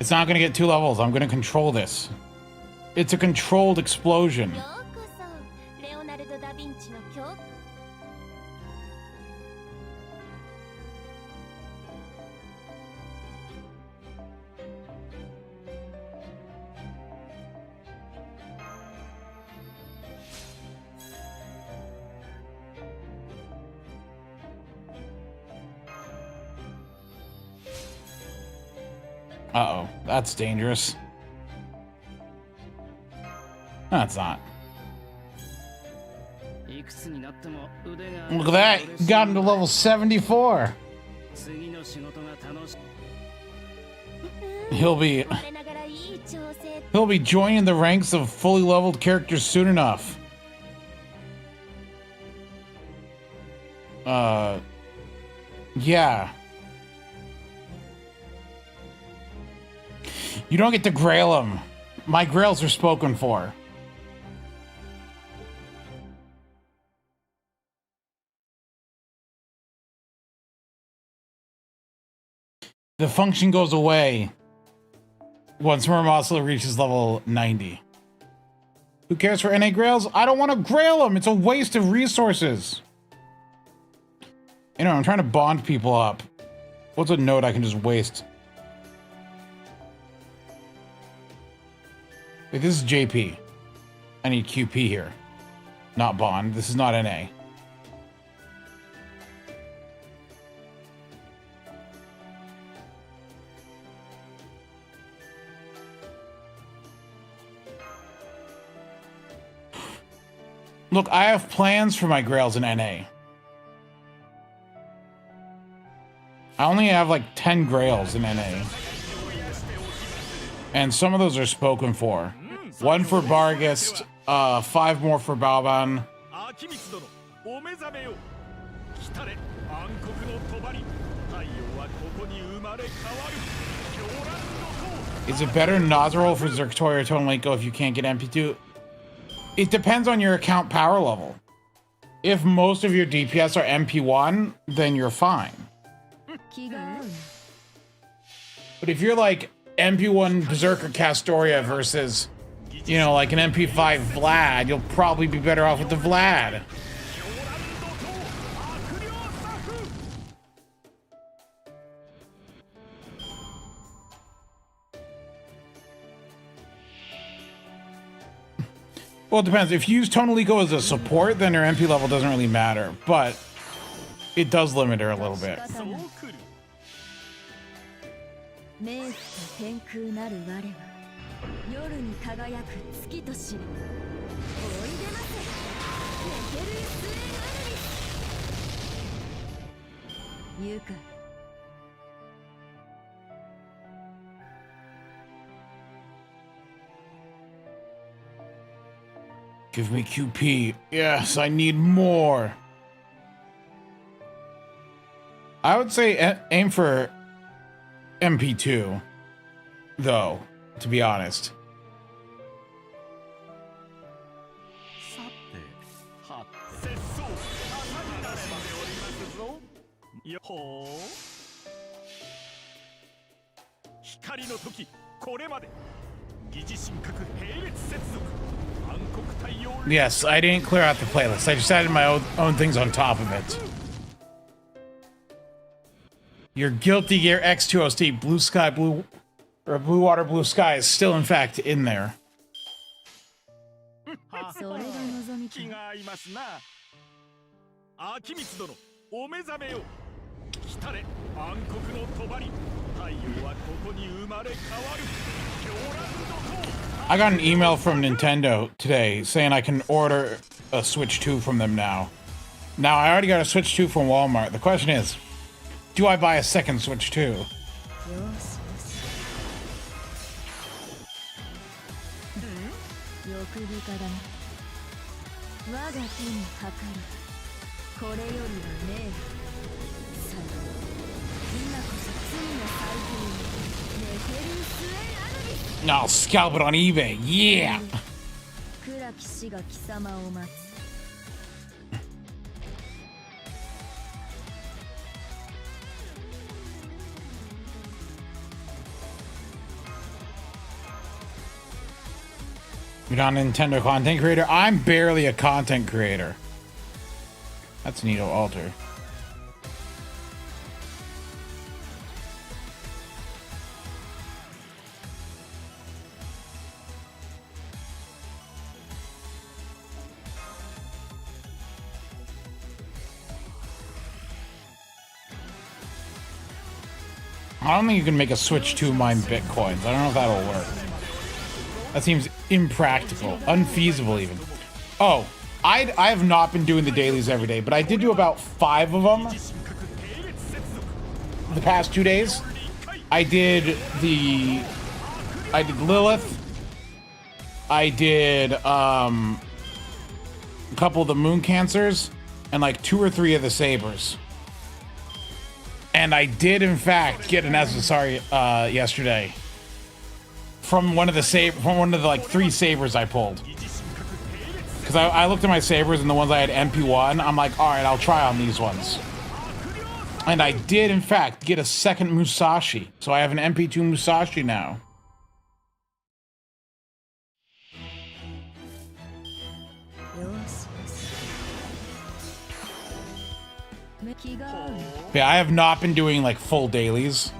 It's not going to get 2 levels. I'm going to control this. It's a controlled explosion. Uh-oh, that's dangerous. No, it's not. Look at that, got him to level 74. He'll be joining the ranks of fully leveled characters soon enough. Yeah. You don't get to grail them. My grails are spoken for. The function goes away once Murmasla reaches level 90. Who cares for NA grails? I don't want to grail them. It's a waste of resources. You know, I'm trying to bond people up. What's a node I can just waste? Wait, this is JP. I need QP here. Not bond. This is not NA. Look, I have plans for my grails in NA. I only have like 10 grails in NA. And some of those are spoken for. 1 for Barghest, 5 more for Balban. Is it better Nozzle for Zergtoy or Tonliko if you can't get MP2? It depends on your account power level. If most of your DPS are MP1, then you're fine. But if you're like MP1 Berserker Castoria versus, you know, like an MP5 Vlad, you'll probably be better off with the Vlad. Well, it depends. If you use Tonliko as a support, then her MP level doesn't really matter, but it does limit her a little bit. Give me QP. Yes, I need more. I would say aim for MP2, though, to be honest. Yes, I didn't clear out the playlist. I just added my own things on top of it. Your Guilty Gear X2OST Blue Sky Blue or Blue Water Blue Sky is still in fact in there. I got an email from Nintendo today saying I can order a Switch 2 from them now. Now, I already got a Switch 2 from Walmart. The question is, do I buy a second Switch 2? No, I'll scalp it on eBay. Yeah. You're not a Nintendo content creator? I'm barely a content creator. That's Nito Alter. I don't think you can make a switch to mine bitcoins. I don't know if that'll work. That seems impractical, unfeasible even. Oh, I have not been doing the dailies every day, but I did do about 5 of them the past 2 days. I did Lilith. I did a couple of the Moon Cancers and like 2 or 3 of the Sabers. And I did, in fact, get an SSR yesterday from one of the like 3 Sabers I pulled. Because I looked at my Sabers and the ones I had MP1. I'm like, all right, I'll try on these ones. And I did, in fact, get a second Musashi. So I have an MP2 Musashi now. Yeah, I have not been doing like full dailies.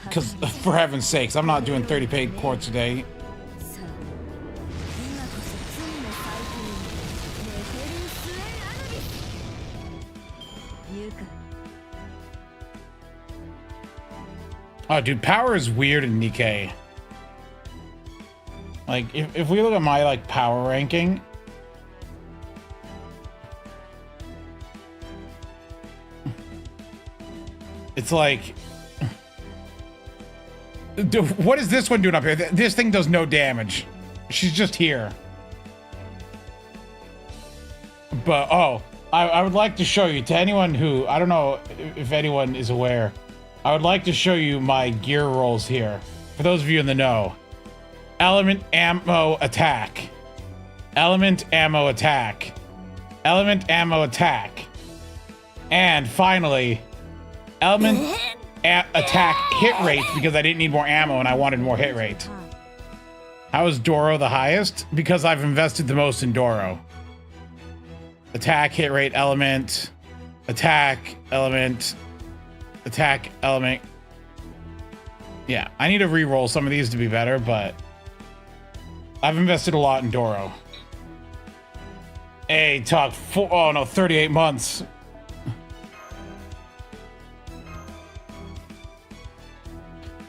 Because, for heaven's sakes, I'm not doing 30 paid quartz a day. Oh, dude, power is weird in Nikkei. Like, if we look at my, like, power ranking... It's like... Dude, what is this one doing up here? This thing does no damage. She's just here. But, oh, I would like to show you, to anyone who... I don't know if anyone is aware... I would like to show you my gear rolls here. For those of you in the know. Element, ammo, attack. Element, ammo, attack. Element, ammo, attack. And finally, element, attack, hit rate, because I didn't need more ammo and I wanted more hit rate. How is Doro the highest? Because I've invested the most in Doro. Attack, hit rate, element, attack, element... Attack, element. Yeah, I need to re-roll some of these to be better, but I've invested a lot in Doro. Hey, talk 38 months.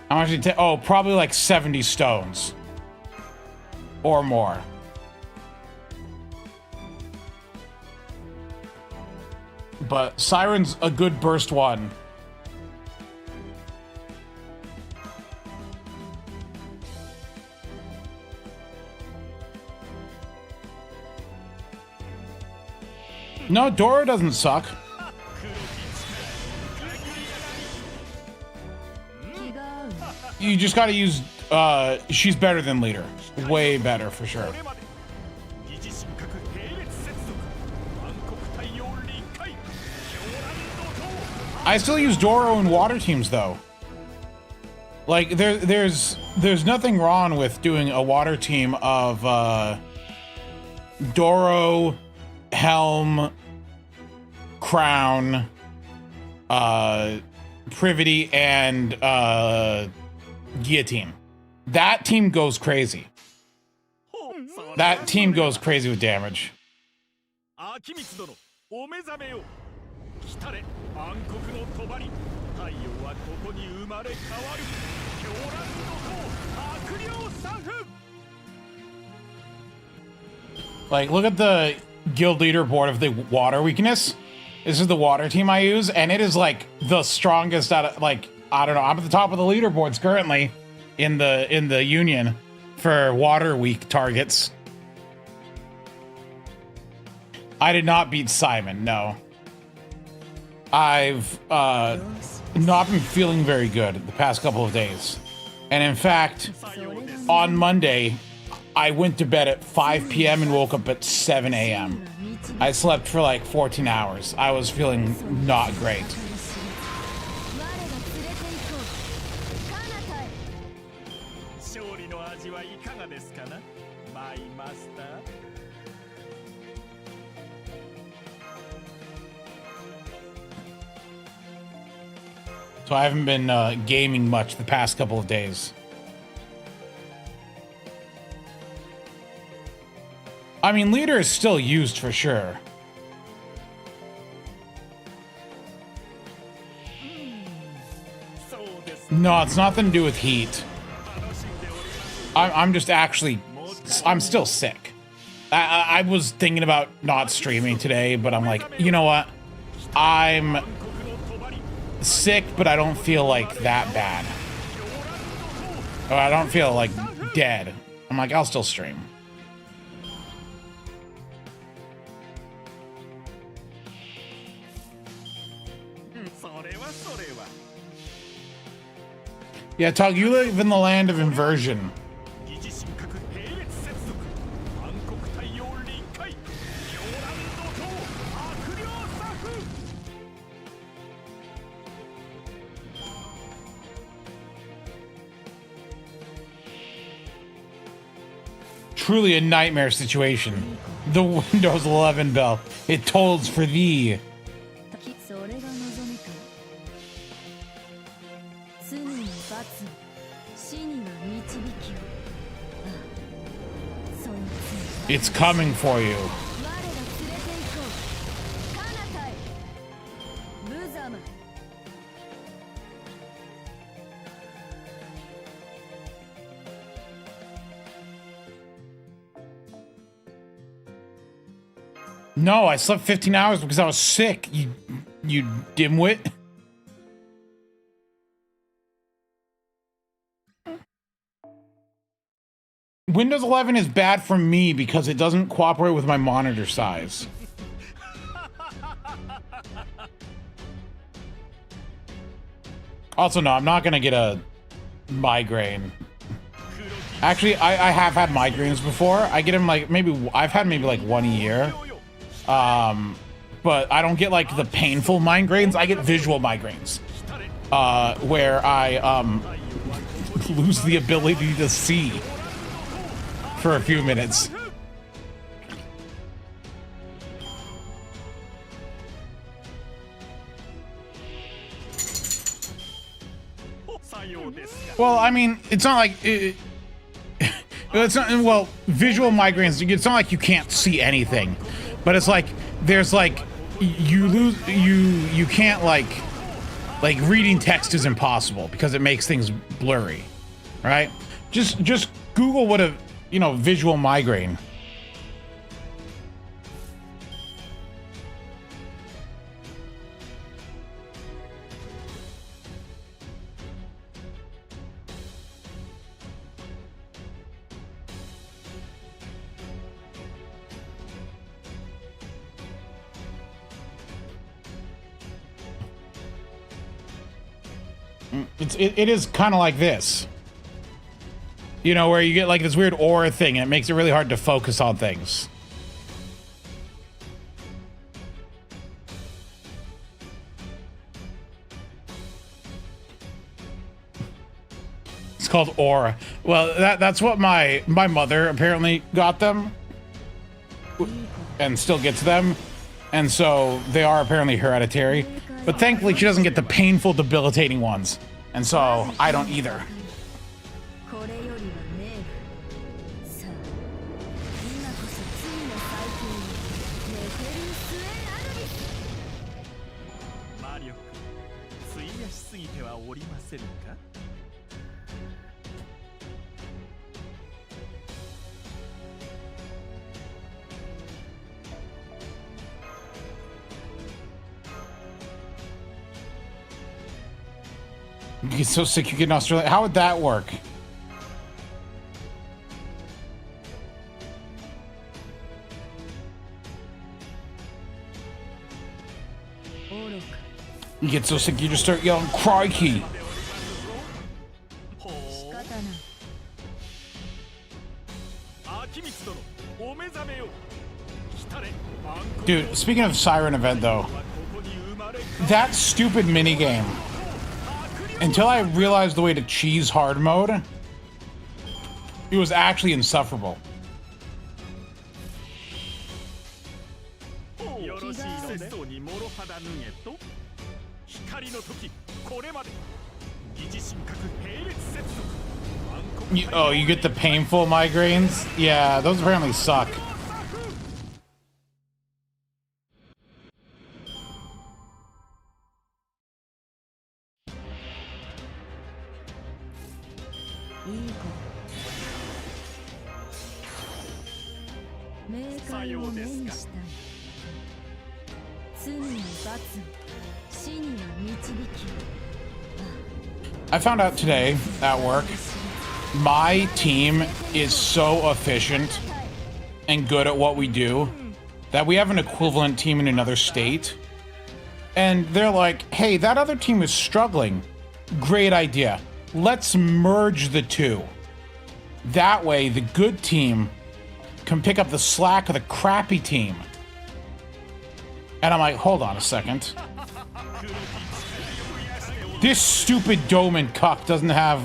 How much did it take? Oh, probably like 70 stones. Or more. But Siren's a good burst one. No, Doro doesn't suck. You just gotta use, she's better than Leader. Way better, for sure. I still use Doro in water teams, though. Like, there's nothing wrong with doing a water team of, Doro... Helm, Crown, Privity, and Guillotine. That team goes crazy. That team goes crazy with damage. Like, look at the guild leaderboard of the water weakness. This is the water team I use, and it is like the strongest out of, like, I don't know, I'm at the top of the leaderboards currently in the union for water weak targets. I did not beat Simon, no. I've not been feeling very good the past couple of days. And in fact, on Monday, I went to bed at 5 p.m. and woke up at 7 a.m. I slept for like 14 hours. I was feeling not great. So I haven't been gaming much the past couple of days. I mean, leader is still used for sure. No, it's nothing to do with heat. I'm just actually, I'm still sick. I was thinking about not streaming today, but I'm like, you know what? I'm sick, but I don't feel like that bad. Or I don't feel like dead. I'm like, I'll still stream. Yeah, Tug, you live in the land of inversion. Truly a nightmare situation. The Windows 11 bell. It tolls for thee. It's coming for you. No, I slept 15 hours because I was sick, you dimwit. Windows 11 is bad for me because it doesn't cooperate with my monitor size. Also, no, I'm not gonna get a migraine. Actually, I have had migraines before. I get them like I've had maybe like 1 a year. But I don't get like the painful migraines. I get visual migraines, where I lose the ability to see for a few minutes. Well, I mean, it's not like it's not, well, visual migraines, it's not like you can't see anything, but it's like there's like you can't like reading text is impossible because it makes things blurry, right? Just Google what a visual migraine. It is kind of like this, where you get like this weird aura thing and it makes it really hard to focus on things. It's called aura. Well, that's what my mother apparently got them and still gets them, and so they are apparently hereditary, but thankfully she doesn't get the painful, debilitating ones. And so, I don't either. You get so sick you get in Australia. How would that work? You get so sick you just start yelling, crikey. Dude, speaking of Siren event though, that stupid minigame, until I realized the way to cheese hard mode, it was actually insufferable. Oh, you get the painful migraines? Yeah, those apparently suck. I found out today at work, my team is so efficient and good at what we do that we have an equivalent team in another state. And they're like, hey, that other team is struggling. Great idea. Let's merge the two. That way, the good team can pick up the slack of the crappy team. And I'm like, hold on a second. This stupid Doman cuck doesn't have...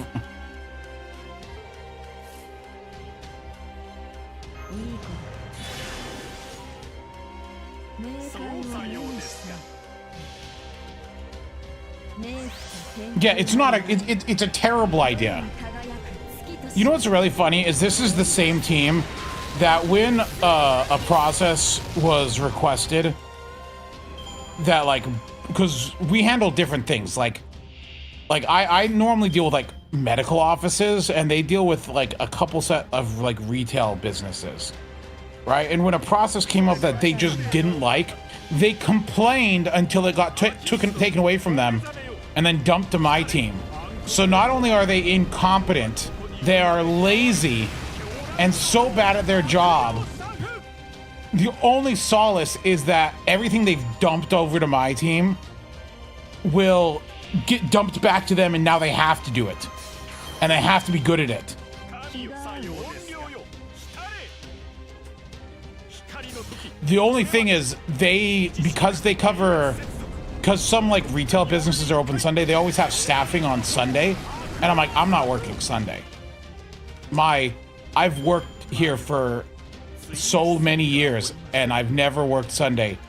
Yeah, it's not a... It's a terrible idea. You know what's really funny is this is the same team that when a process was requested, that like, because we handle different things, like I normally deal with like medical offices, and they deal with like a couple set of like retail businesses, right? And when a process came up that they just didn't like, they complained until it got taken away from them and then dumped to my team. So not only are they incompetent, they are lazy and so bad at their job. The only solace is that everything they've dumped over to my team will get dumped back to them, and now they have to do it. And they have to be good at it. The only thing is because some like retail businesses are open Sunday, they always have staffing on Sunday. And I'm like, I'm not working Sunday. I've worked here for so many years and I've never worked Sunday.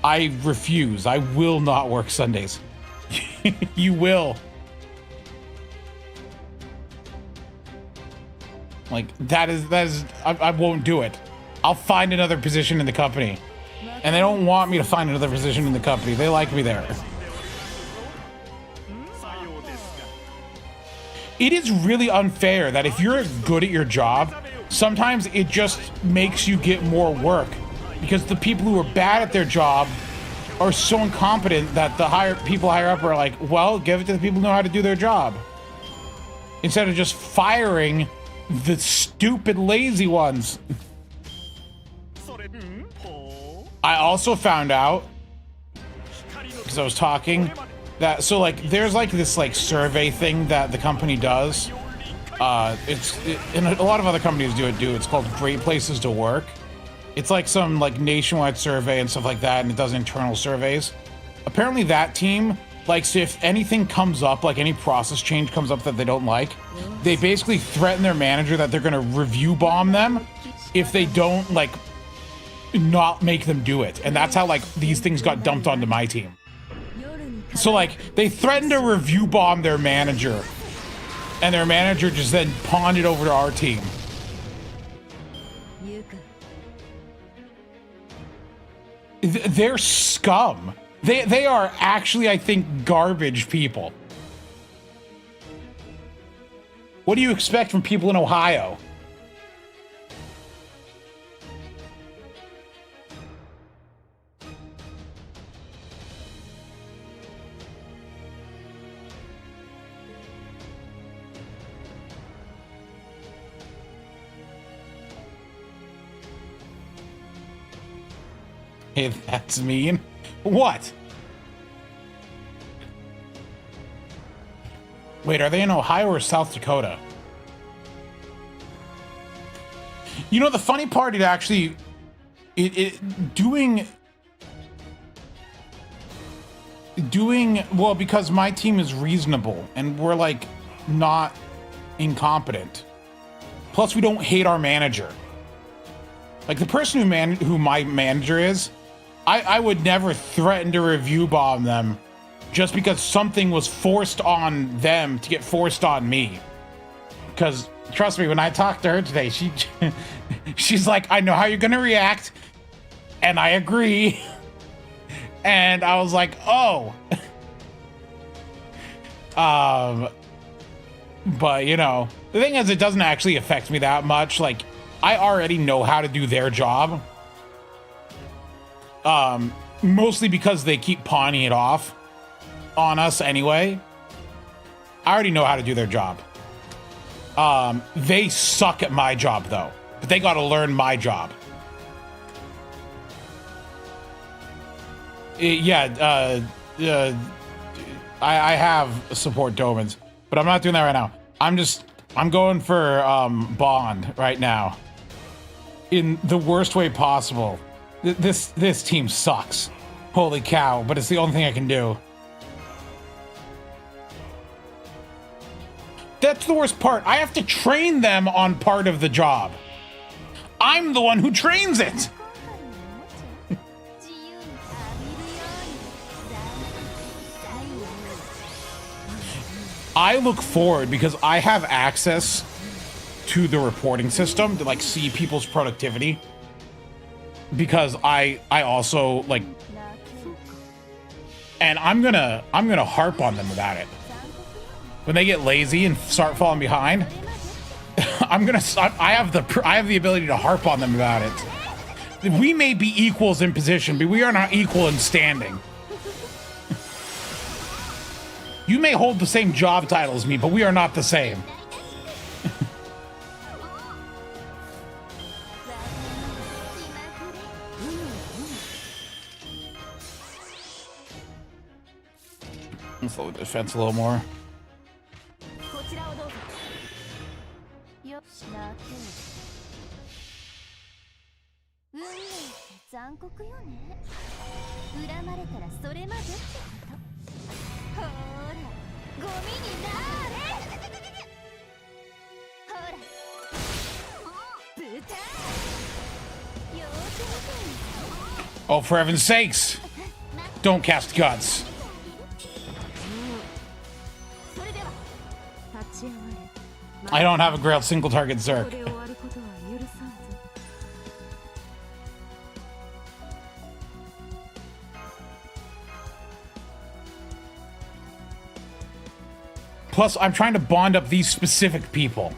I refuse. I will not work Sundays. You will. Like that is I won't do it. I'll find another position in the company. And they don't want me to find another position in the company. They like me there. It is really unfair that if you're good at your job, sometimes it just makes you get more work, because the people who are bad at their job are so incompetent that the people higher up are like, well, give it to the people who know how to do their job, instead of just firing the stupid lazy ones. I also found out, because I was talking, that so like there's like this like survey thing that the company does. And a lot of other companies do it. It's called Great Places to Work. It's like some like nationwide survey and stuff like that, and it does internal surveys. Apparently that team, like, so if anything comes up, like any process change comes up that they don't like, they basically threaten their manager that they're gonna review bomb them if they don't like not make them do it. And that's how like these things got dumped onto my team. So like they threatened to review bomb their manager, and their manager just then pawned it over to our team. They're scum. They are actually, I think, garbage people. What do you expect from people in Ohio? Hey, that's mean. What? Wait, are they in Ohio or South Dakota? You know, the funny part, it actually... Doing... Well, because my team is reasonable, and we're, like, not incompetent. Plus, we don't hate our manager. Like, the person who my manager is... I would never threaten to review bomb them just because something was forced on them to get forced on me. Because trust me, when I talked to her today, she's like, I know how you're gonna react, and I agree. And I was like, oh. But you know, the thing is, it doesn't actually affect me that much. Like, I already know how to do their job. Mostly because they keep pawning it off on us anyway. I already know how to do their job. They suck at my job though, but they got to learn my job. I have support Domans, but I'm not doing that right now. I'm going for Bond right now in the worst way possible. This team sucks. Holy cow, but it's the only thing I can do. That's the worst part. I have to train them on part of the job. I'm the one who trains it. I look forward because I have access to the reporting system to like see people's productivity. Because I also like, and I'm gonna harp on them about it. When they get lazy and start falling behind, I have the ability to harp on them about it. We may be equals in position, but we are not equal in standing. You may hold the same job title as me, but we are not the same. Let's load the defense a little more. Oh, for heaven's sakes! Don't cast guts. I don't have a Grail single target Zerk. Plus, I'm trying to bond up these specific people.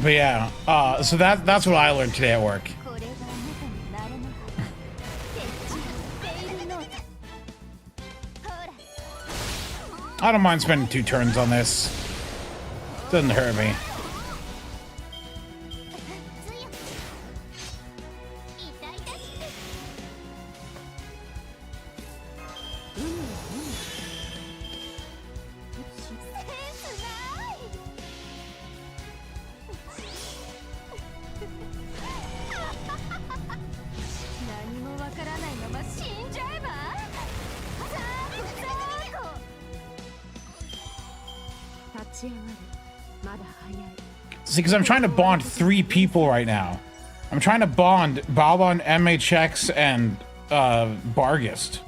But yeah, so that's what I learned today at work. I don't mind spending 2 turns on this. Doesn't hurt me. See, because I'm trying to bond 3 people right now. I'm trying to bond Balban, MHX, and Barghest.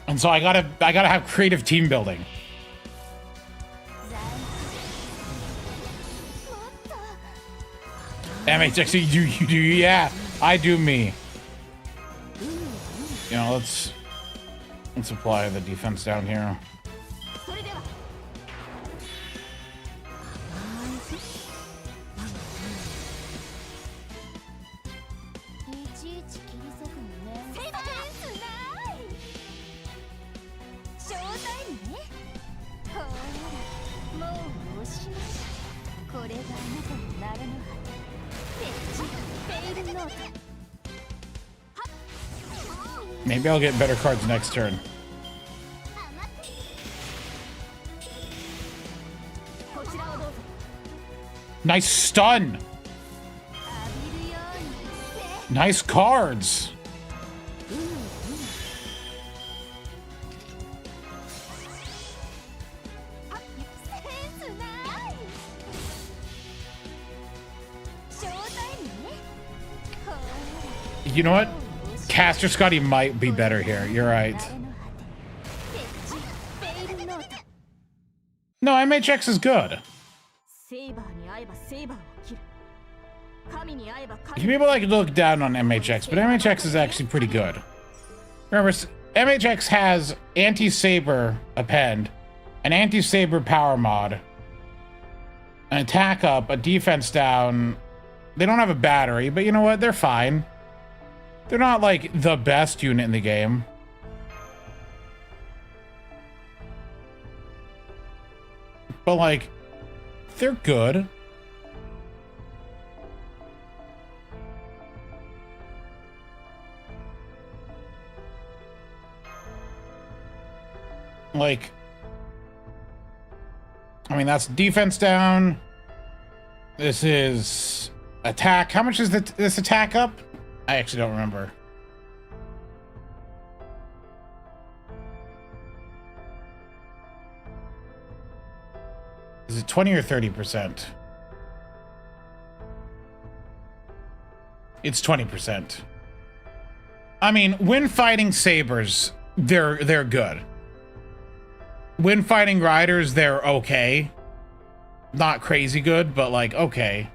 And so I gotta have creative team building. MHX, you do, yeah, I do me. You know, let's apply the defense down here. Maybe I'll get better cards next turn. Nice stun. Nice cards. You know what? Caster Scotty might be better here. You're right. No, MHX is good. People like to look down on MHX, but MHX is actually pretty good. Remember, MHX has anti-saber append, an anti-saber power mod, an attack up, a defense down. They don't have a battery, but you know what? They're fine. They're not like the best unit in the game. But like, they're good. Like, I mean, that's defense down. This is attack. How much is this attack up? I actually don't remember. Is it 20 or 30%? It's 20%. I mean, when fighting sabers, they're good. When fighting riders, they're okay. Not crazy good, but like okay.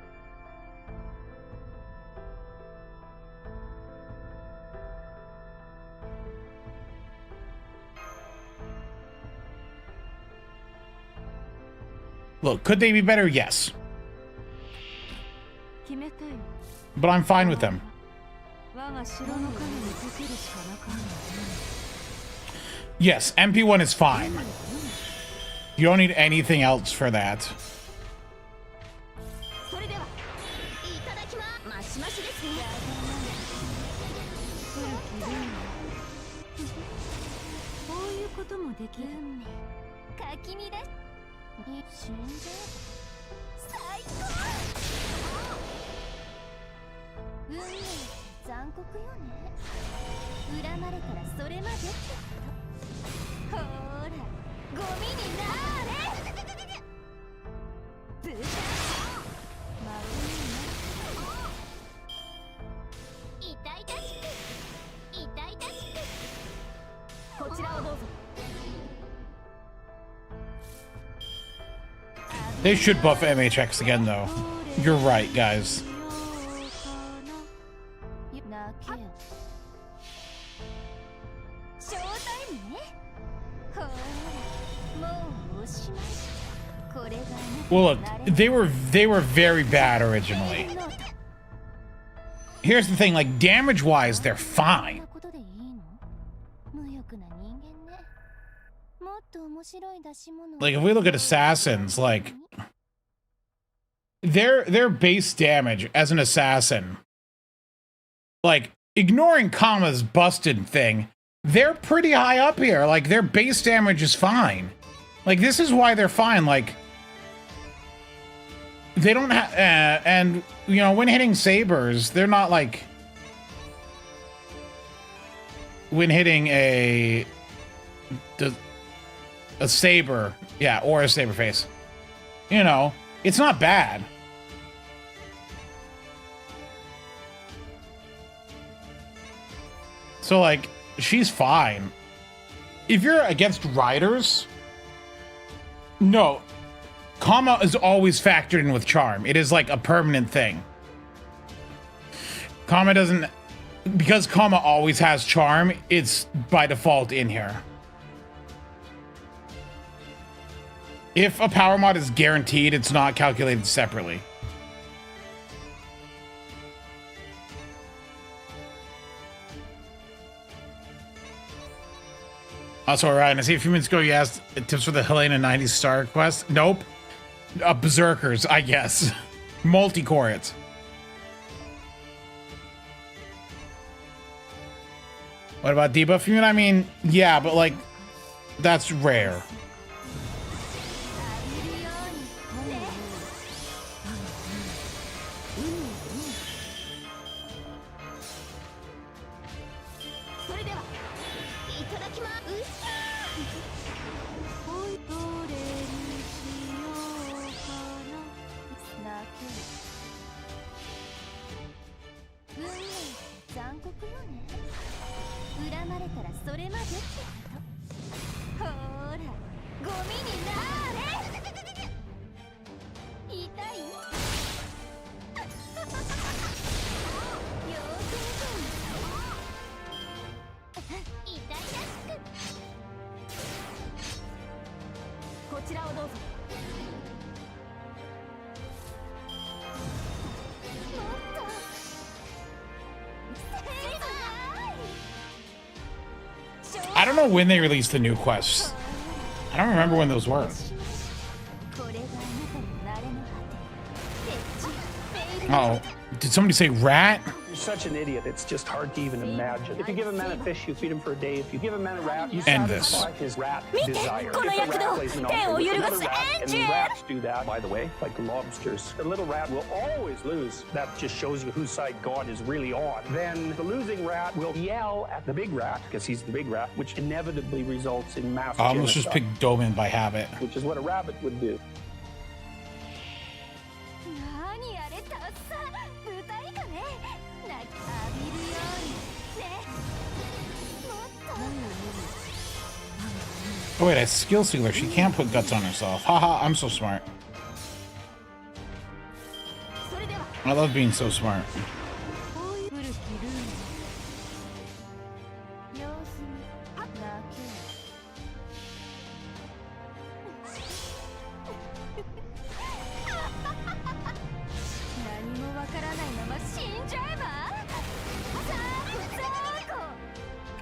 Look, could they be better? Yes. But I'm fine with them. Yes, MP1 is fine. You don't need anything else for that. They should buff MHX again, though. You're right, guys. Well, look, they were very bad originally. Here's the thing, like, damage-wise, they're fine. Like, if we look at assassins, like, their base damage as an assassin, like, ignoring Kama's busted thing, they're pretty high up here. Like, their base damage is fine. Like, this is why they're fine. Like, they don't have, and, you know, when hitting sabers, they're not like, when hitting a saber, yeah, or a saber face, you know, it's not bad. So, like, she's fine. If you're against riders, no, Kama is always factored in with charm. It is like a permanent thing. Kama doesn't, because Kama always has charm, it's by default in here. If a power mod is guaranteed, it's not calculated separately. Also, Ryan, I see a few minutes ago you asked tips for the Helena 90 star quest. Nope. berserkers, I guess. Multi-core it. What about debuff immune? I mean, yeah, but like, that's rare. I don't know when they released the new quests. I don't remember when those were. Oh, did somebody say rat? You're such an idiot, it's just hard to even imagine. If you give a man a fish, you feed him for a day. If you give a man a rat, you satisfy his rat desire. If a rat plays an altar with another rat, and rats do that, by the way, like lobsters, the little rat will always lose. That just shows you whose side God is really on. Then the losing rat will yell at the big rat, because he's the big rat, which inevitably results in mass genocide. Let's just pick Doman by habit. Which is what a rabbit would do. Oh wait, a skill sealer. She can't put guts on herself. Haha, I'm so smart. I love being so smart.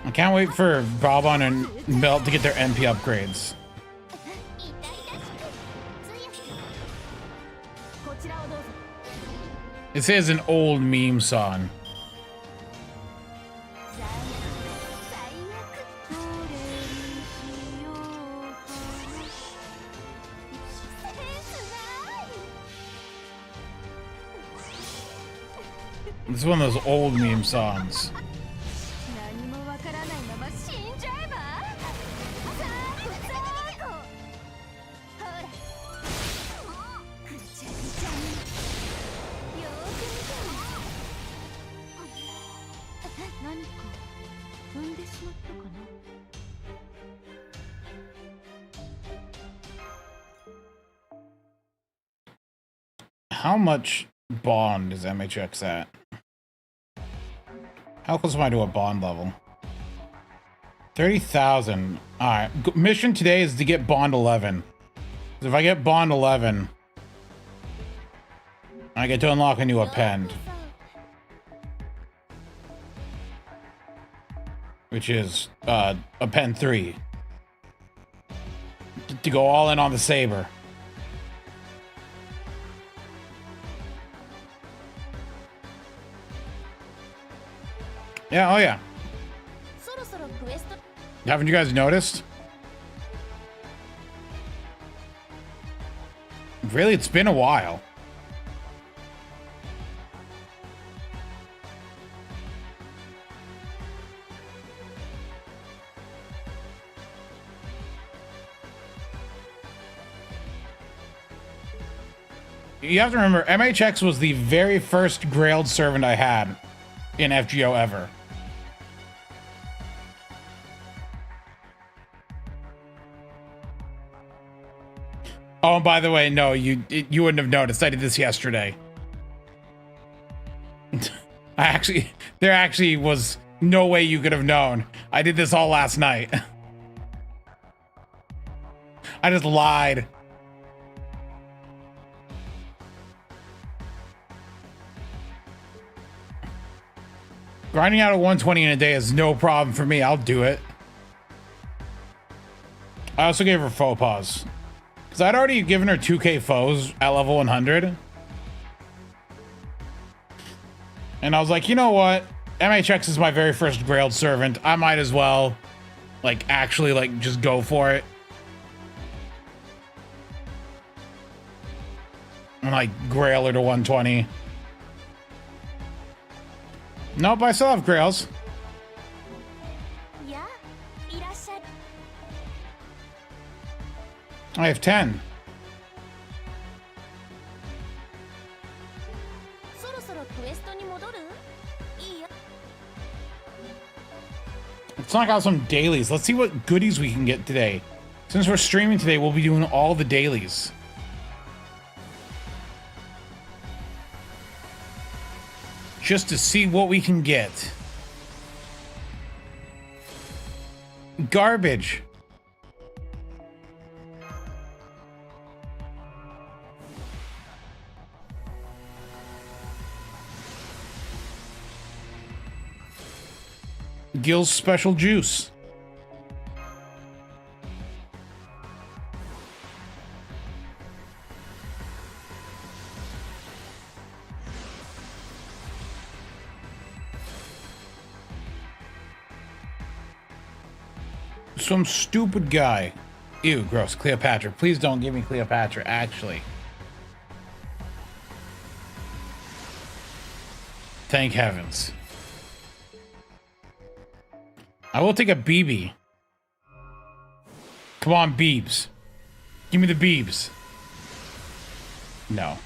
I can't wait for Balbon and Melt to get their MP upgrades. This is an old meme song. This is one of those old meme songs. How much bond is MHX at? How close am I to a bond level? 30,000. Alright. Mission today is to get bond 11. If I get bond 11, I get to unlock a new append. Which is append 3. To go all in on the saber. Yeah, oh yeah. Haven't you guys noticed? Really, it's been a while. You have to remember, MHX was the very first Grailed servant I had in FGO ever. Oh, and by the way, no, you wouldn't have noticed. I did this yesterday. There actually was no way you could have known. I did this all last night. I just lied. Grinding out at 120 in a day is no problem for me. I'll do it. I also gave her faux pas. So I'd already given her 2k foes at level 100. And I was like, you know what? MHX is my very first Grailed servant. I might as well, like, actually, like, just go for it. And, like, Grail her to 120. Nope, I still have Grails. I have 10. Let's knock out some dailies. Let's see what goodies we can get today. Since we're streaming today, we'll be doing all the dailies. Just to see what we can get. Garbage. Gil's special juice. Some stupid guy. Ew, gross. Cleopatra. Please don't give me Cleopatra, actually. Thank heavens. I will take a BB. Come on, Beebs. Give me the Beebs. No.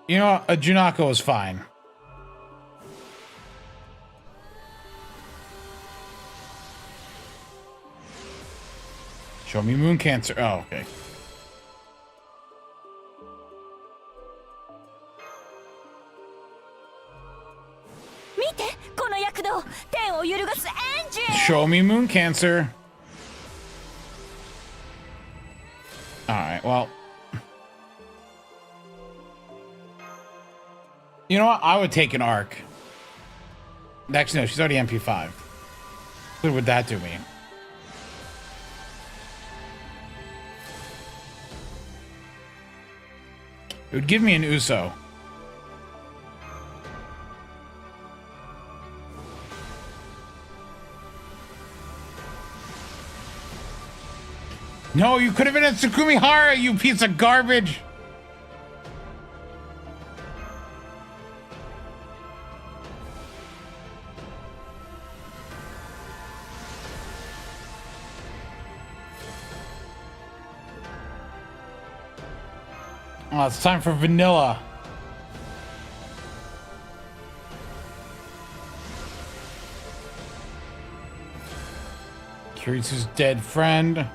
You know what? A Junako is fine. Show me Moon Cancer. Oh, okay. Show me Moon Cancer. Alright, well. You know what? I would take an Arc. Actually, no, she's already MP5. What would that do me? It would give me an Uso. No, you could have been at Tsukumi Hara, you piece of garbage! Oh, it's time for vanilla. Kiritsu's dead friend.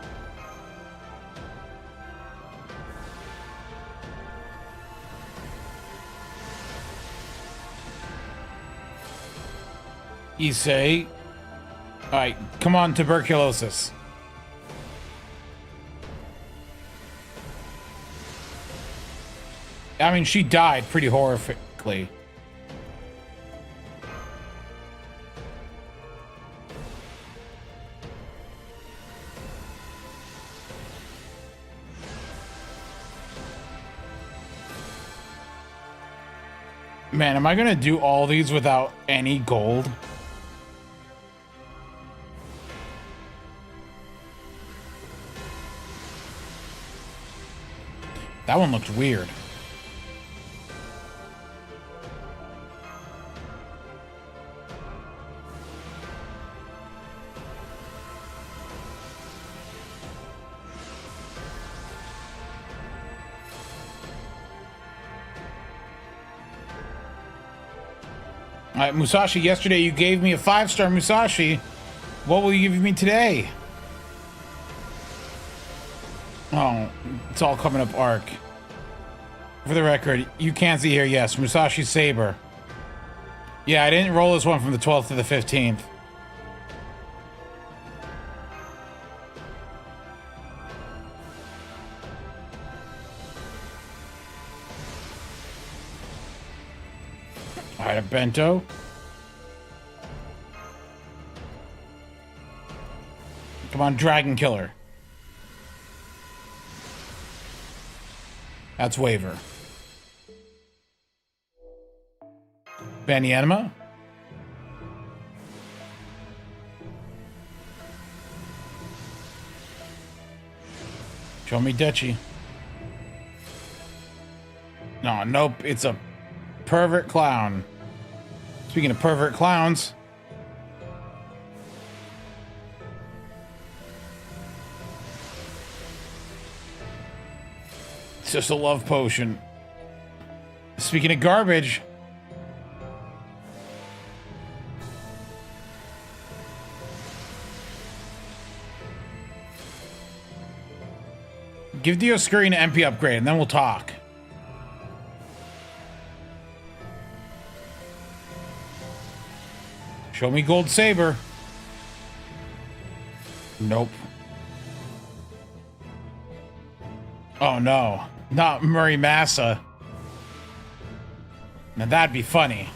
Issei. Alright, come on, tuberculosis. I mean, she died pretty horrifically. Man, am I gonna do all these without any gold? That one looked weird. All right, Musashi, yesterday you gave me a 5-star Musashi. What will you give me today? Oh, it's all coming up Arc. For the record, you can't see here, yes, Musashi Saber. Yeah, I didn't roll this one from the 12th to the 15th. All right, a bento. Come on, Dragon Killer. That's waiver. Banianima? Show me Dechi. No, nope. It's a pervert clown. Speaking of pervert clowns. It's just a love potion. Speaking of garbage. Give Dioscuri an MP upgrade and then we'll talk. Show me Gold Saber. Nope. Oh no, not Murray Massa. Now that'd be funny.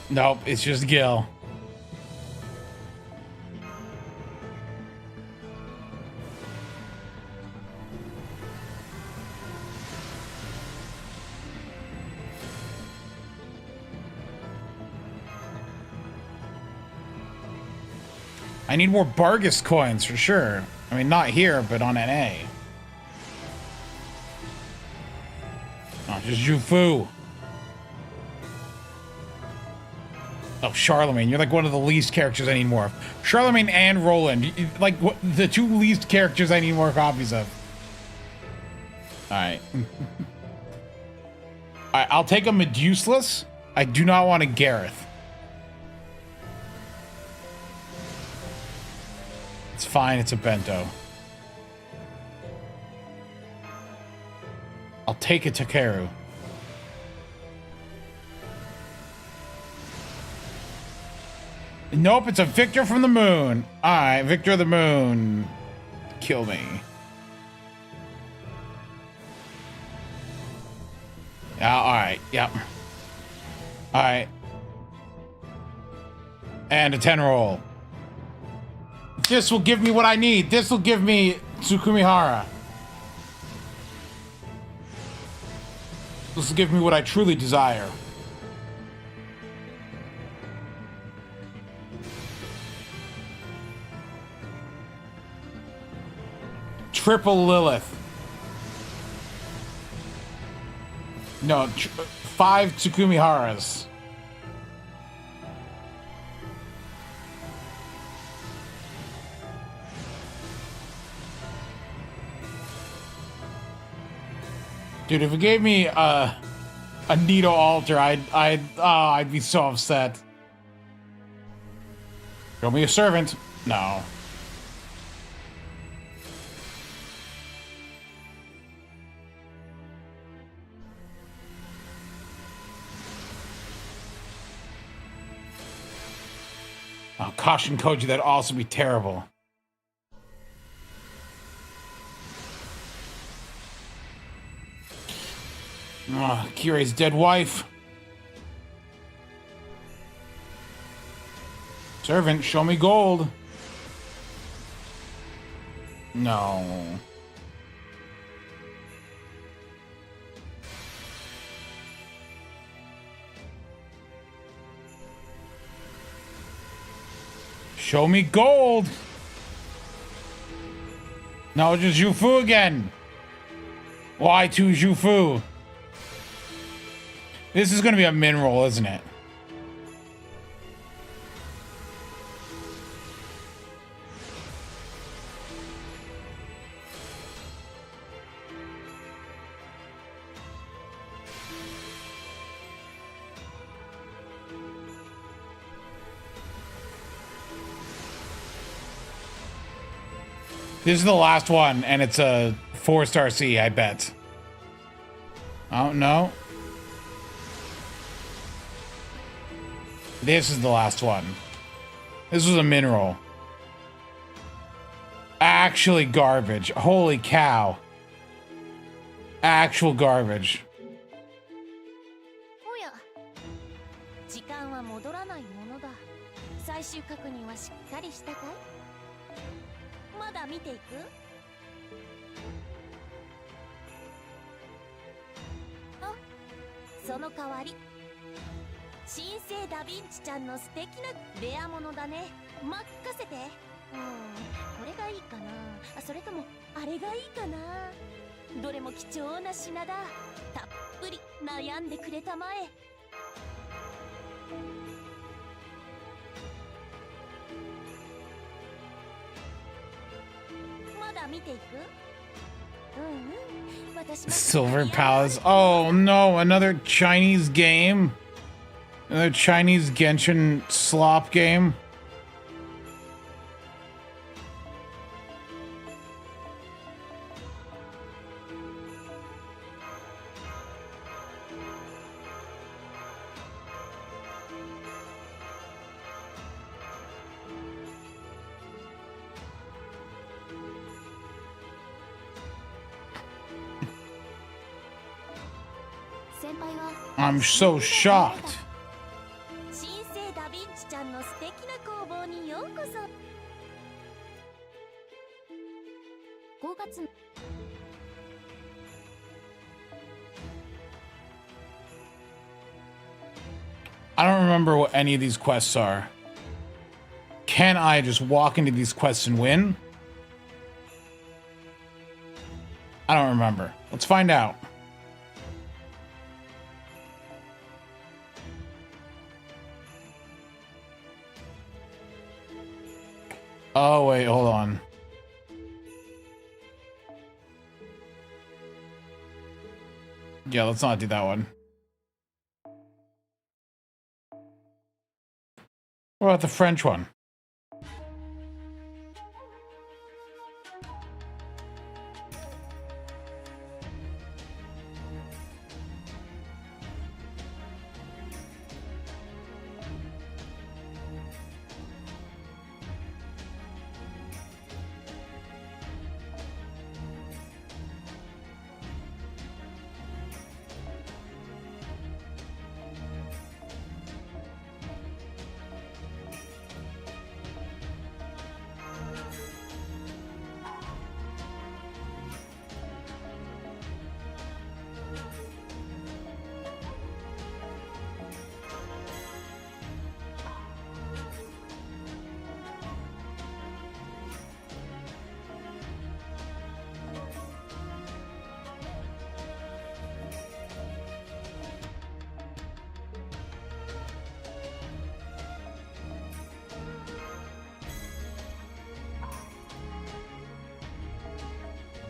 Nope, it's just Gil. I need more Bargus coins for sure. I mean, not here, but on NA. Oh, just Jufu. Oh, Charlemagne. You're like one of the least characters I need more of. Charlemagne and Roland. Like the two least characters I need more copies of. Alright. Alright, I'll take a Meduseless. I do not want a Gareth. It's fine, it's a bento. I'll take a Takeru. Nope, it's a Victor from the Moon. Alright, Victor of the Moon. Kill me. Yeah, alright, yep. Alright. And a 10 roll. This will give me what I need. This will give me Tsukumihara. This will give me what I truly desire. Triple Lilith. No, 5 Tsukumiharas. Dude, if it gave me a Nito altar, I'd be so upset. Show me a servant. No. Oh, Kashin Koji, that'd also be terrible. Oh, Kirei's dead wife. Servant, show me gold. No. Show me gold. No, just Jufu again. Why two Jufu? This is going to be a min roll, isn't it? This is the last one, and it's a 4-star C, I bet. Oh, no. This is the last one. This was a mineral. Actually garbage. Holy cow. Actual garbage. まだ見ていく？あ、その代わり新生ダヴィンチちゃんの素敵なレアものだね。任せて。これがいいかな、それともあれがいいかな。どれも貴重な品だ。たっぷり悩んでくれたまえ。まだ見ていく？私も Silver Palace. Oh no, another Chinese game? Another Chinese Genshin slop game? I'm so shocked. 新生ダヴィンチちゃんの素敵な工房にようこそ。5月 I don't remember what any of these quests are. Can I just walk into these quests and win? I don't remember. Let's find out. Oh, wait, hold on. Yeah, let's not do that one. What about the French one?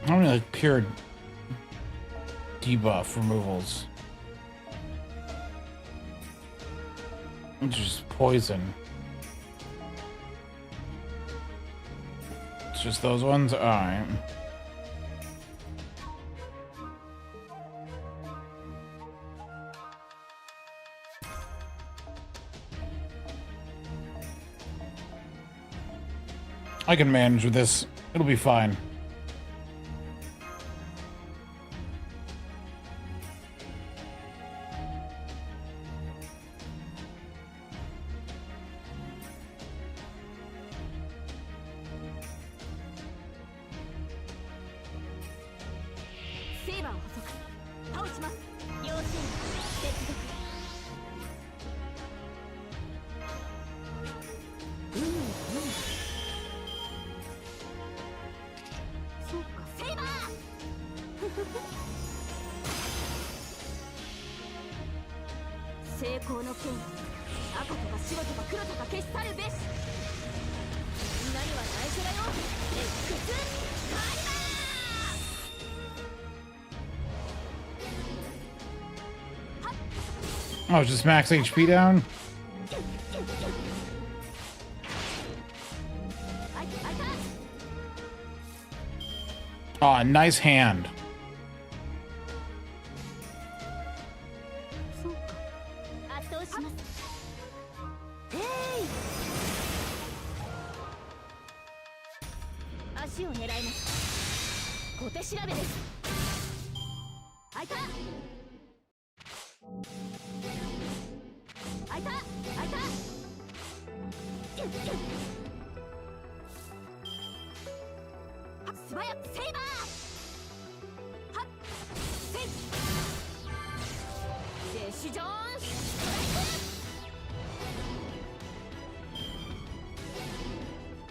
How many like pure debuff removals? It's just poison. It's just those ones? Alright. I can manage with this. It'll be fine. Oh, just max HP down? Oh, nice hand.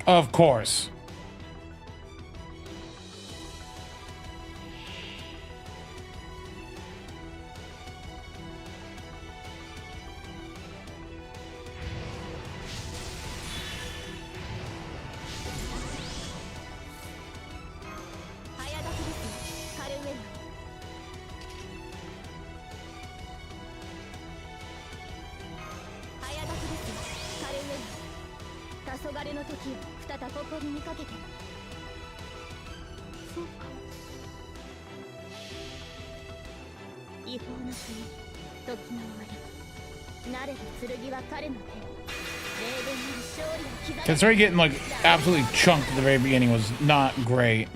Of course. Considering getting like absolutely chunked at the very beginning was not great.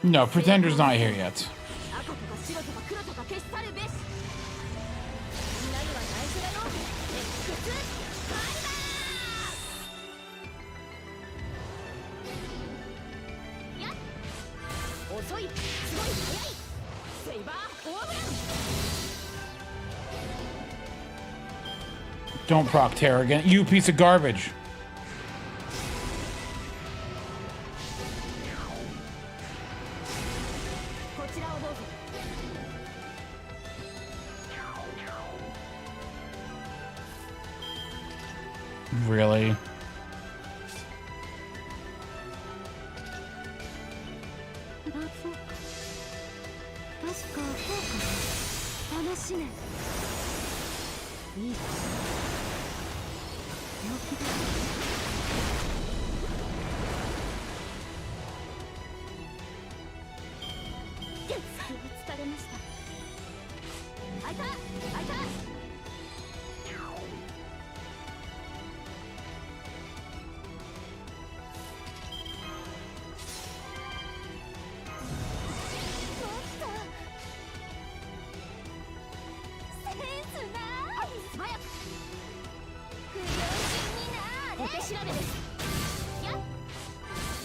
No, Pretender's not here yet. Don't proc Terra again. You piece of garbage. Really?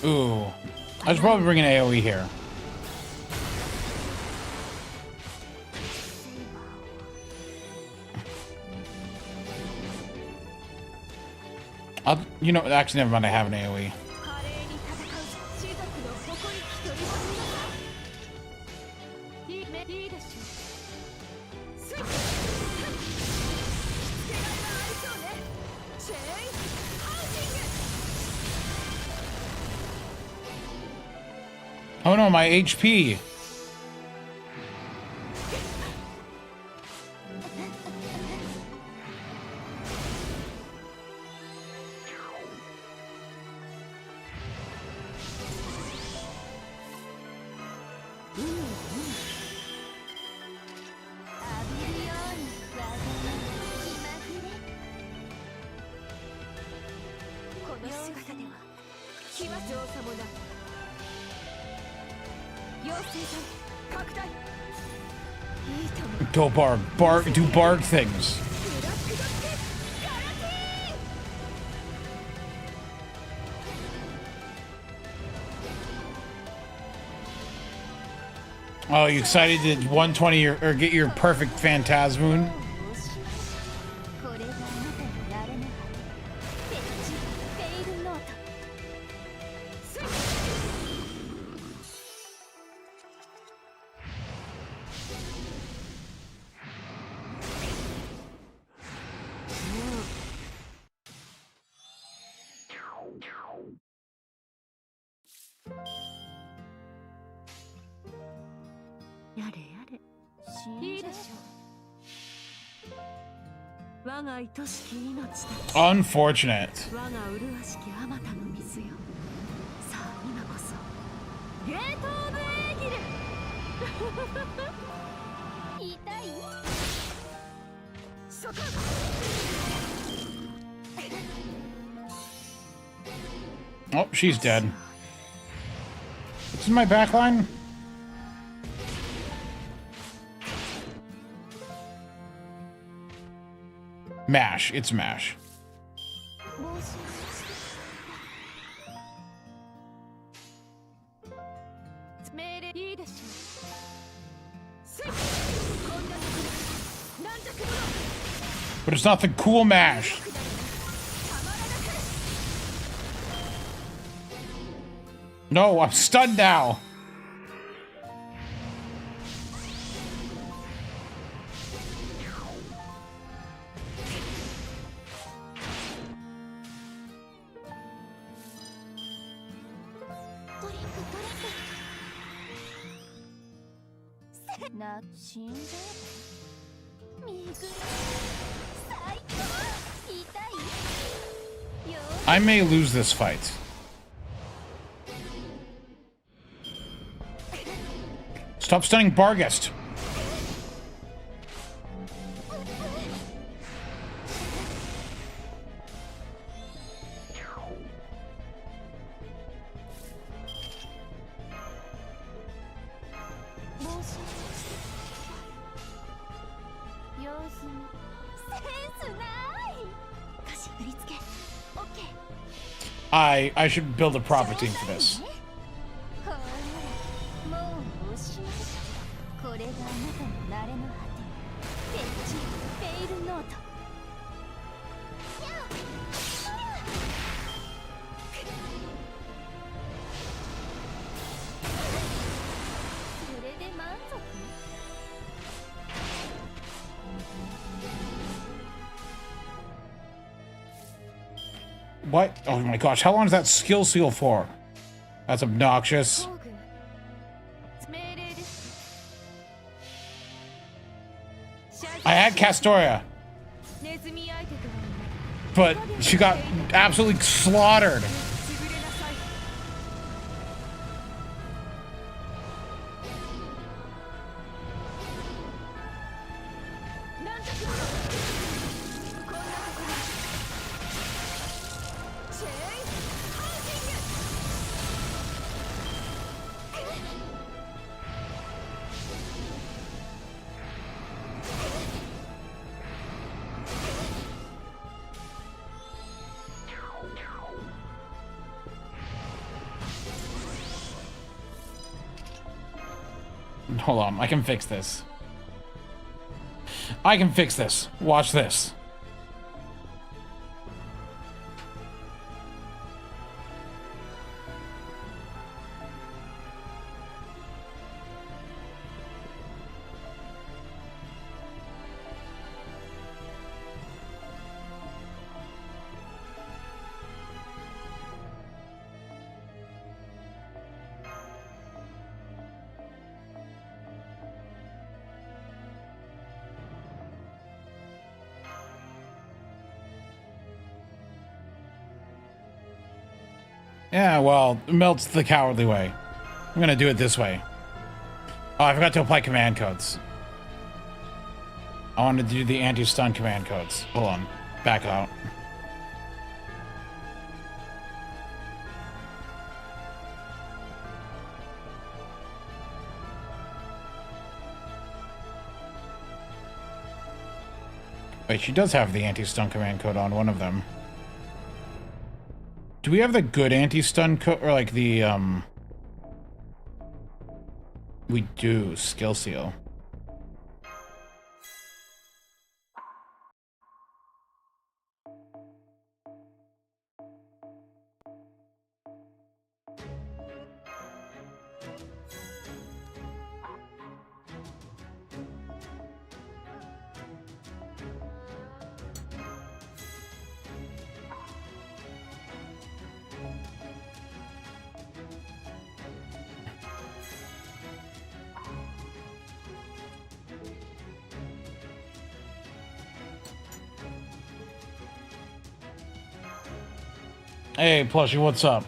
Ooh. I should probably bring an AoE here. You know, actually, never mind. I have an AoE. Oh no, my HP. Go bark, do bark things. Oh, you excited to 120 or get your perfect Phantasmoon? Unfortunate. Oh, she's dead. This is my backline. MASH. It's MASH. But it's not the cool MASH. No, I'm stunned now. I may lose this fight. Stop stunning Barghest. I should build a profit team for this. What? Oh my gosh, how long is that skill seal for? That's obnoxious. I had Castoria, but she got absolutely slaughtered. Hold on, I can fix this. I can fix this. Watch this. Yeah, well, melts the cowardly way. I'm gonna do it this way. Oh, I forgot to apply command codes. I wanted to do the anti-stun command codes. Hold on. Back out. Wait, she does have the anti-stun command code on one of them. Do we have the good anti-stun code, or like the, we do, skill seal. Hey, Plushie, what's up?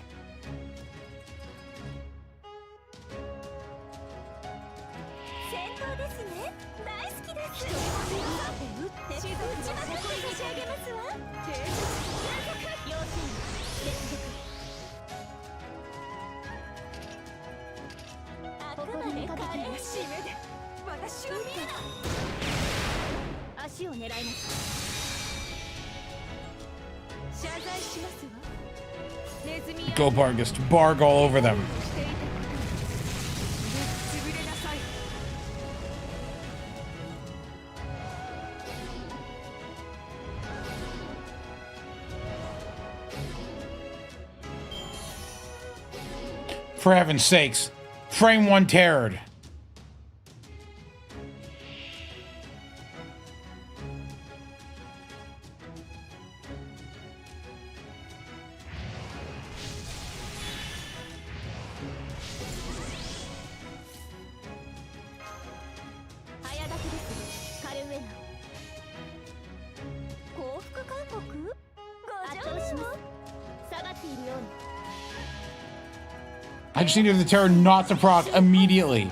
Go Bargus, barg all over them. For heaven's sakes, frame one terrored. I just needed the terror not to proc immediately,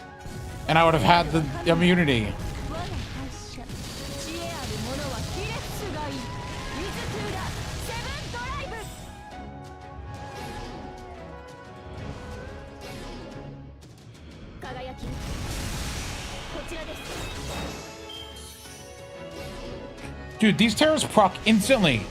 and I would have had the immunity. Dude, these terrors proc instantly.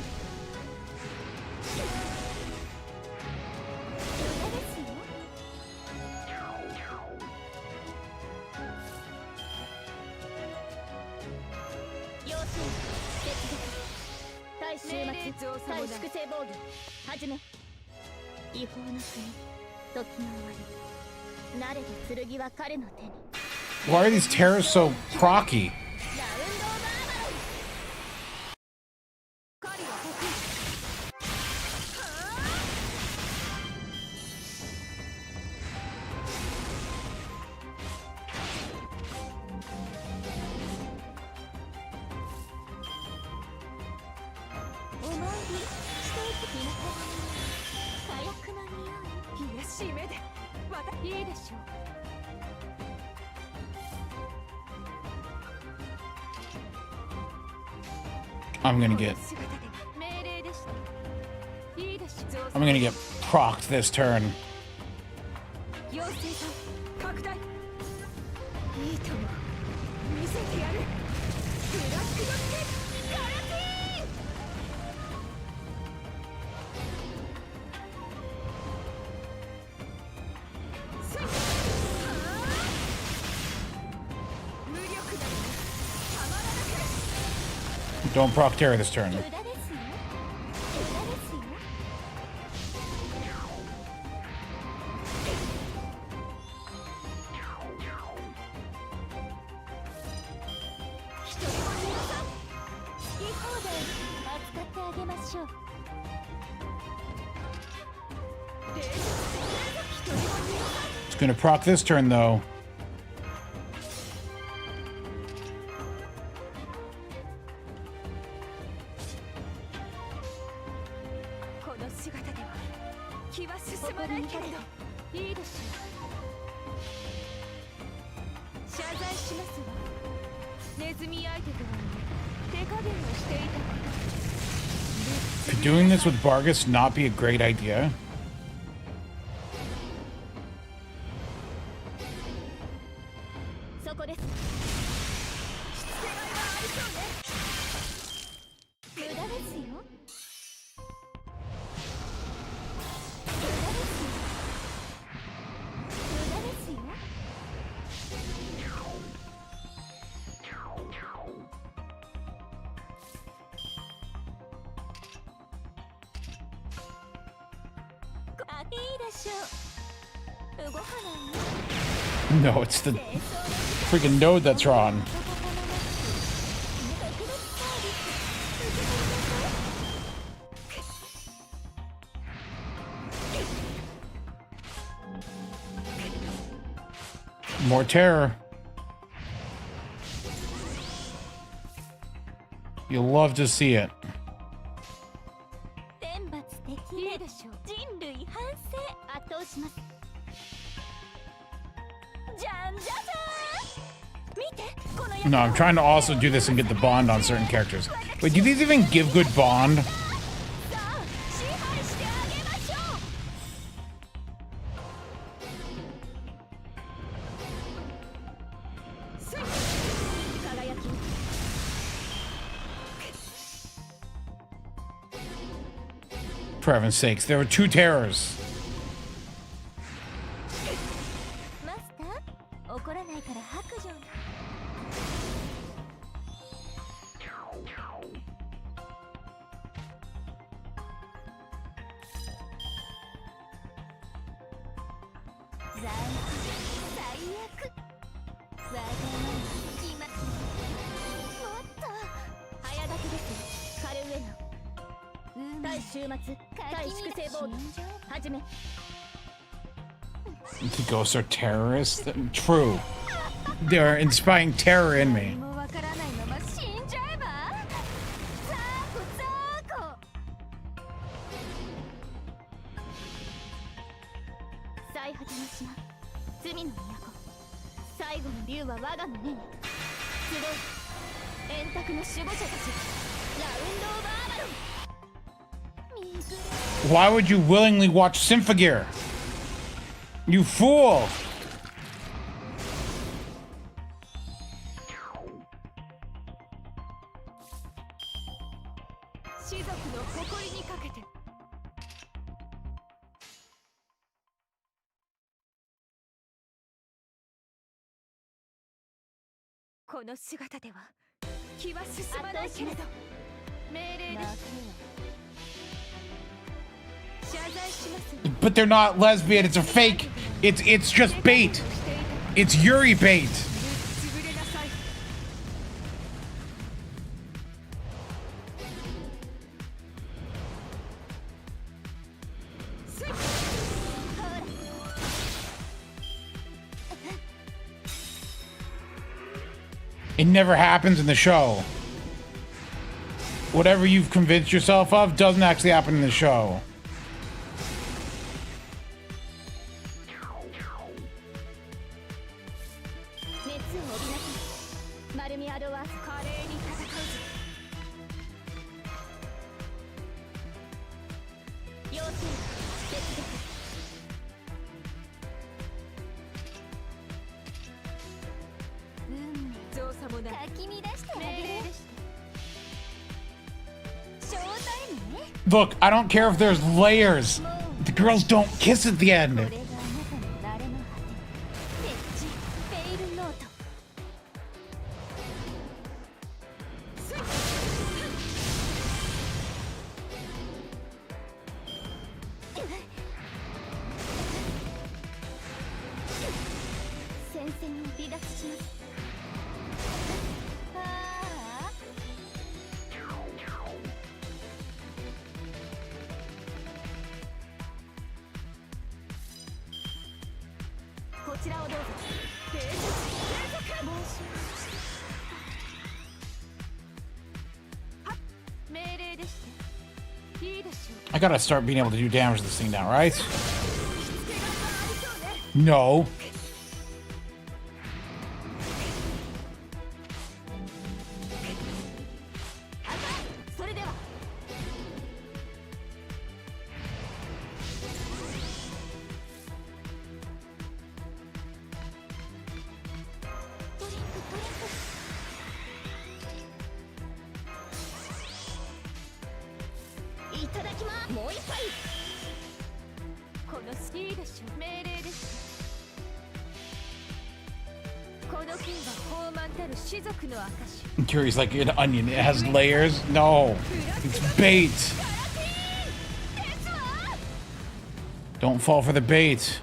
Why are these terrors so procky? I'm gonna get procced this turn. Don't proc terror this turn. It's gonna proc this turn though. Could doing this with Bargus not be a great idea? No, it's the freaking node that's wrong. More terror. You'll love to see it. No, I'm trying to also do this and get the bond on certain characters. Wait, do these even give good bond? For heaven's sakes, there were 2 terrors. The ghosts are terrorists? True. They're inspiring terror in me. Why would you willingly watch Symphogear? You fool! But they're not lesbian, it's a fake. It's just bait. It's Yuri bait. It never happens in the show. Whatever you've convinced yourself of doesn't actually happen in the show. Look, I don't care if there's layers. The girls don't kiss at the end. I gotta start being able to do damage to this thing now, right? No. Curious, like an onion. It has layers. No, it's bait. Don't fall for the bait.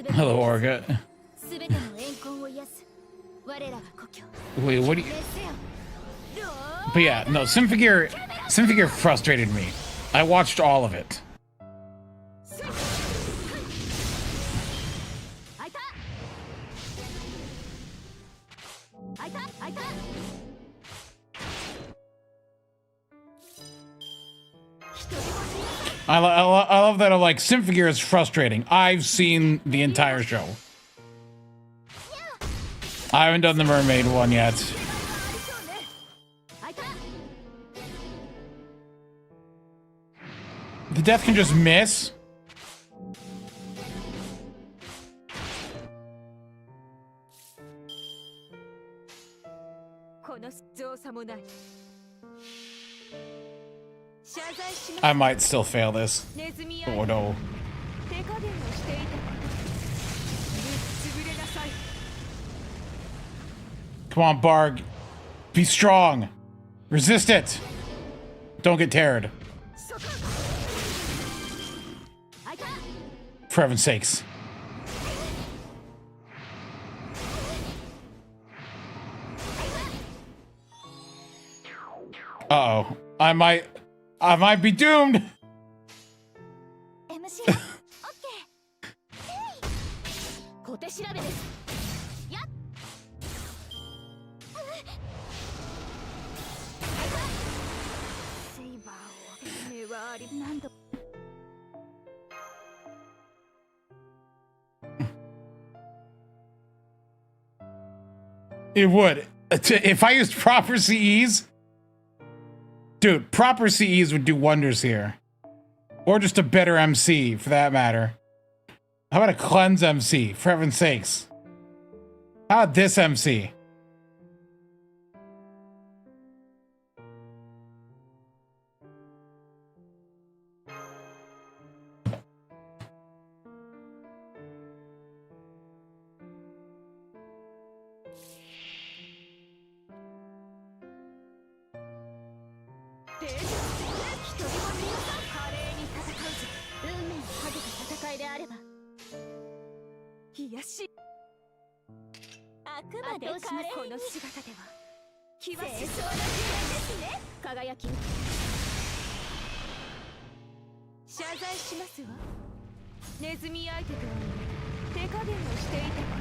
Hello, Orga. Wait, what do you... But yeah, no, Symphogear frustrated me. I watched all of it. I love that. I'm like, Symphogear is frustrating. I've seen the entire show. I haven't done the mermaid one yet. The death can just miss. I might still fail this. Oh no. Come on, Barg. Be strong. Resist it. Don't get teared. For heaven's sakes. Uh-oh. I might be doomed. It would. If I used proper CEs, dude, proper CEs would do wonders here. Or just a better MC, for that matter. How about a cleanse MC, for heaven's sakes? How about this MC?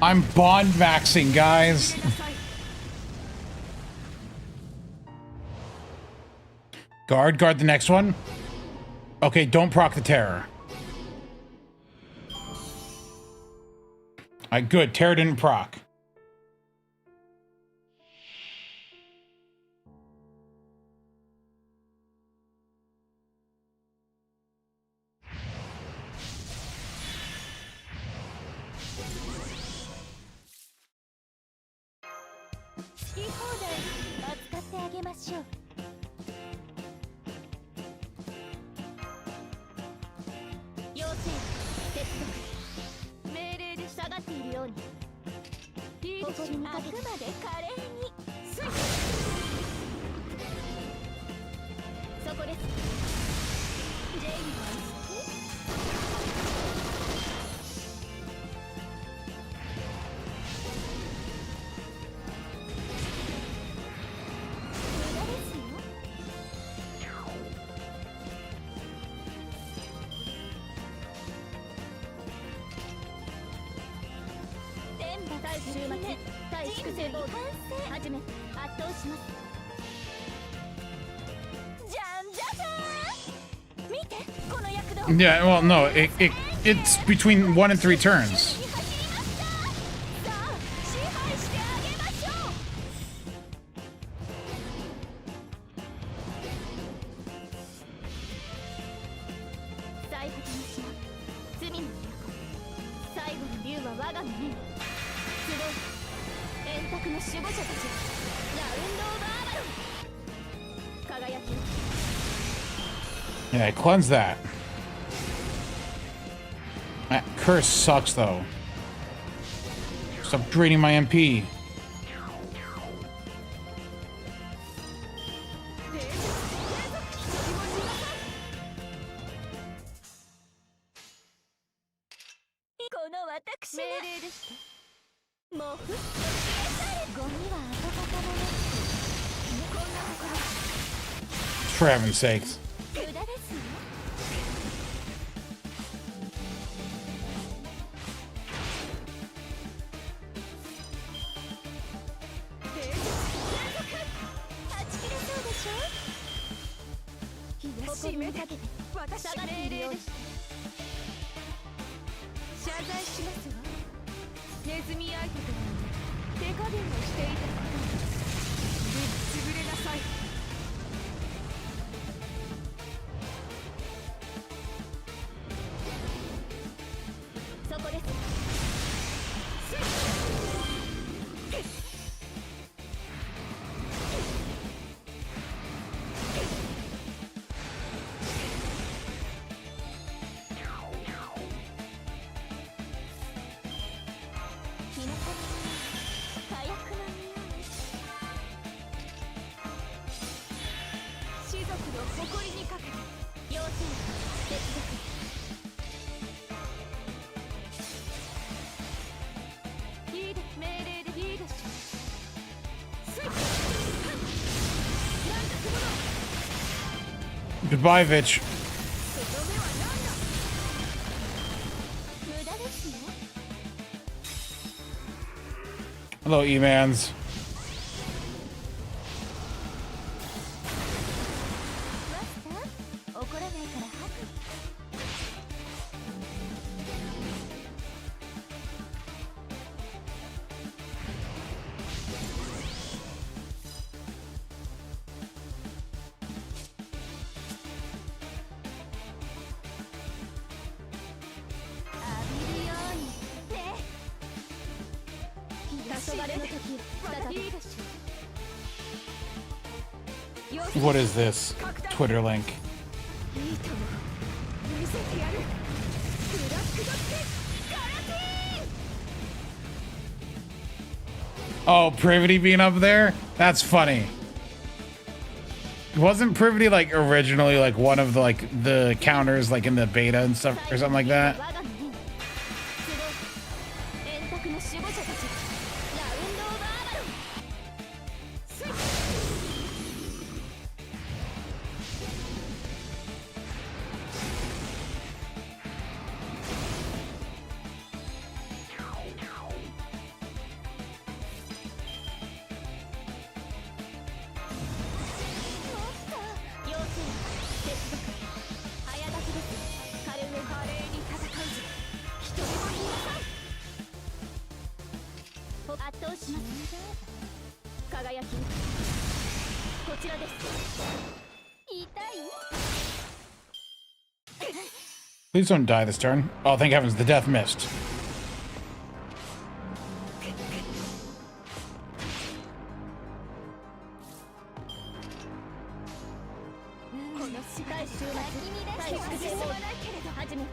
I'm bond maxing, guys. Guard the next one. Okay, don't proc the terror. Alright, good. Terror didn't proc. Yeah, well, no, it's between 1 and 3 turns. Yeah, cleanse that. That curse sucks, though. Stop draining my MP. 私命令ですってもうふっと消え去れゴミは跡形もなくこんなところ For heaven's sakes. 無駄ですよ断ち切れそうでしょ東目かけて私命令です謝罪しますわネズミ相手とは手加減をしていたことぶっ潰れなさいそこです火の粉の火薬の匂い士族の誇りにかけて要請接続いいで命令でいいでしょスイッチなんだくもの Goodbye, Vitch. その目は何だ無駄ですよ Hello, E-Mans. マスター怒らないからハグ浴びるようにね黄昏の時再びいいでしょ What is this? Twitter link. いいとも見せてやるブラックドッグガラティー Oh, Privity being up there? That's funny. Wasn't Privity like originally like one of the counters like in the beta and stuff or something like that? 我が身に集う円卓の守護者たちラウンドオブアバロンスイッチ 要請接続早立ちですカルメ華麗に戦うぞ一人もいなさい圧倒します輝きこちらです痛い Please don't die this turn. Oh, thank heavens, the death missed. この世界終末大して進まないけれど始め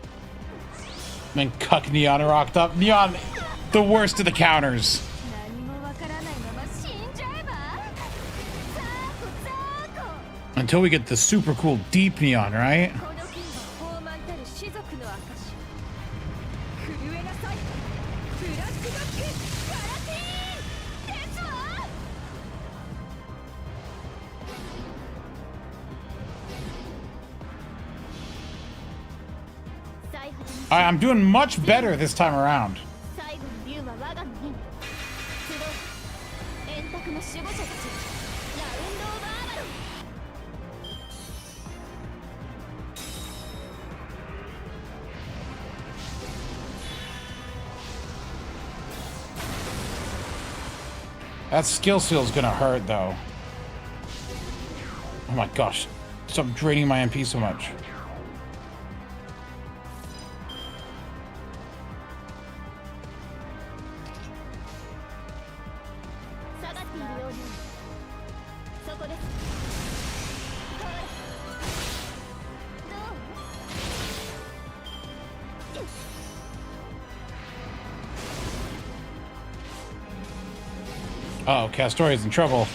Then Cuck Neon rocked up. Neon, the worst of the counters. 何もわからないまま死んじゃえばザーコザーコ Until we get the super cool deep Neon, right? この金は傲慢たる種族の証震えなさいブラックドッグガラティーンですわ I'm doing much better this time around. 最後の竜は我が身に集う円卓の守護者たちラウンドオブアバロン That skill seal is gonna hurt though. Oh my gosh. Stop draining my MP so much. 下がっているようにそこですほらどう Uh oh, Castoria's in trouble.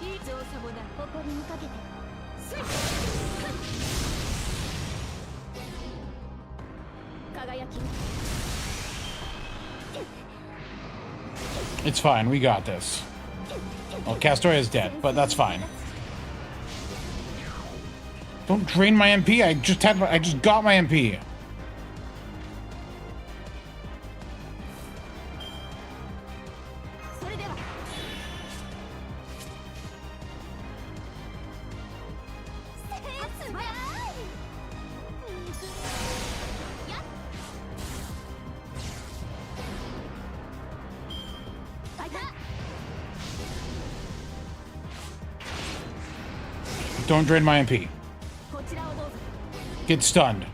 い It's fine, we got this. Well, Castoria is dead, but that's fine. Don't drain my MP. I just got my MP. Don't drain my MP. Get stunned.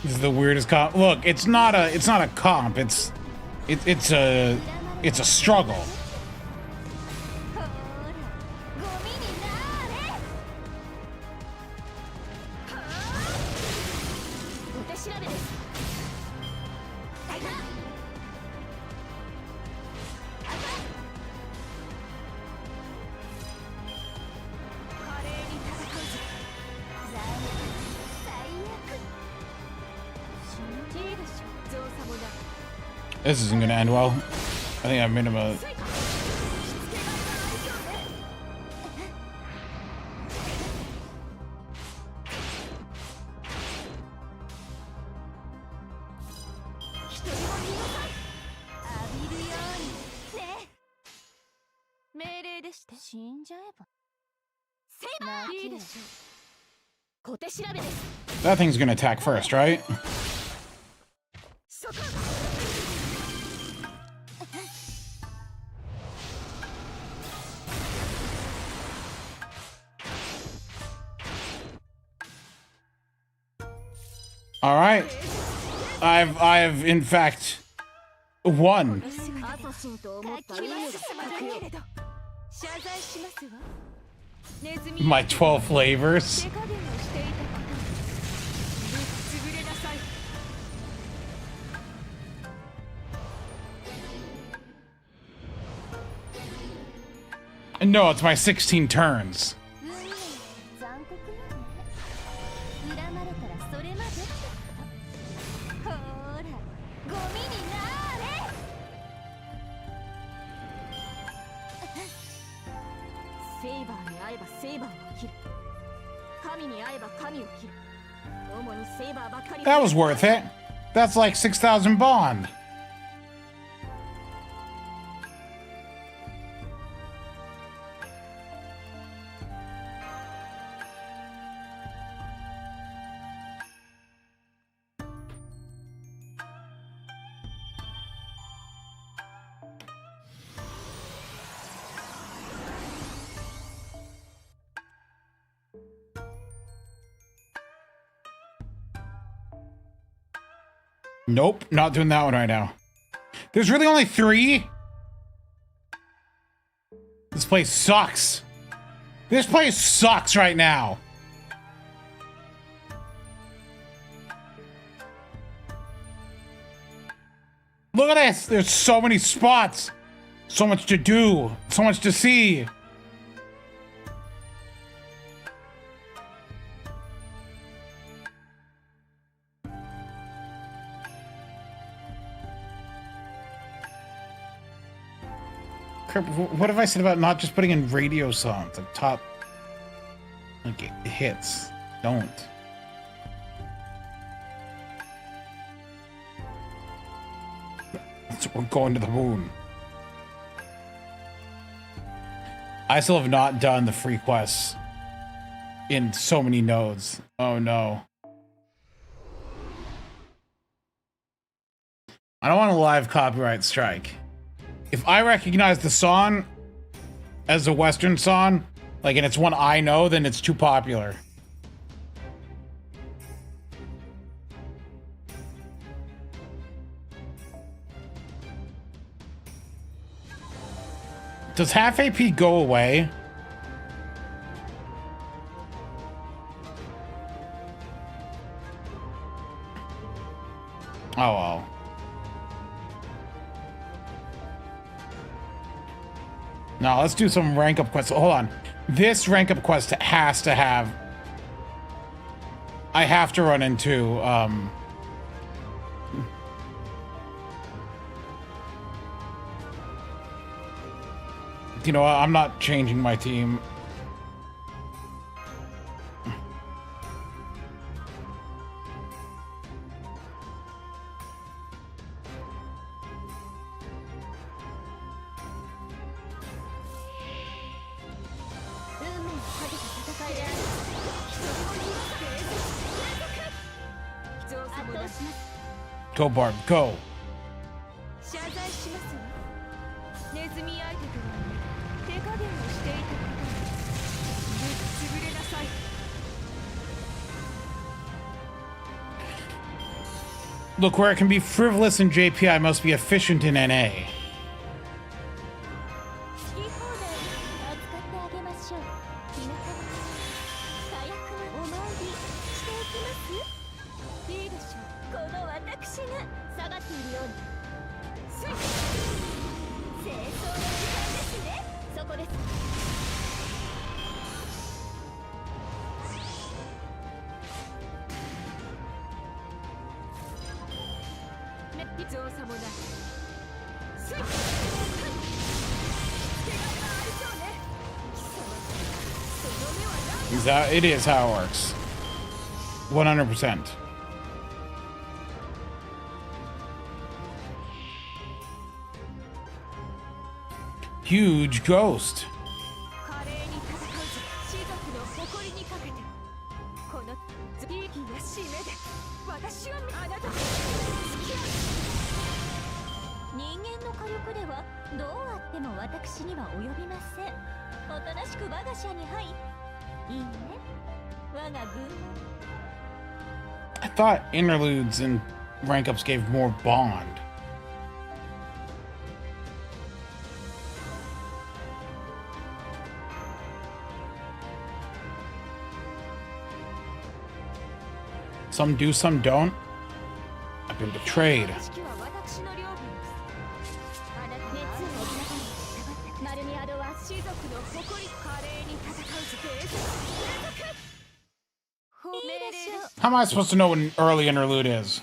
This is the weirdest comp. Look, it's not a comp. It's a struggle. This isn't gonna end well. I think I've made him a... That thing's gonna attack first, right? All right, I've in fact won. My 12 flavors. No, it's my 16 turns. That was worth it. That's like 6,000 bond. Nope, not doing that one right now. There's really only 3? This place sucks. This place sucks right now. Look at this. There's so many spots. So much to do. So much to see. What have I said about not just putting in radio songs, like top, like hits? Don't. We're going to the moon. I still have not done the free quests in so many nodes. Oh no. I don't want a live copyright strike. If I recognize the song as a Western song, like, and it's one I know, then it's too popular. Does half AP go away? Oh well. Now let's do some rank up quests. Hold on. This rank up quest has to have... I have to run into, you know what? I'm not changing my team. Go, Barb, go. Look, where it can be frivolous in JP, I must be efficient in NA. It is how it works. 100%. Huge ghost. I thought interludes and rank ups gave more bond. Some do, some don't. I've been betrayed. How am I supposed to know what an early interlude is?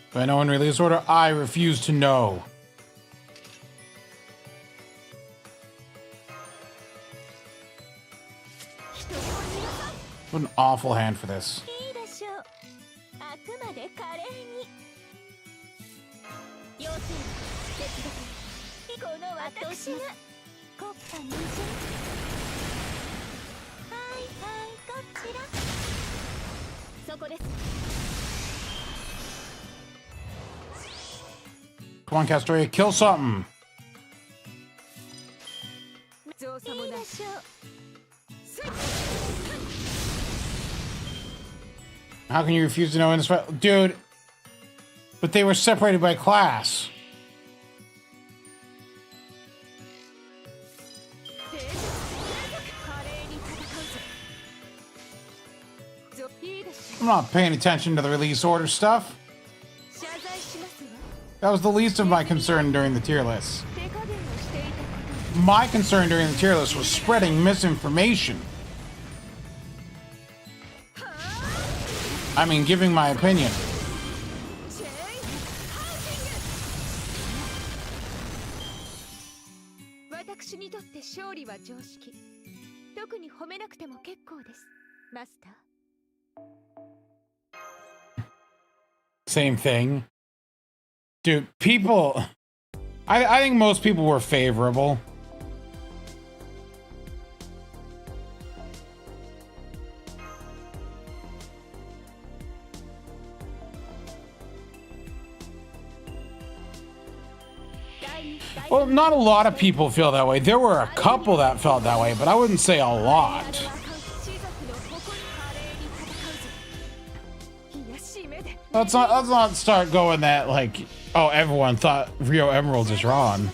If I know in release order, I refuse to know. What an awful hand for this. Come on, Castoria, kill something. How can you refuse to know in this fight? Dude, but they were separated by class. I'm not paying attention to the release order stuff. That was the least of my concern during the tier list. My concern during the tier list was spreading misinformation. I mean, giving my opinion. 常識。特に褒めなくても結構です。マスター。Same thing. Dude, people... I think most people were favorable. Well, not a lot of people feel that way. There were a couple that felt that way, but I wouldn't say a lot. Let's not start going that like, oh, everyone thought Rio Emeralds is wrong.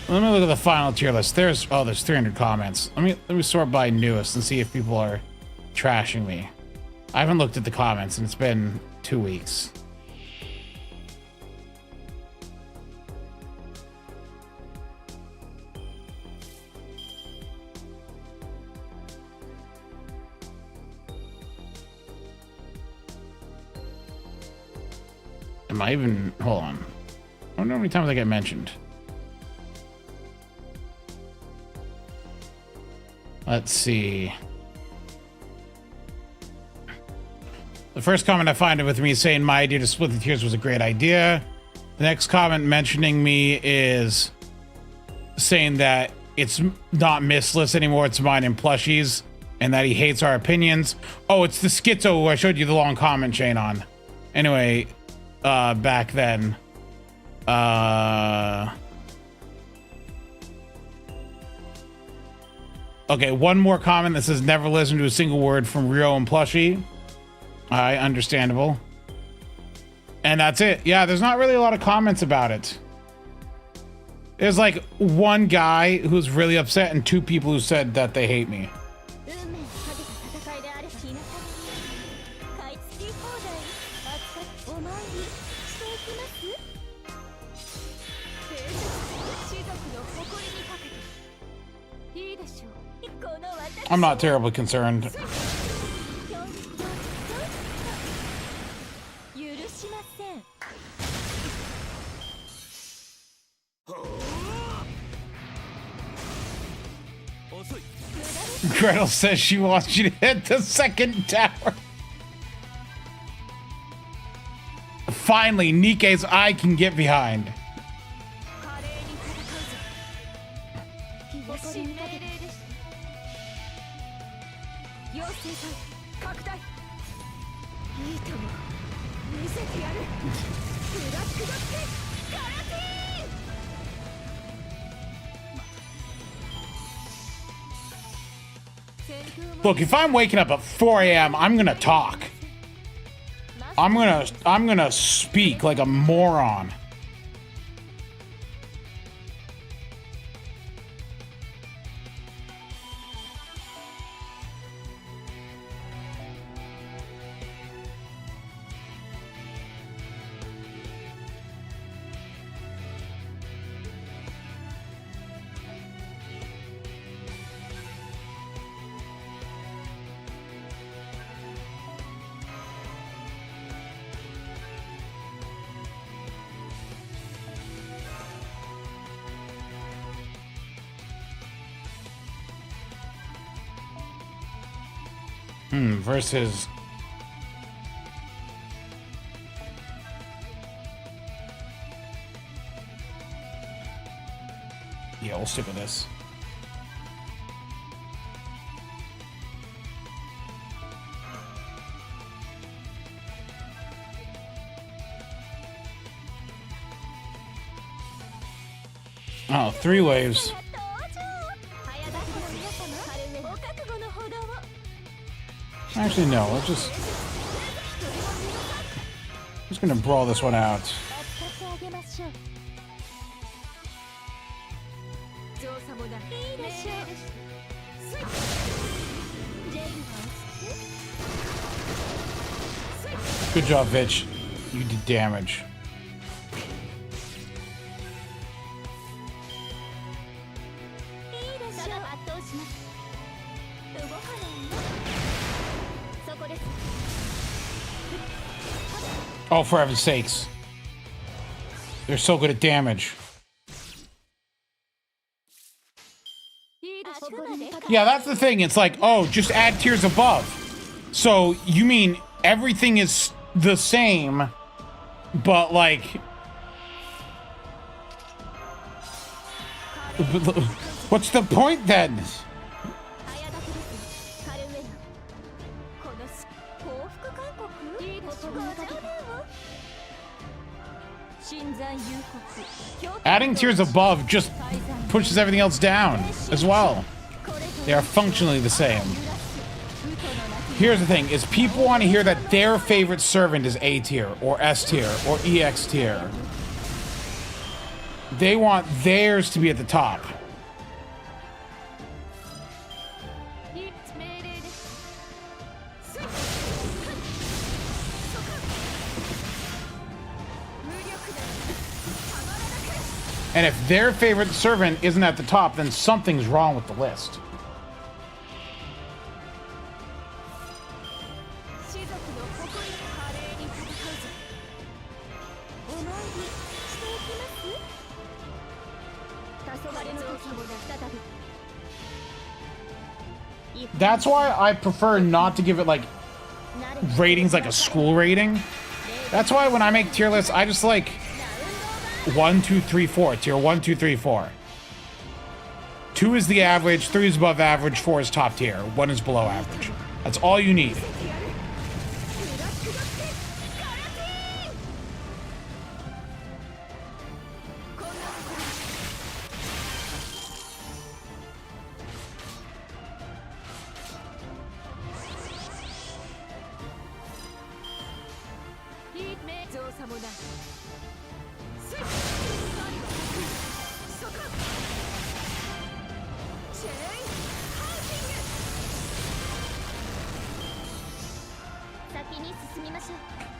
Let me look at the final tier list. There's 300 comments. Let me sort by newest and see if people are trashing me. I haven't looked at the comments and it's been 2 weeks. Am I even... Hold on. I wonder how many times I get mentioned. Let's see. The first comment I find with me saying my idea to split the tiers was a great idea. The next comment mentioning me is saying that it's not Missless anymore, it's mine and Plushies, and that he hates our opinions. Oh, it's the Schizo who I showed you the long comment chain on. Anyway, back then. Okay, one more comment that says never listen to a single word from Rio and Plushie. Alright, understandable. And that's it. Yeah, there's not really a lot of comments about it. There's like one guy who's really upset and 2 people who said that they hate me. I'm not terribly concerned. Gretel says she wants you to hit the second tower. Finally, Nikke's eye can get behind. Look, if I'm waking up at 4 a.m., I'm gonna talk. I'm gonna speak like a moron. Versus yeah, we'll stick with this. Oh, 3 waves. Actually, no. Let's just gonna brawl this one out. Good job, Vitch. You did damage. Oh, for heaven's sakes. They're so good at damage. Yeah, that's the thing. It's like, oh, just add tiers above. So you mean everything is the same, but like, what's the point then? Adding tiers above just pushes everything else down as well. They are functionally the same. Here's the thing, is people want to hear that their favorite servant is A tier, or S tier, or EX tier. They want theirs to be at the top. And if their favorite servant isn't at the top, then something's wrong with the list. That's why I prefer not to give it like ratings like a school rating. That's why when I make tier lists, I just like 1, 2, 3, 4. Tier 1, 2, 3, 4. 2 is the average, 3 is above average, 4 is top tier, 1 is below average. That's all you need.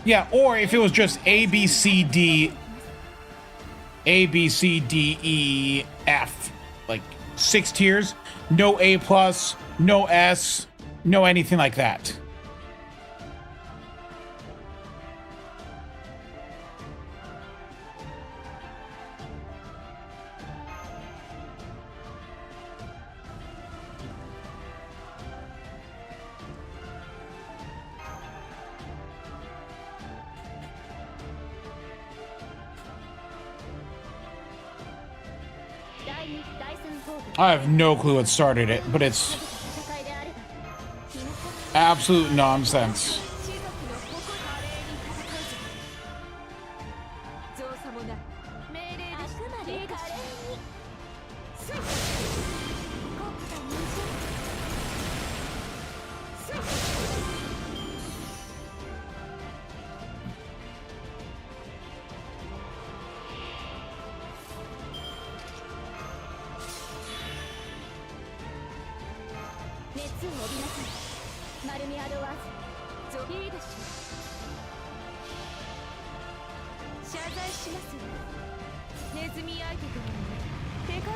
Yeah, or if it was just A, B, C, D, E, F, like 6 tiers, no A plus, no S, no anything like that. I have no clue what started it, but it's absolute nonsense.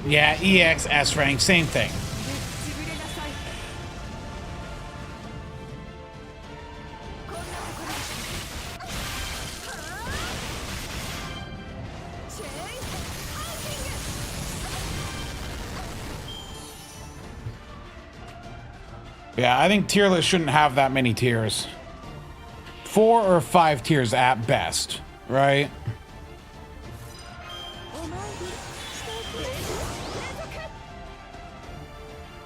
Yeah, EX, S rank, same thing. Yeah, I think tier list shouldn't have that many tiers. 4 or 5 tiers at best, right?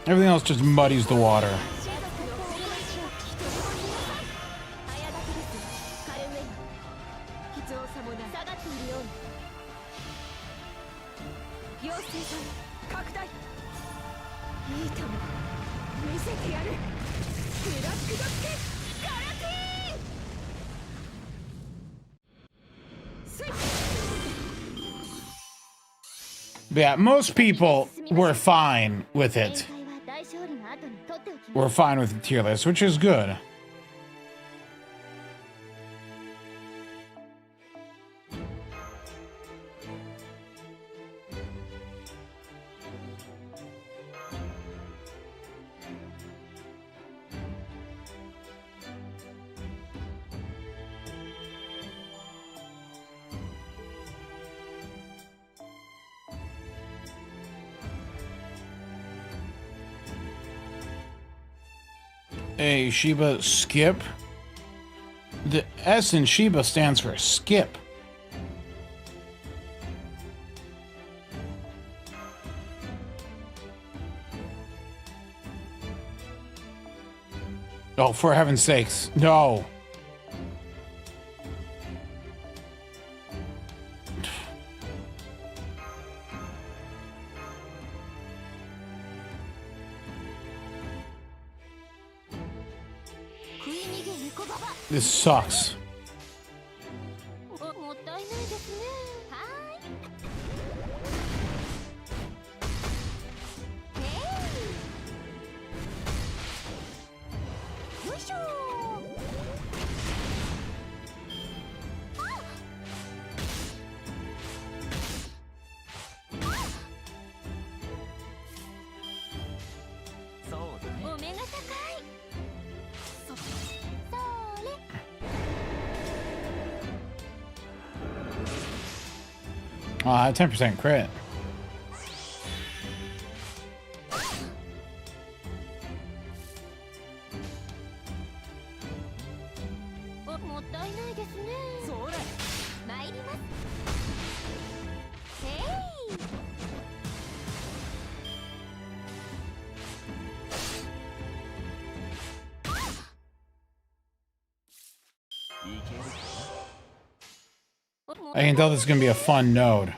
Everything else just muddies the water. Yeah, most people were fine with it. We're fine with the tier list, which is good. a Shiba skip? The S in Shiba stands for skip. Oh, for heaven's sakes, no. This sucks. Ah, 10% crit. I can tell this is going to be a fun node.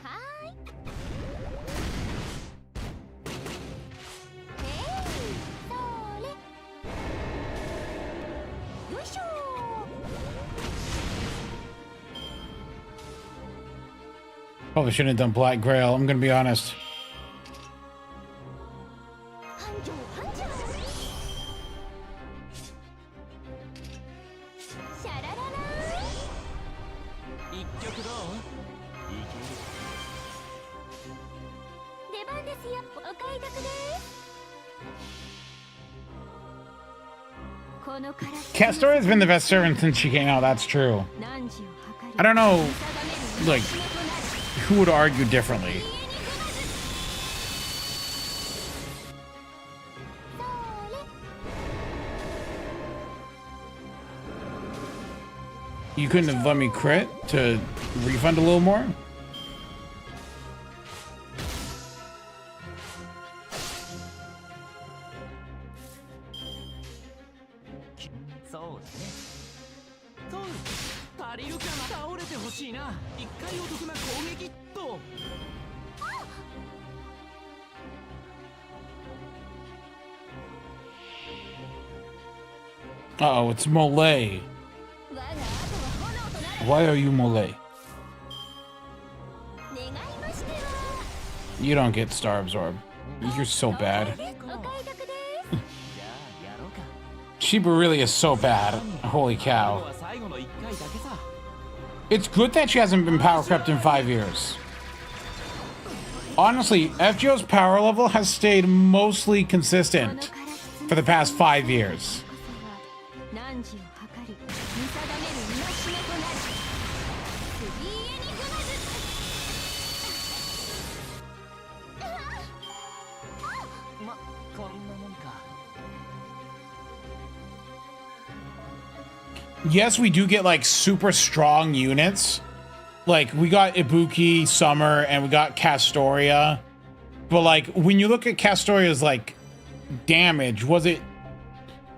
Probably shouldn't have done Black Grail, I'm going to be honest. Castoria has been the best servant since she came out, that's true. I don't know, like, who would argue differently? You couldn't have let me crit to refund a little more? Uh-oh, it's Mole. Why are you Mole? You don't get Star Absorb. You're so bad. Shiba really is so bad. Holy cow. It's good that she hasn't been power crept in 5 years. Honestly, FGO's power level has stayed mostly consistent for the past 5 years. Yes, we do get like super strong units. Like we got Ibuki, Summer, and we got Castoria. But like when you look at Castoria's like damage, it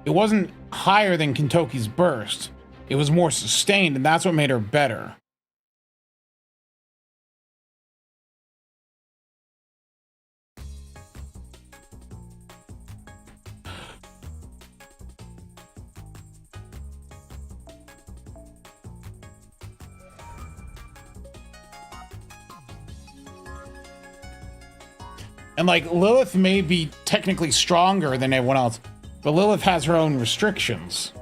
wasn't higher than Kintoki's burst. It was more sustained, and that's what made her better. And like Lilith may be technically stronger than everyone else, but Lilith has her own restrictions.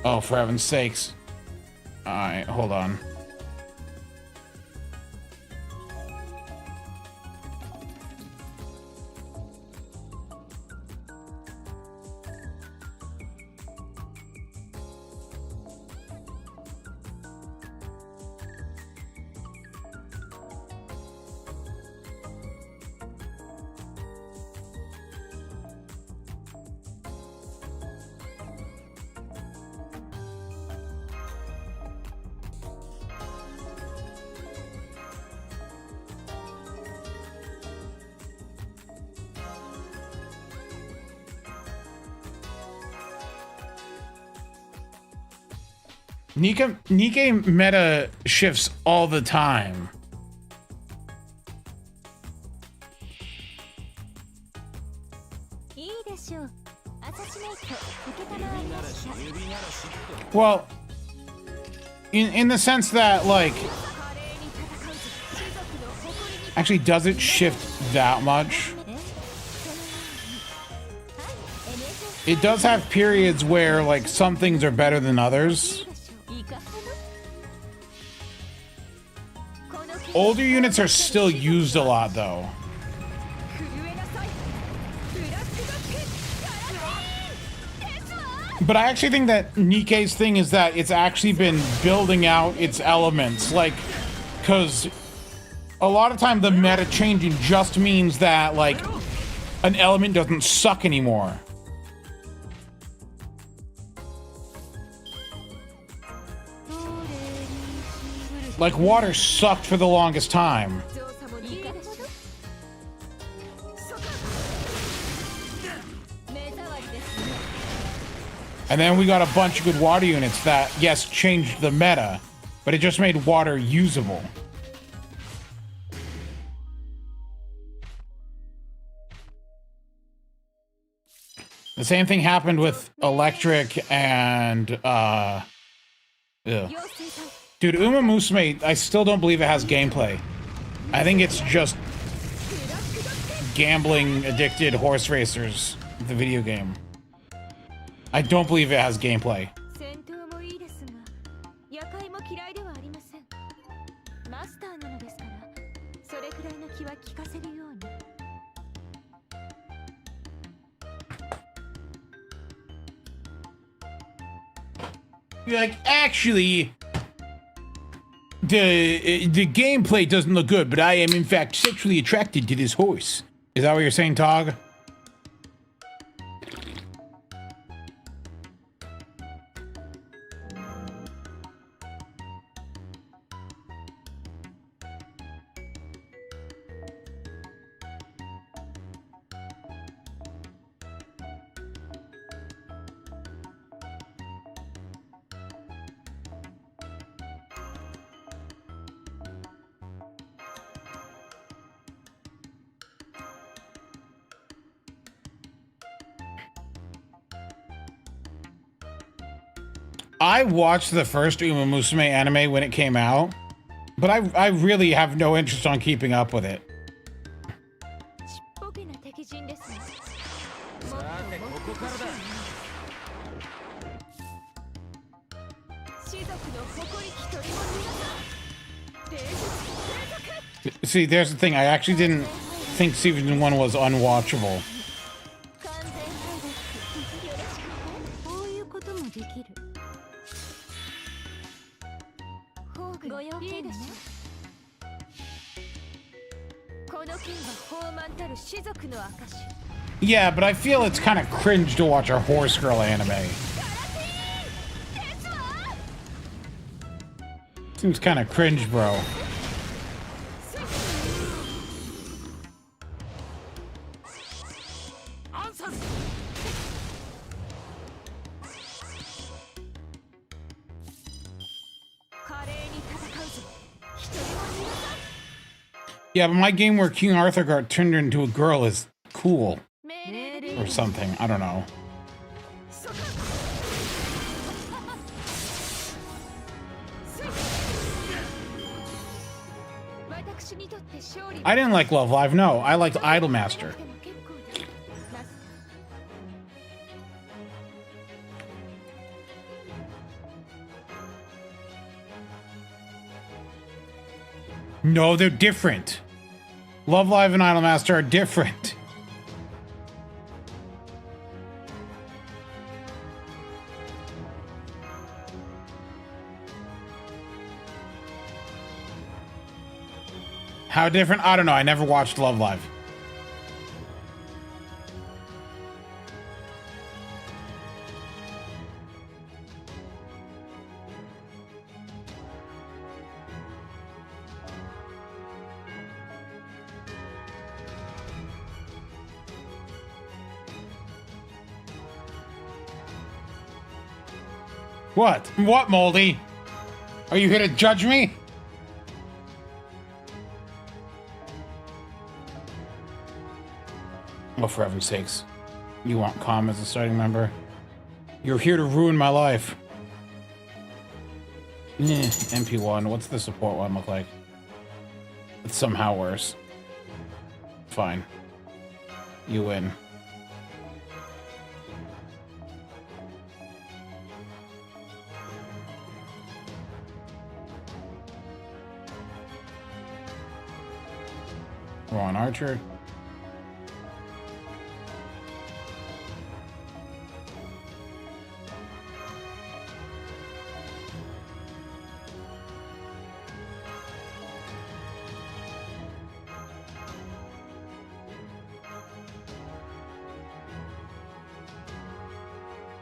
Oh, for heaven's sakes. All right, hold on. Nikkei meta shifts all the time. Well, in the sense that, like, actually, does it shift that much? It does have periods where, like, some things are better than others. Older units are still used a lot, though. But I actually think that Nikkei's thing is that it's actually been building out its elements, like, because a lot of time the meta changing just means that, like, an element doesn't suck anymore. Like, water sucked for the longest time. And then we got a bunch of good water units that, yes, changed the meta, but it just made water usable. The same thing happened with electric and, Dude, Uma Musume, I still don't believe it has gameplay. I think it's just gambling addicted horse racers, the video game. I don't believe it has gameplay. Like, actually, the gameplay doesn't look good, but I am in fact sexually attracted to this horse. Is that what you're saying, Tog? I watched the first Uma Musume anime when it came out, but I really have no interest on keeping up with it. See, there's the thing. I actually didn't think season 1 was unwatchable. Yeah, but I feel it's kind of cringe to watch a horse girl anime. Seems kind of cringe, bro. Yeah, but my game where King Arthur got turned into a girl is cool. Or something. I don't know. I didn't like Love Live, no. I liked Idolmaster. No, they're different. Love Live and Idolmaster are different. How different? I don't know. I never watched Love Live. What? What, Moldy? Are you here to judge me? Oh, for heaven's sakes. You want Calm as a starting member? You're here to ruin my life. MP1. What's the support one look like? It's somehow worse. Fine. You win. Ron Archer.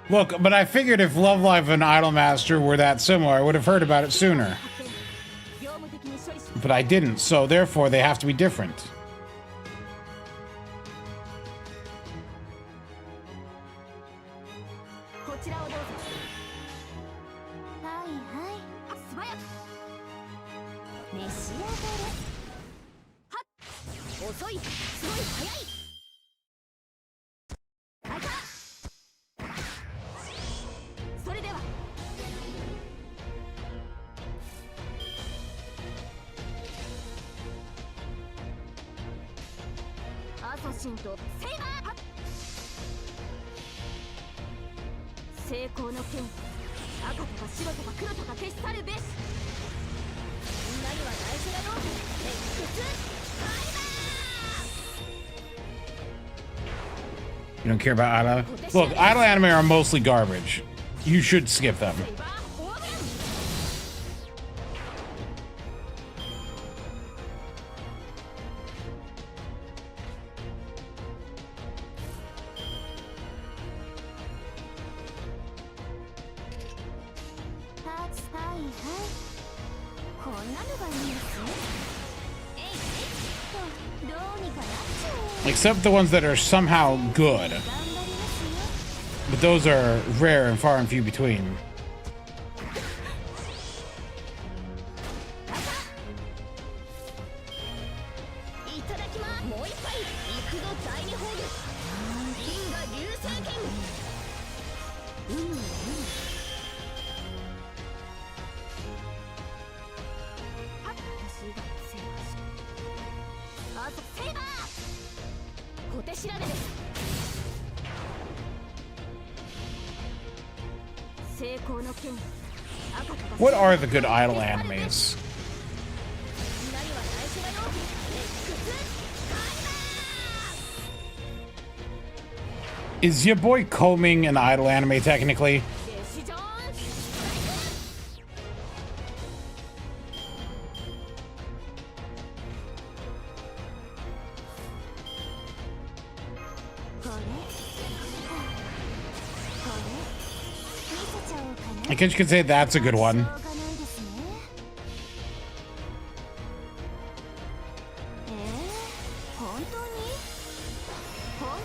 Look, but I figured if Love Live and Idolmaster were that similar, I would have heard about it sooner. But I didn't, so therefore they have to be different. You don't care about Idol? Look, Idol anime are mostly garbage. You should skip them. Except the ones that are somehow good. But those are rare and far and few between. What are the good Idol animes? Is your boy combing an Idol anime technically? I guess you could say that's a good one.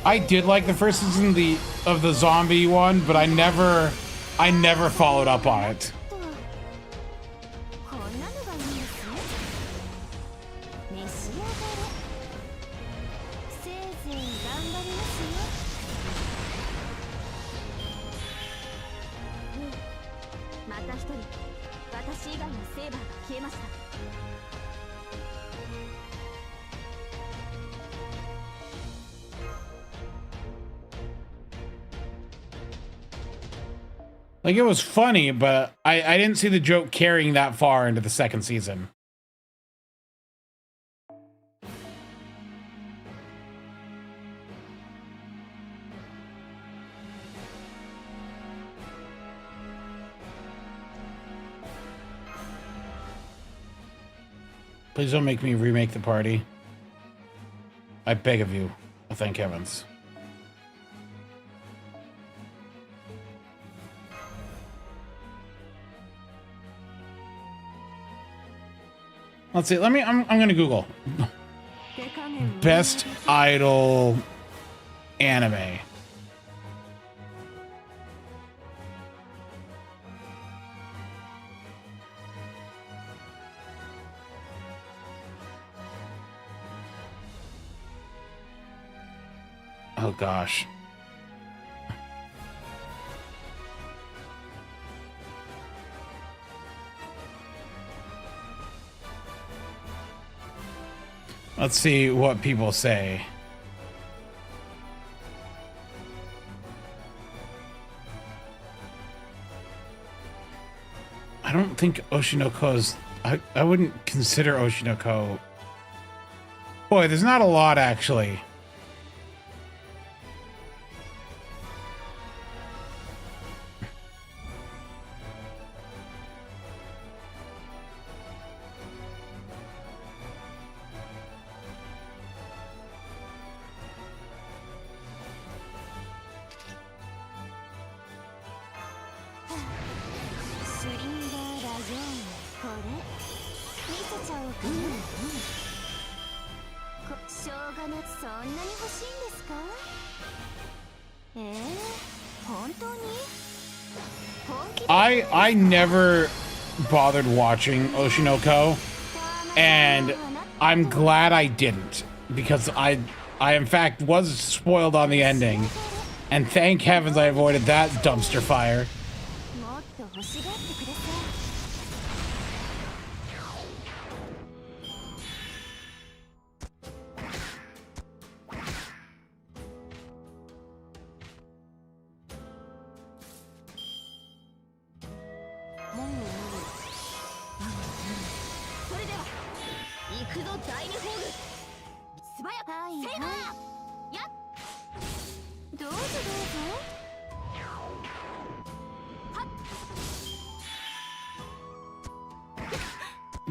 I did like the first season of the zombie one, but I never followed up on it. Like, it was funny, but I didn't see the joke carrying that far into the second season. Please don't make me remake the party. I beg of you. Oh, thank heavens. Let's see. I'm gonna Google best Idol anime. Oh gosh. Let's see what people say. I don't think Oshinoko's... I wouldn't consider Oshinoko... Boy, there's not a lot, actually. I never bothered watching Oshinoko, and I'm glad I didn't, because I in fact was spoiled on the ending, and thank heavens I avoided that dumpster fire.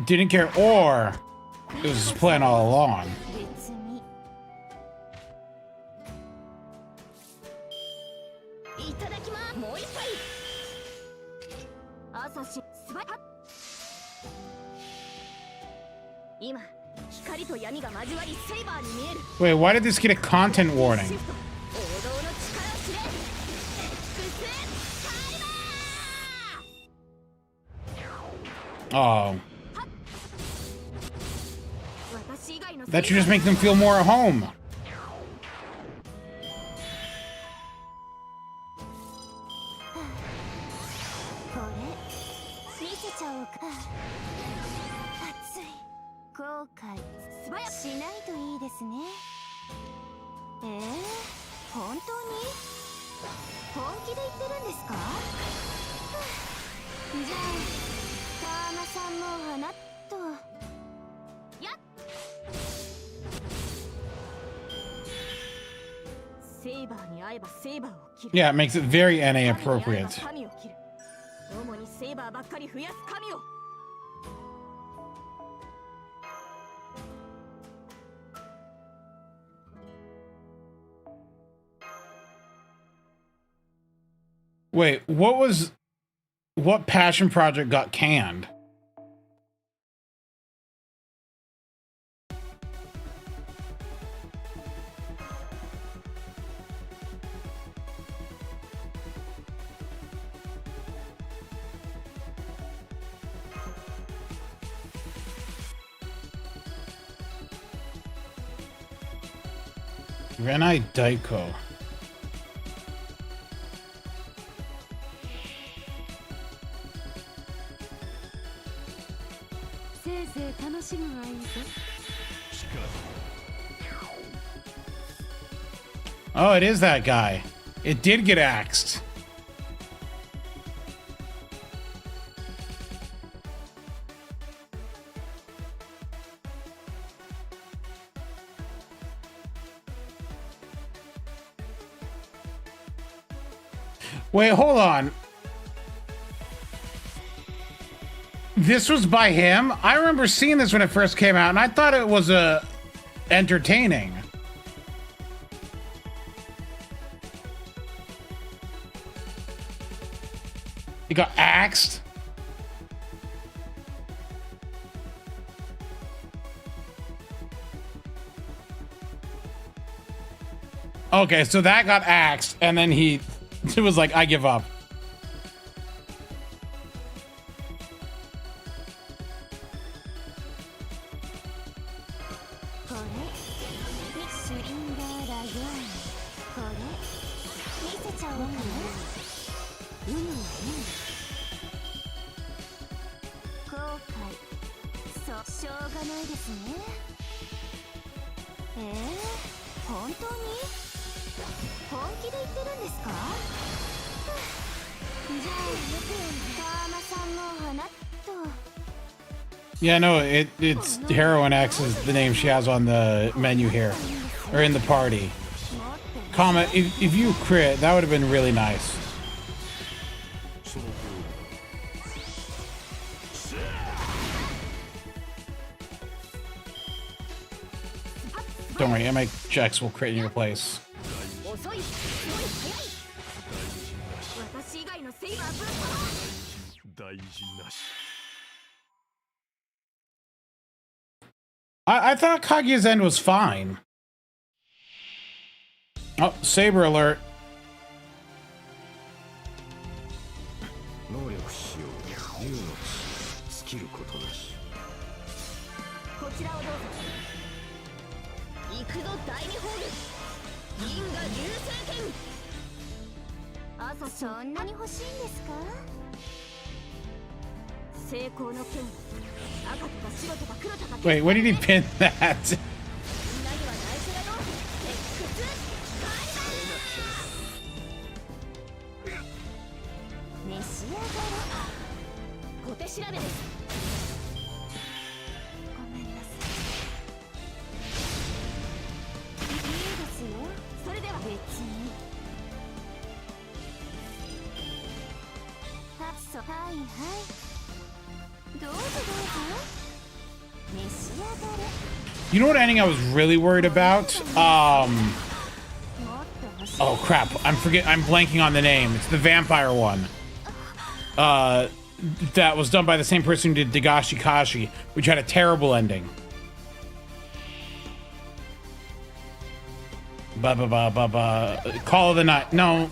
Didn't care, or it was his plan all along. Wait, why did this get a content warning? Oh. That should just make them feel more at home. Yeah, it makes it very NA appropriate. Wait, what passion project got canned? Renai Daiko. Oh, it is that guy. It did get axed. Wait, hold on. This was by him? I remember seeing this when it first came out, and I thought it was entertaining. He got axed? Okay, so that got axed, and then he was like, I give up. ちゃおうかな。有無はね。後悔。しょうがないですね。本当に本気で言ってるんですか？じゃあ川間さんの花と。Yeah, no, it's Heroine X is the name she has on the menu here, or in the party. Comma, if you crit, that would have been really nice. Don't worry, MHX will crit in your place. I thought Kaguya's End was fine. Oh, Saber alert. Wait, when did he pin that? You know what ending I was really worried about? Oh crap, I'm blanking on the name. It's the vampire one. That was done by the same person who did Dagashi Kashi, which had a terrible ending. Call of the Night. No.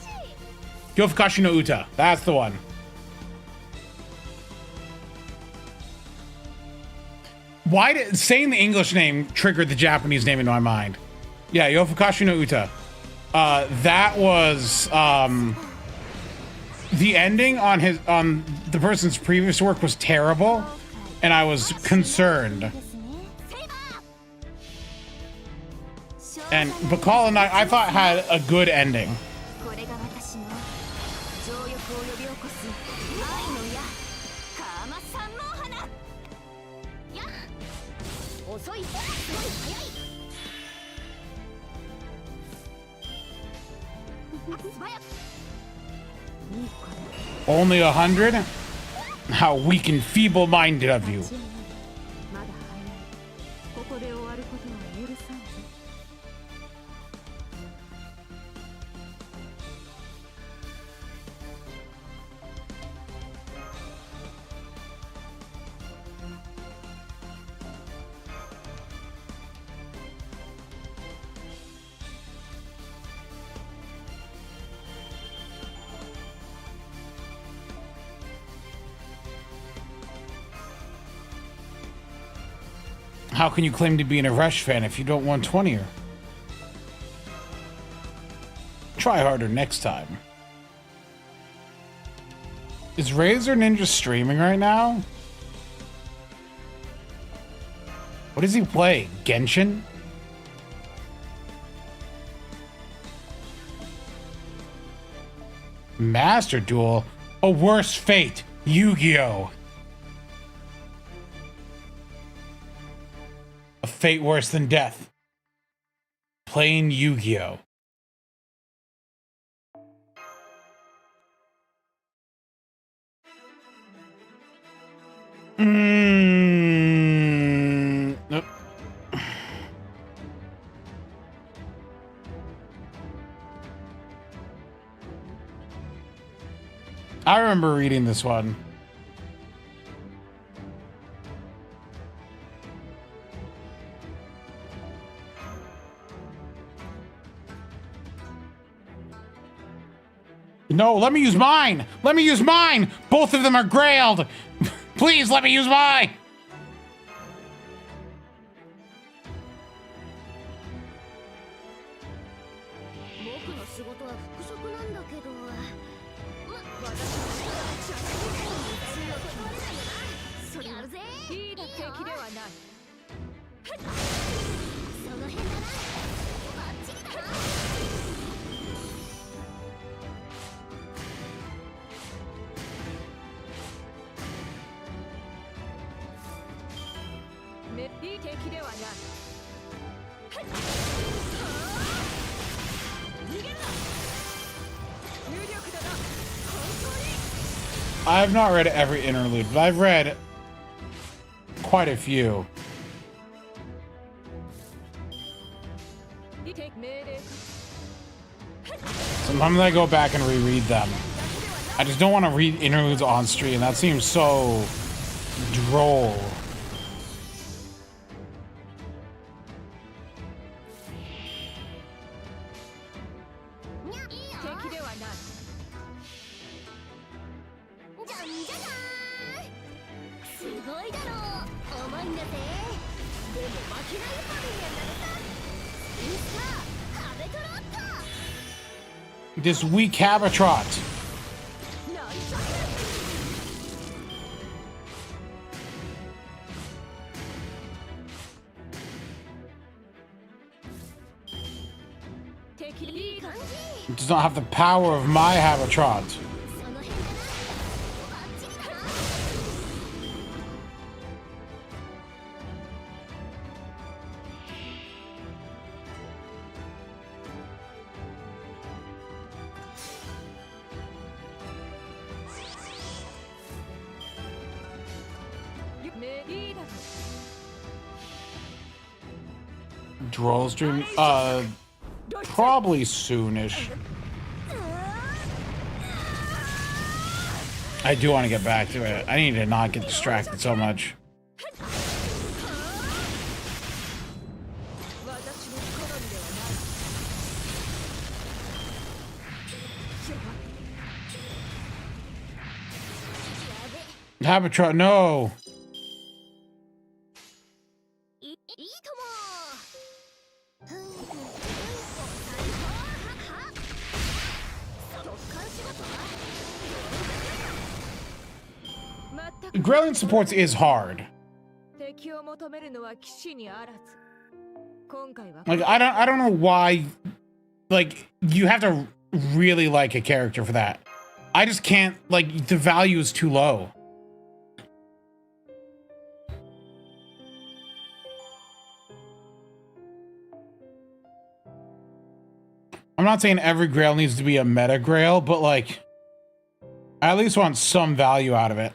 Yofukashi no Uta. That's the one. Why did saying the English name triggered the Japanese name in my mind? Yeah, Yofukashi no Uta. That was the ending on the person's previous work was terrible, and I was concerned. But Call of Night I thought had a good ending. Only 100? How weak and feeble-minded of you. How can you claim to be an Rush fan if you don't 120er? Try harder next time. Is Razor Ninja streaming right now? What does he play? Genshin? Master Duel? A worse fate. Yu-Gi-Oh! A fate worse than death. Playing Yu-Gi-Oh! Nope. I remember reading this one. No, let me use mine! Let me use mine! Both of them are grailed! Please let me use mine! 仕事は復職なんだけど、私のやるぜ。いい敵ではない。その辺だな。バッチリだな。いい敵ではない。I have not read every interlude, but I've read quite a few. Sometimes I go back and reread them. I just don't want to read interludes on stream. That seems so droll. This weak Habitrot. It does not have the power of my Habitrot. Droll stream? Probably soonish. I do want to get back to it. I need to not get distracted so much. Habitrot, no! Grayling supports is hard. Like I don't know why, like you have to really like a character for that. I just can't, like the value is too low. I'm not saying every Grail needs to be a meta Grail, but like I at least want some value out of it.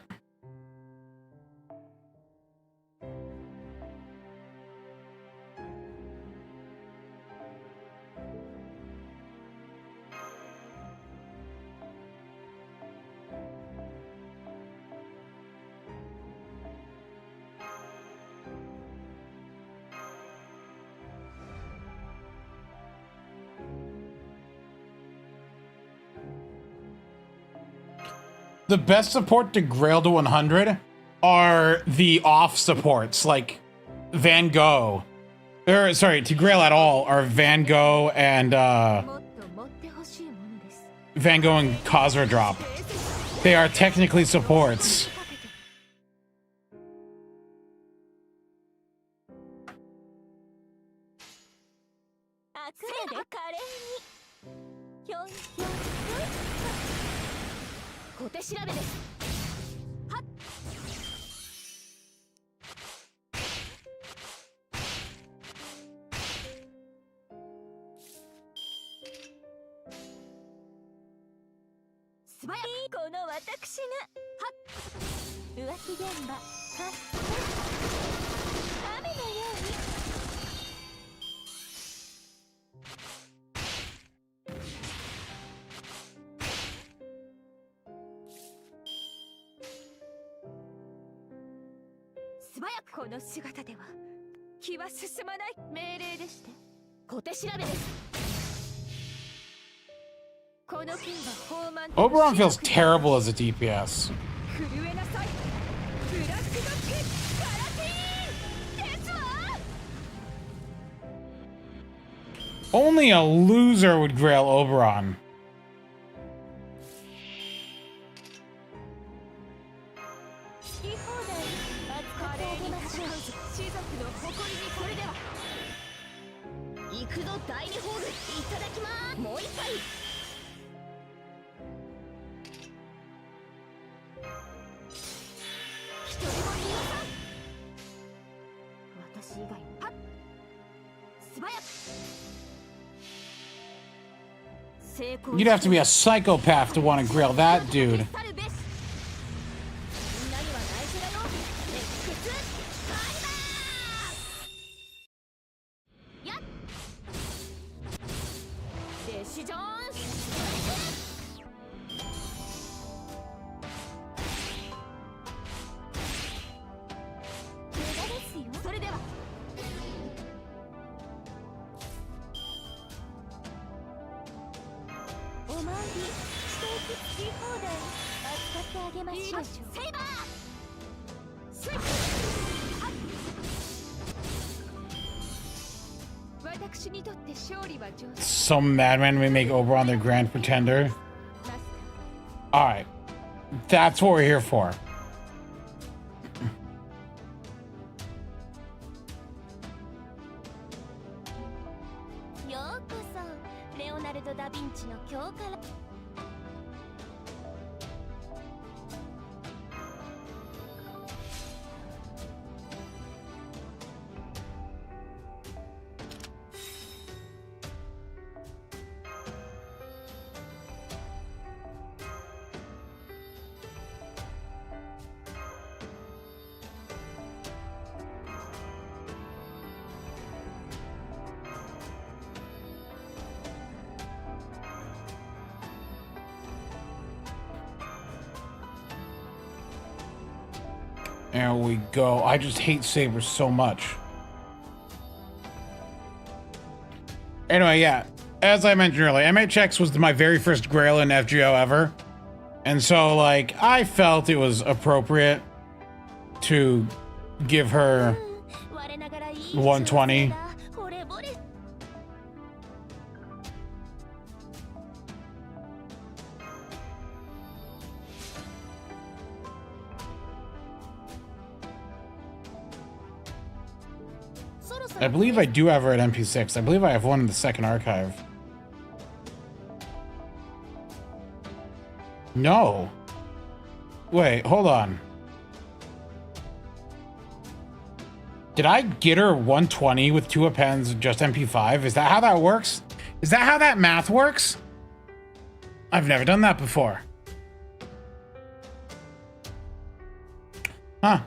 The best support to Grail to 100 are the off supports, like Van Gogh. Or, sorry, to Grail at all are Van Gogh and Van Gogh and Khazra Drop. They are technically supports. Oberon feels terrible as a DPS. Only a loser would grail Oberon. You'd have to be a psychopath to want to grill that dude. So madman we make Oberon their grand pretender. Alright. That's what we're here for. There we go. I just hate Saber so much. Anyway, yeah. As I mentioned earlier, MHX was my very first Grail in FGO ever. And so, like, I felt it was appropriate to give her 120. I believe I do have her at MP6. I believe I have one in the second archive. No. Wait, hold on. Did I get her 120 with 2 appends, just MP5? Is that how that works? Is that how that math works? I've never done that before. Huh.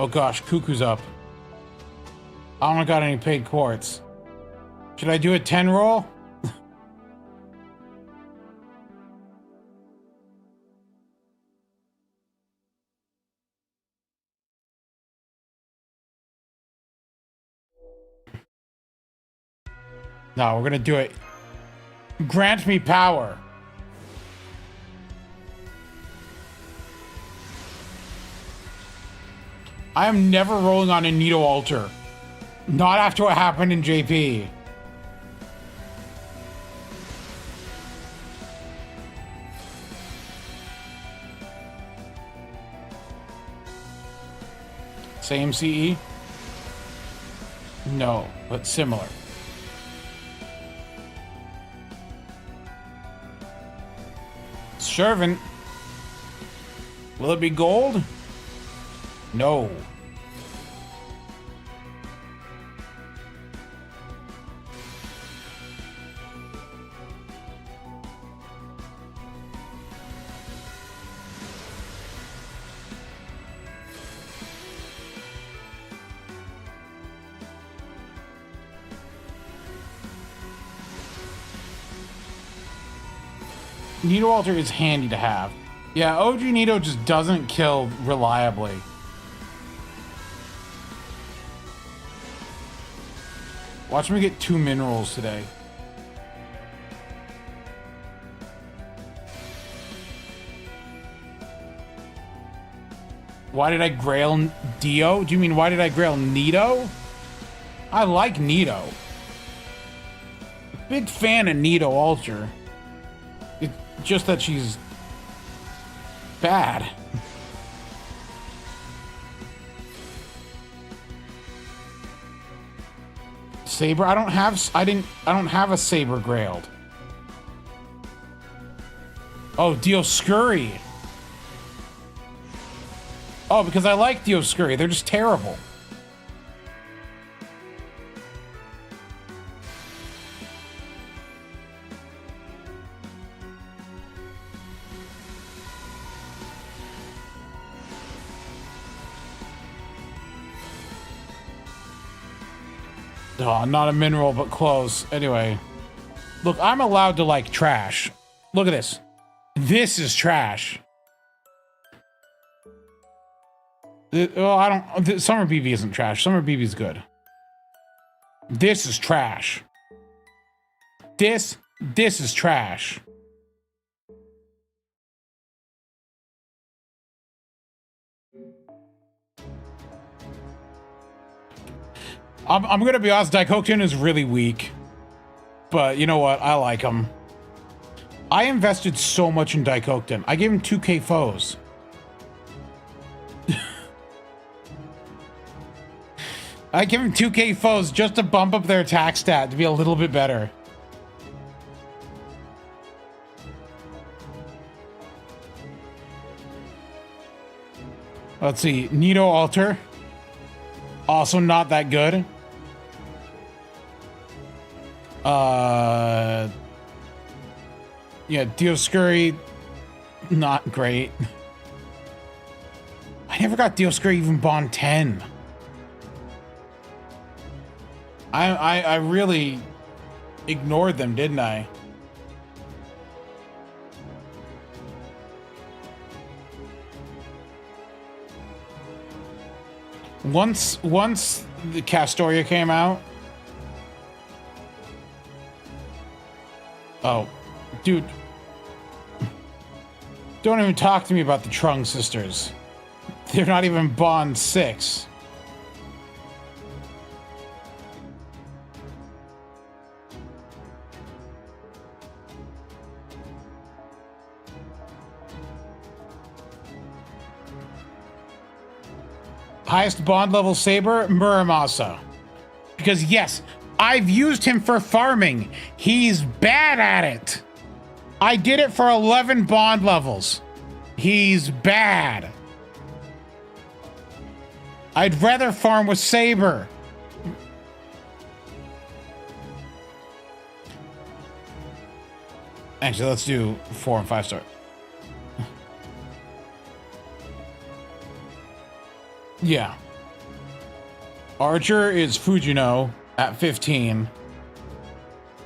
Oh gosh, Cuckoo's up. I don't got any paid quartz. Should I do a 10 roll? No, we're gonna do it. Grant me power. I am never rolling on a Nito Altar. Not after what happened in JP. Same CE? No, but similar. Servant. Will it be gold? No. Nito Altar is handy to have. Yeah, OG Nito just doesn't kill reliably. Watch me get 2 minerals today. Why did I grail Dio? Do you mean why did I grail Nito? I like Nito. Big fan of Nito Ultra. It's just that she's bad. Saber, I don't have a Saber grailed. Oh, Dioscuri. Oh, because I like Dioscuri. They're just terrible. Oh, not a mineral, but close. Anyway. Look, I'm allowed to like trash. Look at this. This is trash. Well, I don't... Summer BB isn't trash. Summer BB is good. This is trash. This is trash. I'm gonna be honest, Daikoken is really weak. But you know what? I like him. I invested so much in Daikoken. I gave him 2k foes. I give him 2k foes just to bump up their attack stat to be a little bit better. Let's see. Nito Alter. Also not that good. Yeah, Dioscuri, not great. I never got Dioscuri even Bond 10. I really ignored them, didn't I? Once the Castoria came out. Oh, dude. Don't even talk to me about the Trung sisters. They're not even Bond 6. Highest Bond level Saber, Muramasa. Because yes, I've used him for farming. He's bad at it. I did it for 11 Bond levels. He's bad. I'd rather farm with Saber. Actually, let's do 4 and 5 star. Yeah. Archer is Fujino at 15.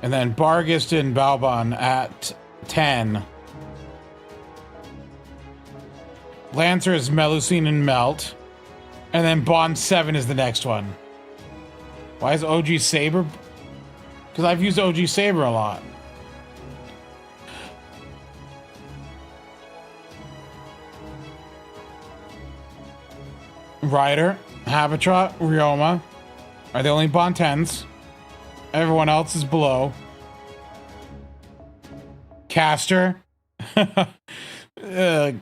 And then Bargist and Balban at 10. Lancer is Melusine and Melt. And then Bond 7 is the next one. Why is OG Saber? Because I've used OG Saber a lot. Ryder, Habitat, Ryoma are the only Bond 10s. Everyone else is below. Caster. Arturia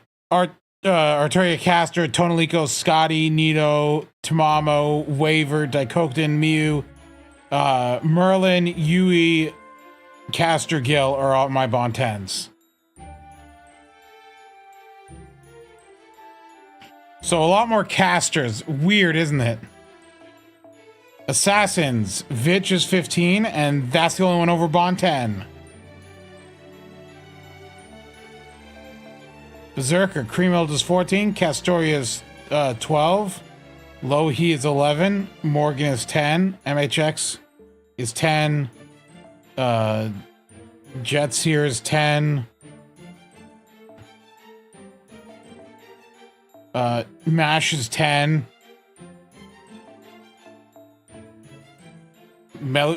Caster, Tonalico, Scotty, Nito, Tamamo, Waver, Daikoken, Mew, Merlin, Yui, Caster, Gil are all my Bond 10s. So a lot more casters. Weird, isn't it? Assassins. Vitch is 15, and that's the only one over Bond 10. Berserker. Creameld is 14. Castoria is 12. Lohi is 11. Morgan is 10. MHX is 10. Jets here is 10. MASH is 10.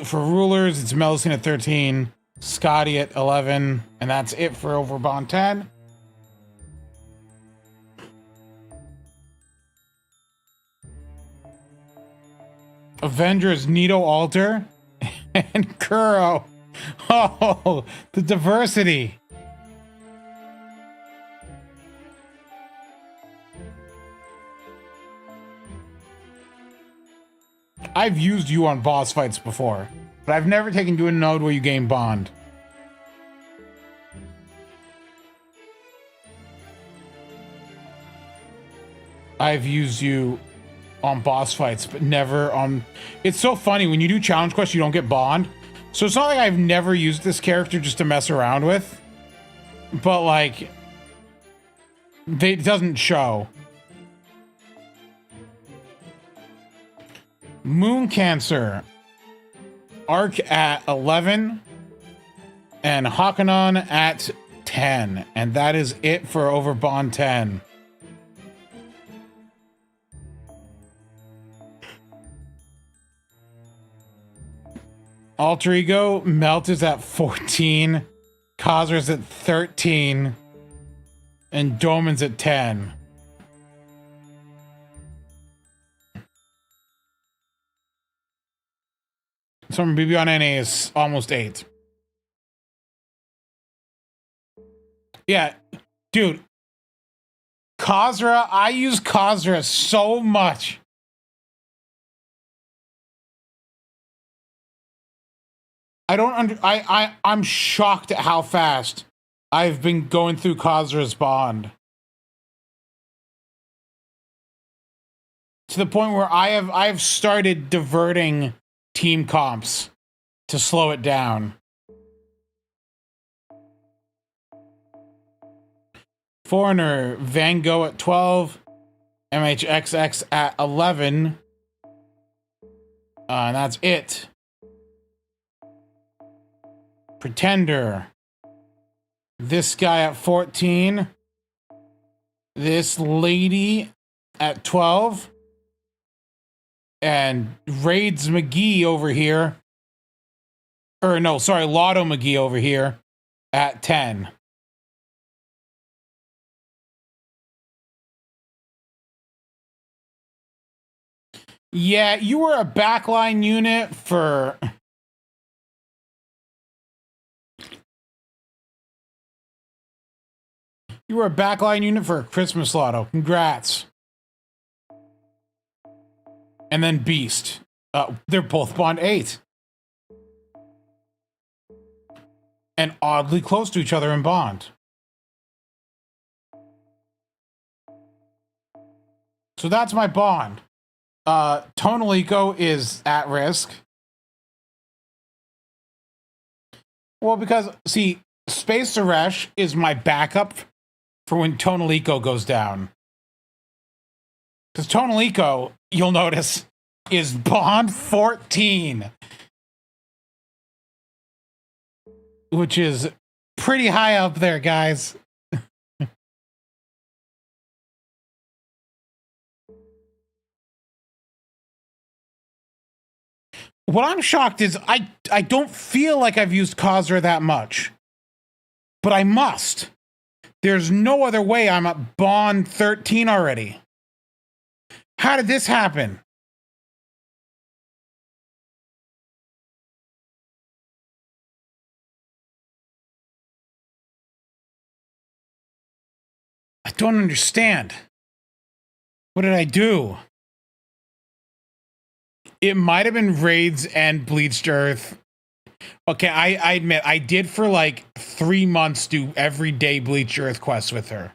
For rulers, it's Melusine at 13. Scotty at 11. And that's it for over Bond 10. Avengers Nito Alter and Kuro. Oh, the diversity. I've used you on boss fights before, but I've never taken you a node where you gain bond. I've used you on boss fights, but never on... It's so funny, when you do challenge quests, you don't get bond. So it's not like I've never used this character just to mess around with, but like, it doesn't show. Moon Cancer, Arc at 11, and Hakanon at 10, and that is it for over bond 10. Alter Ego, Melt is at 14, Khazra's at 13, and Doman's at 10. Some BB on NA is almost 8. Yeah, dude. Khazra, I use Khazra so much. I'm shocked at how fast I've been going through Khazra's bond. To the point where I've started diverting team comps to slow it down. Foreigner, Van Gogh at 12, MHXX at 11. And that's it. Pretender. This guy at 14. This lady at 12. And Raids McGee over here. Or no, sorry, Lotto McGee over here at 10. Yeah, you were a backline unit for... You were a backline unit for a Christmas Lotto. Congrats. And then Beast. They're both bond 8. And oddly close to each other in bond. So that's my bond. Tonal Eco is at risk. Well, because, see, Space Suresh is my backup for when Tonal Eco goes down. Because Tonal Eco, you'll notice, is bond 14. Which is pretty high up there, guys. What I'm shocked is I don't feel like I've used Khazra that much. But I must. There's no other way I'm at bond 13 already. How did this happen? I don't understand. What did I do? It might have been Raids and Bleached Earth. Okay, I admit, I did for like 3 months do everyday Bleached Earth quests with her.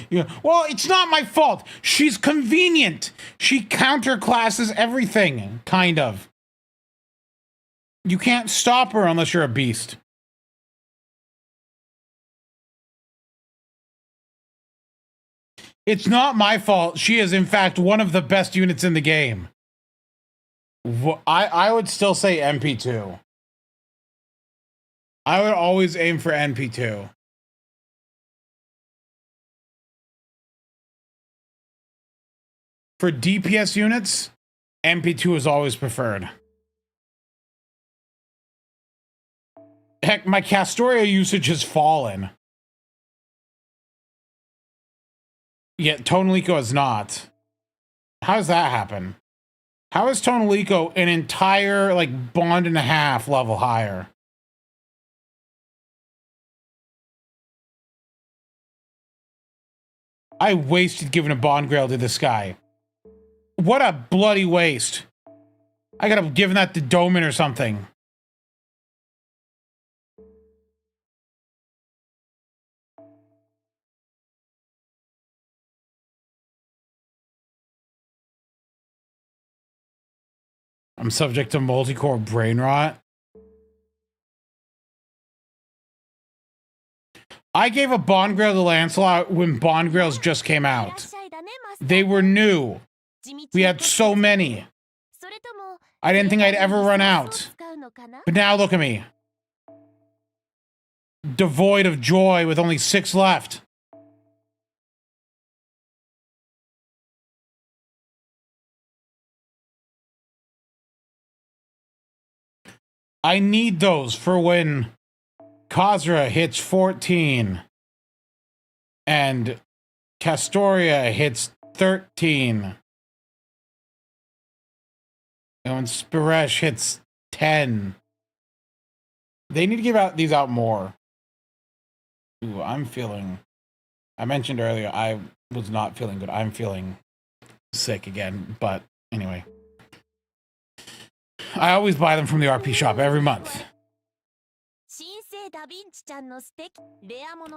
Yeah. Well, it's not my fault. She's convenient. She counterclasses everything, kind of. You can't stop her unless you're a beast. It's not my fault. She is, in fact, one of the best units in the game. I would still say NP2. I would always aim for NP2. For DPS units, NP2 is always preferred. Heck, my Castoria usage has fallen. Yet Tonelico has not. How does that happen? How is Tonelico an entire, like, bond and a half level higher? I wasted giving a Bond Grail to this guy. What a bloody waste. I could have given that to Doman or something. I'm subject to multi-core brain rot. I gave a Bond Grail to Lancelot when Bond Grails just came out. They were new. We had so many. I didn't think I'd ever run out. But now look at me. Devoid of joy with only 6 left. I need those for when Khosra hits 14 and Castoria hits 13 and when Spiresh hits 10. They need to give out these out more. Ooh, I'm feeling... I mentioned earlier I was not feeling good. I'm feeling sick again, but anyway. I always buy them from the RP shop every month.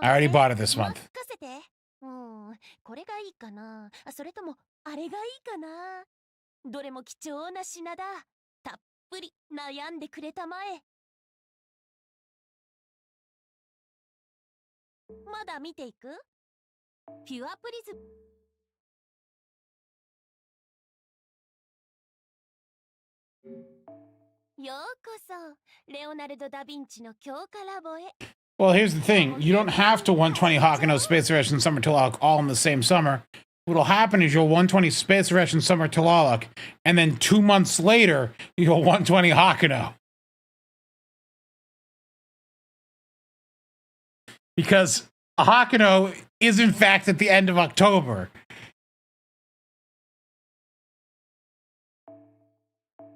I already bought it this month. これがいいかな、それともあれがいいかな。どれも貴重な品だ。たっぷり悩んでくれたまえ。まだ見ていく？ピュアプリズム。ようこそ、レオナルド・ダ・ヴィンチの強化ラボへ。Well, here's the thing. You don't have to 120 Hakuno, Space Rush, and Summer Tilalik all in the same summer. What'll happen is you'll 120 Space Rush and Summer Tilalik, and then 2 months later, you'll 120 Hakuno. Because Hakuno is, in fact, at the end of October.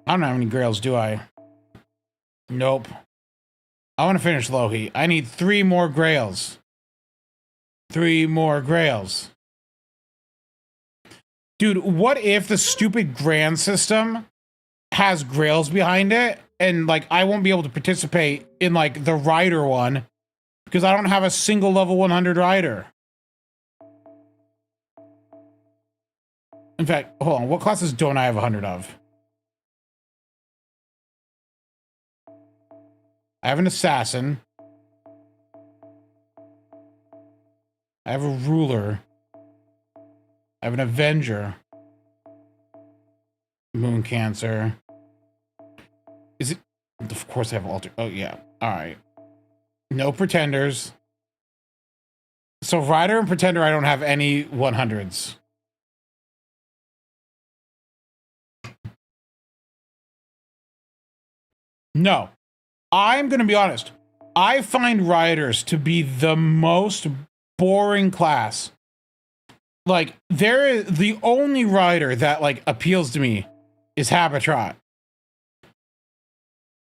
I don't know how many grails, do I? Nope. I want to finish Lohi. I need 3 more grails. 3 more grails. Dude, what if the stupid Grand system has grails behind it and, like, I won't be able to participate in, like, the rider one because I don't have a single level 100 rider. In fact, hold on. What classes don't I have 100 of? I have an assassin. I have a ruler. I have an avenger. Moon Cancer. Is it? Of course I have alter. Oh yeah. All right. No pretenders. So rider and pretender, I don't have any 100s. No. I'm going to be honest. I find riders to be the most boring class. Like, the only rider that, like, appeals to me is Habitrot.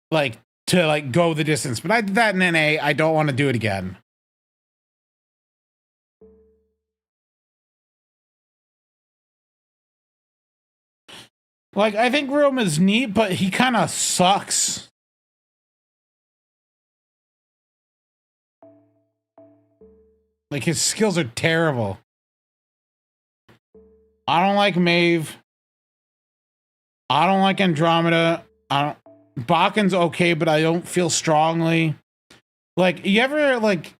Like, to, like, go the distance. But I did that in NA. I don't want to do it again. Like, I think Realm is neat, but he kind of sucks. Like, his skills are terrible. I don't like Maeve. I don't like Andromeda. Bakken's okay, but I don't feel strongly. Like, you ever, like,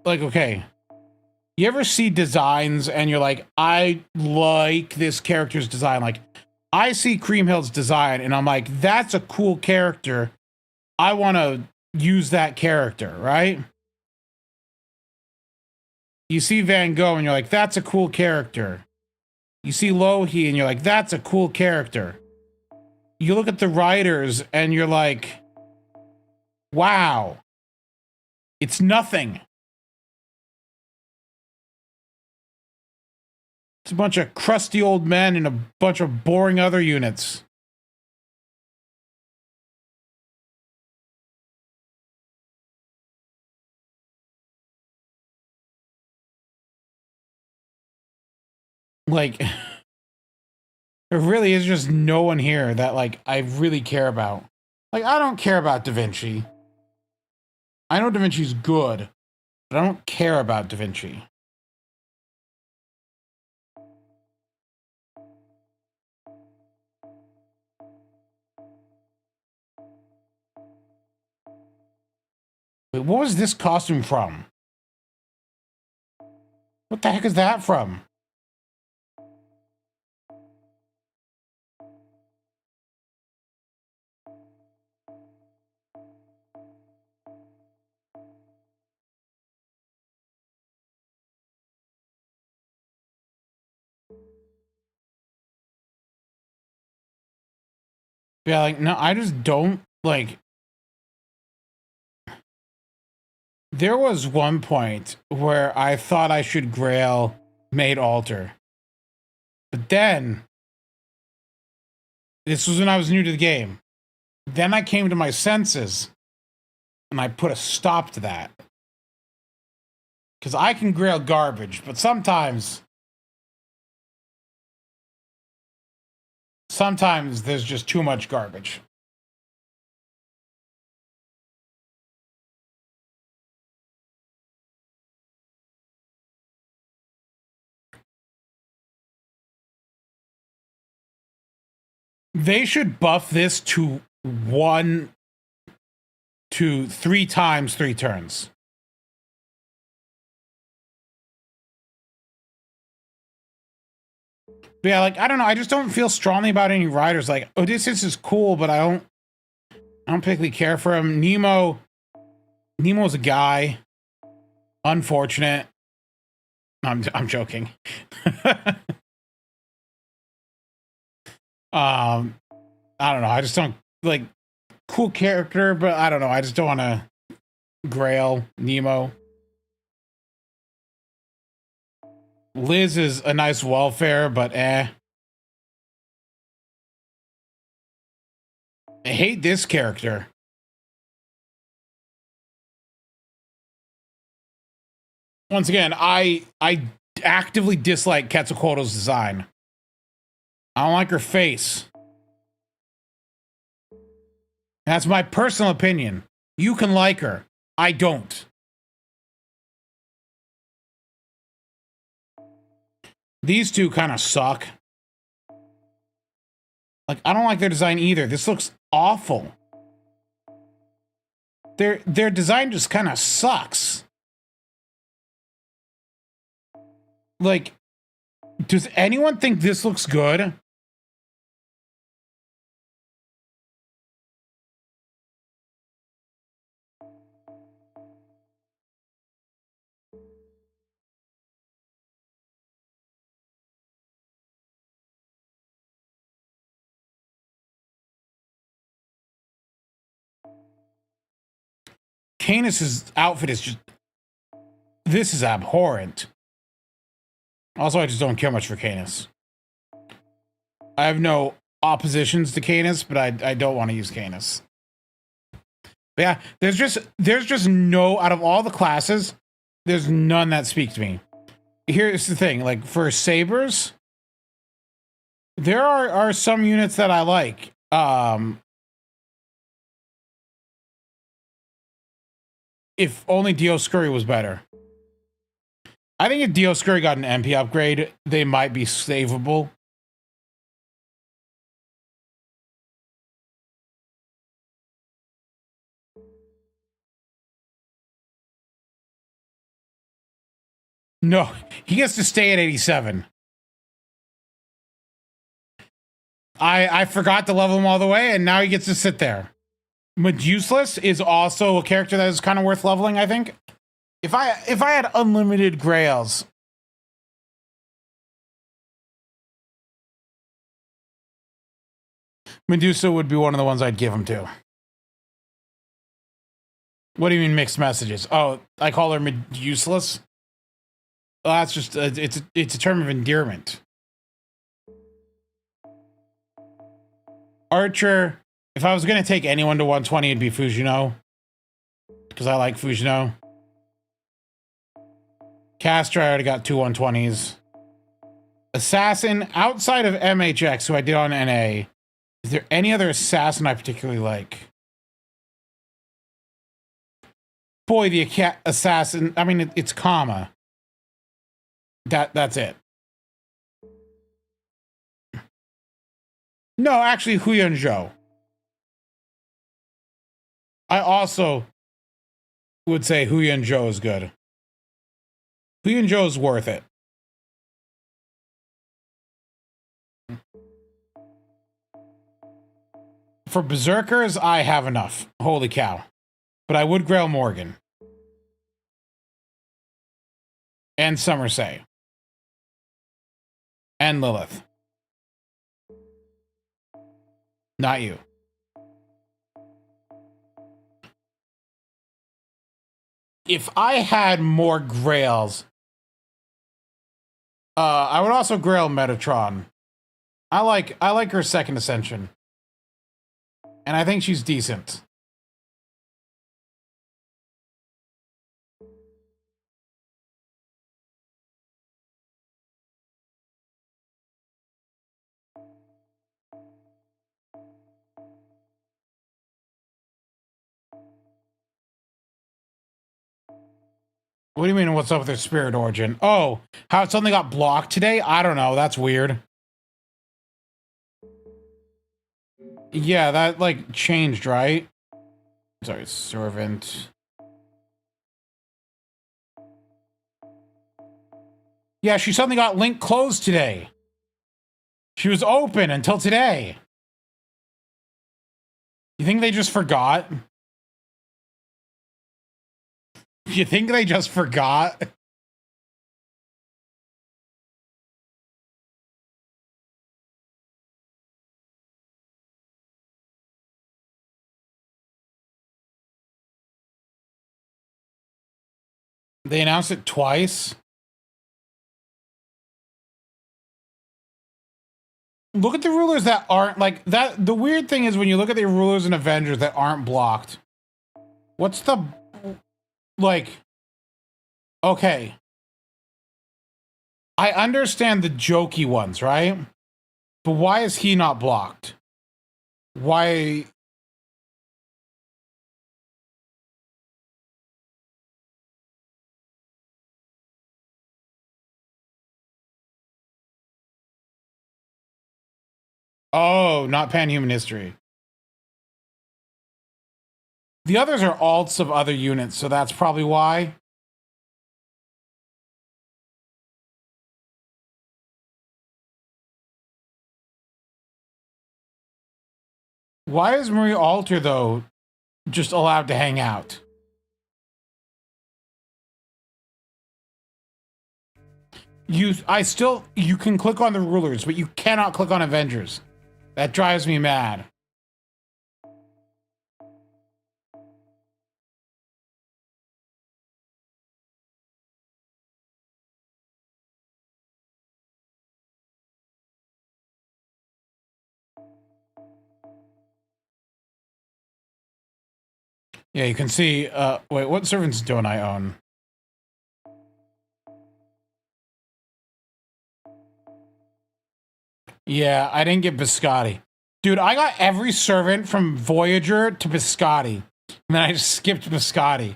okay. You ever see designs and you're like, I like this character's design. Like, I see Creamhill's design and I'm like, that's a cool character. I want to use that character, right? You see Van Gogh and you're like, that's a cool character. You see Lohi and you're like, that's a cool character. You look at the writers and you're like, Wow. It's nothing. It's a bunch of crusty old men and a bunch of boring other units. Like, there really is just no one here that, like, I really care about. Like, I don't care about Da Vinci. I know Da Vinci's good, but I don't care about Da Vinci. Wait, what was this costume from? What the heck is that from? Yeah, like, no, I just don't, like... There was one point where I thought I should grail Maid Alter. But then... This was when I was new to the game. Then I came to my senses. And I put a stop to that. Because I can grail garbage, but sometimes there's just too much garbage. They should buff this to 1 to 3 times 3 turns. But yeah, like, I don't know. I just don't feel strongly about any riders. Like, Odysseus is cool, but I don't particularly care for him. Nemo's a guy. Unfortunate. I'm joking. I don't know. I just don't, like, cool character, but I don't know. I just don't want to grail Nemo. Liz is a nice welfare, but eh. I hate this character. Once again, I actively dislike Quetzalcoatl's design. I don't like her face. That's my personal opinion. You can like her. I don't. These two kind of suck. Like, I don't like their design either. This looks awful. Their design just kind of sucks. Like, does anyone think this looks good? Canis' outfit is just... This is abhorrent. Also, I just don't care much for Canis. I have no oppositions to Canis, but I don't want to use Canis. But yeah, there's just no, out of all the classes, there's none that speak to me. Here's the thing, like, for sabers, there are some units that I like. If only Dioscuri was better. I think if Dioscuri got an MP upgrade, they might be savable. No, he gets to stay at 87. I forgot to level him all the way, and now he gets to sit there. Medusalus is also a character that is kind of worth leveling, I think. If I had unlimited grails, Medusa would be one of the ones I'd give him to. What do you mean mixed messages? Oh, I call her useless? Well, that's just, it's a term of endearment. Archer, if I was going to take anyone to 120, it'd be Fujino. Because I like Fujino. Caster, I already got 2 120s. Assassin, outside of MHX, who I did on NA, is there any other assassin I particularly like? Boy, the assassin, I mean, it's Kama. That's it. No, actually, Huyan Zhou. I also would say Huyan Zhou is good. Huyan Zhou is worth it. For Berserkers, I have enough. Holy cow. But I would Grail Morgan. And Somerset. And Lilith. Not you. If I had more Grails, I would also Grail Metatron. I like her second ascension. And I think she's decent. What do you mean, what's up with their Spirit Origin? Oh, how it suddenly got blocked today? I don't know. That's weird. Yeah, that, like, changed, right? Sorry, Servant. Yeah, she suddenly got link closed today. She was open until today. You think they just forgot? You think they just forgot? They announced it twice. Look at the rulers that aren't like that. The weird thing is when you look at the rulers in Avengers that aren't blocked. What's the, like, okay. I understand the jokey ones, right? But why is he not blocked? Why? Oh, not Panhuman History. The others are alts of other units, so that's probably why. Why is Marie Alter, though, just allowed to hang out? You can click on the rulers, but you cannot click on Avengers. That drives me mad. Yeah, you can see, wait, what servants don't I own? Yeah, I didn't get Biscotti. Dude, I got every servant from Voyager to Biscotti. And then I just skipped Biscotti.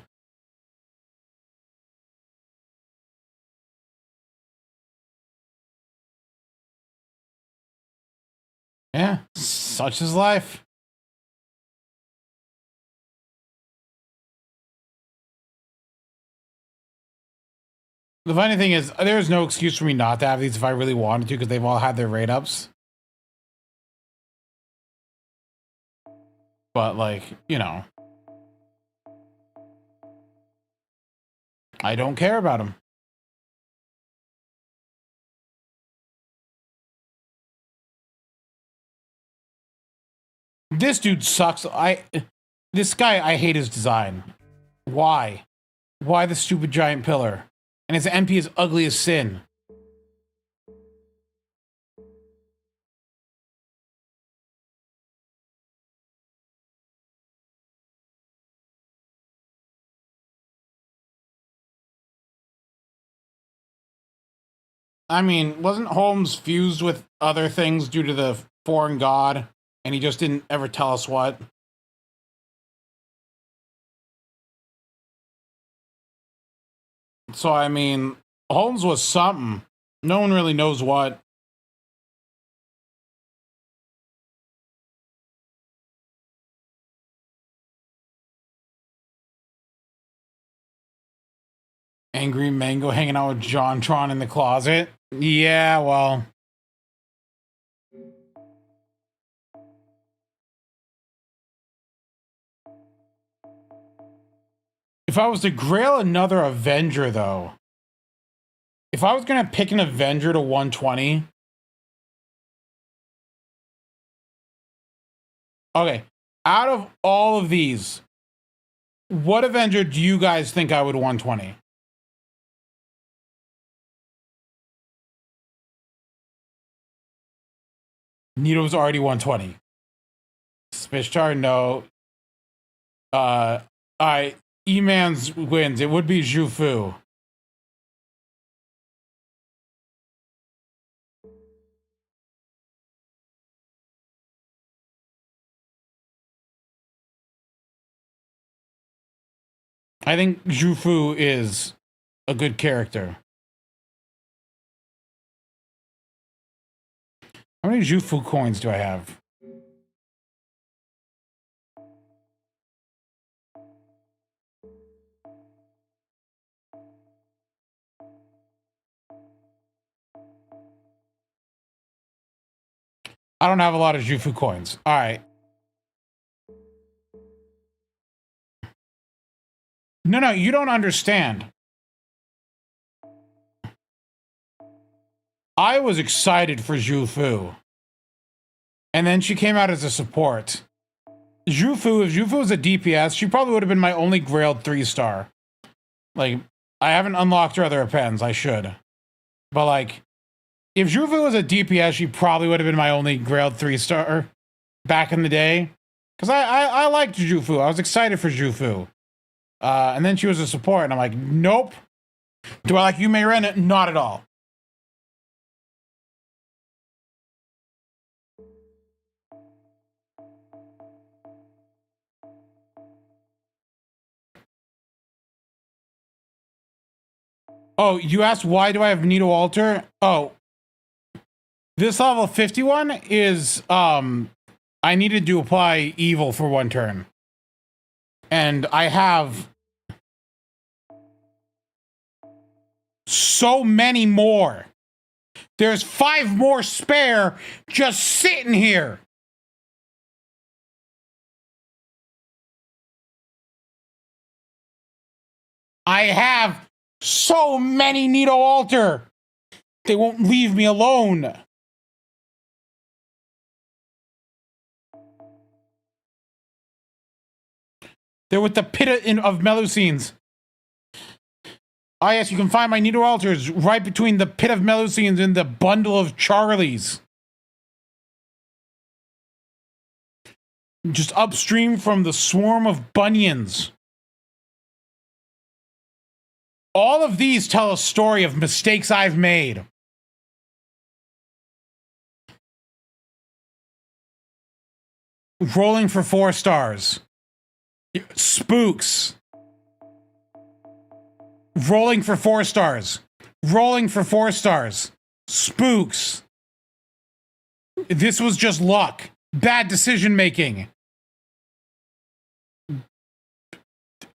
Yeah, such is life. The funny thing is, there's no excuse for me not to have these if I really wanted to, because they've all had their rate ups. But, like, you know, I don't care about them. This dude sucks. This guy, I hate his design. Why? Why the stupid giant pillar? And its MP is ugly as sin. I mean, wasn't Holmes fused with other things due to the foreign god, and he just didn't ever tell us what? So, I mean, Holmes was something. No one really knows what. Angry Mango hanging out with JonTron in the closet? Yeah, well. If I was to grail another Avenger, though, if I was going to pick an Avenger to 120... Okay, out of all of these, what Avenger do you guys think I would 120? Nito's already 120. Spishtar, no. Alright, E-Man's wins. It would be Zhu Fu. I think Zhu Fu is a good character. How many Zhu Fu coins do I have? I don't have a lot of Zhu Fu coins. All right. No, you don't understand. I was excited for Zhu Fu. And then she came out as a support. Zhu Fu, if Zhu Fu was a DPS, she probably would have been my only grailed 3-star. Like, I haven't unlocked her other appends. I should. But, like, if Zhu Fu was a DPS, she probably would have been my only grailed 3-star back in the day. Because I liked Zhu Fu. I was excited for Zhu Fu. And then she was a support, and I'm like, nope. Do I like Yume Ren? Not at all. Oh, you asked why do I have Nito Alter? Oh, this level 51 is, I needed to apply evil for 1 turn. And I have so many more. There's 5 more spare just sitting here. I have so many Nito Alter. They won't leave me alone. They're with the pit of Melusines. Ah, yes, you can find my Nito Alters right between the pit of Melusines and the bundle of Charlies. Just upstream from the swarm of bunions. All of these tell a story of mistakes I've made. Rolling for 4 stars. Spooks. Rolling for 4 stars. Rolling for 4 stars. Spooks. This was just luck. Bad decision making.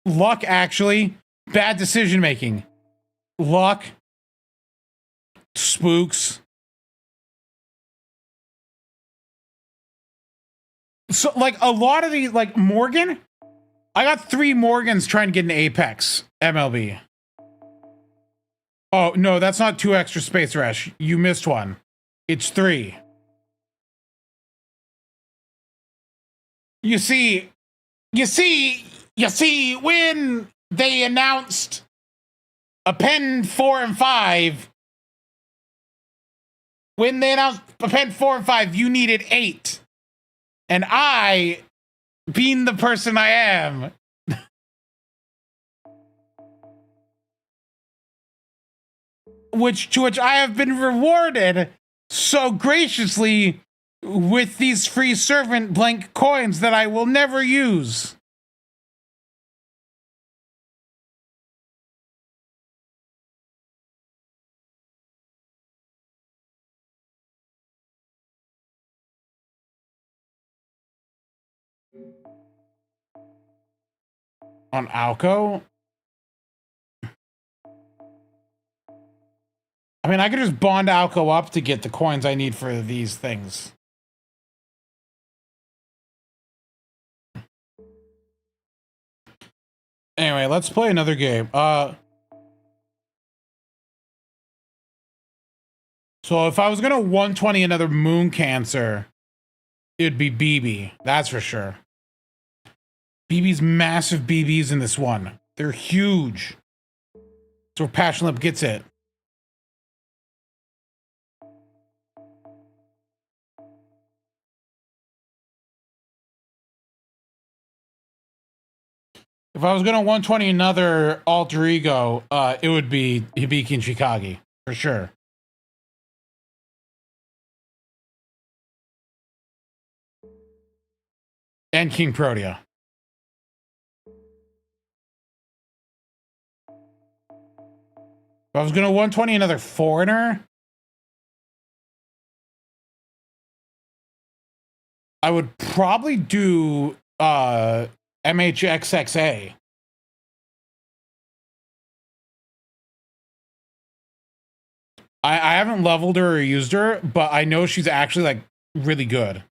Luck, actually. Bad decision making. Luck. Spooks. So, like, a lot of these, like, Morgan. I got 3 Morgans trying to get an Apex MLB. Oh, no, that's not 2 extra Space Rush. You missed one. It's 3. You see, when they announced Append 4 and 5. When they announced Append 4 and 5, you needed 8. And I, being the person I am, to which I have been rewarded so graciously with these free servant blank coins that I will never use. On Alco? I mean, I could just bond Alco up to get the coins I need for these things. Anyway, let's play another game. So if I was gonna 120 another Moon Cancer, it'd be BB. That's for sure. BB's massive BBs in this one. They're huge. That's where Passion Lip gets it. If I was gonna 120 another alter ego, it would be Hibiki and Chikage, for sure. And King Protea. If I was gonna 120 another foreigner, I would probably do MHXXA. I haven't leveled her or used her, but I know she's actually like really good.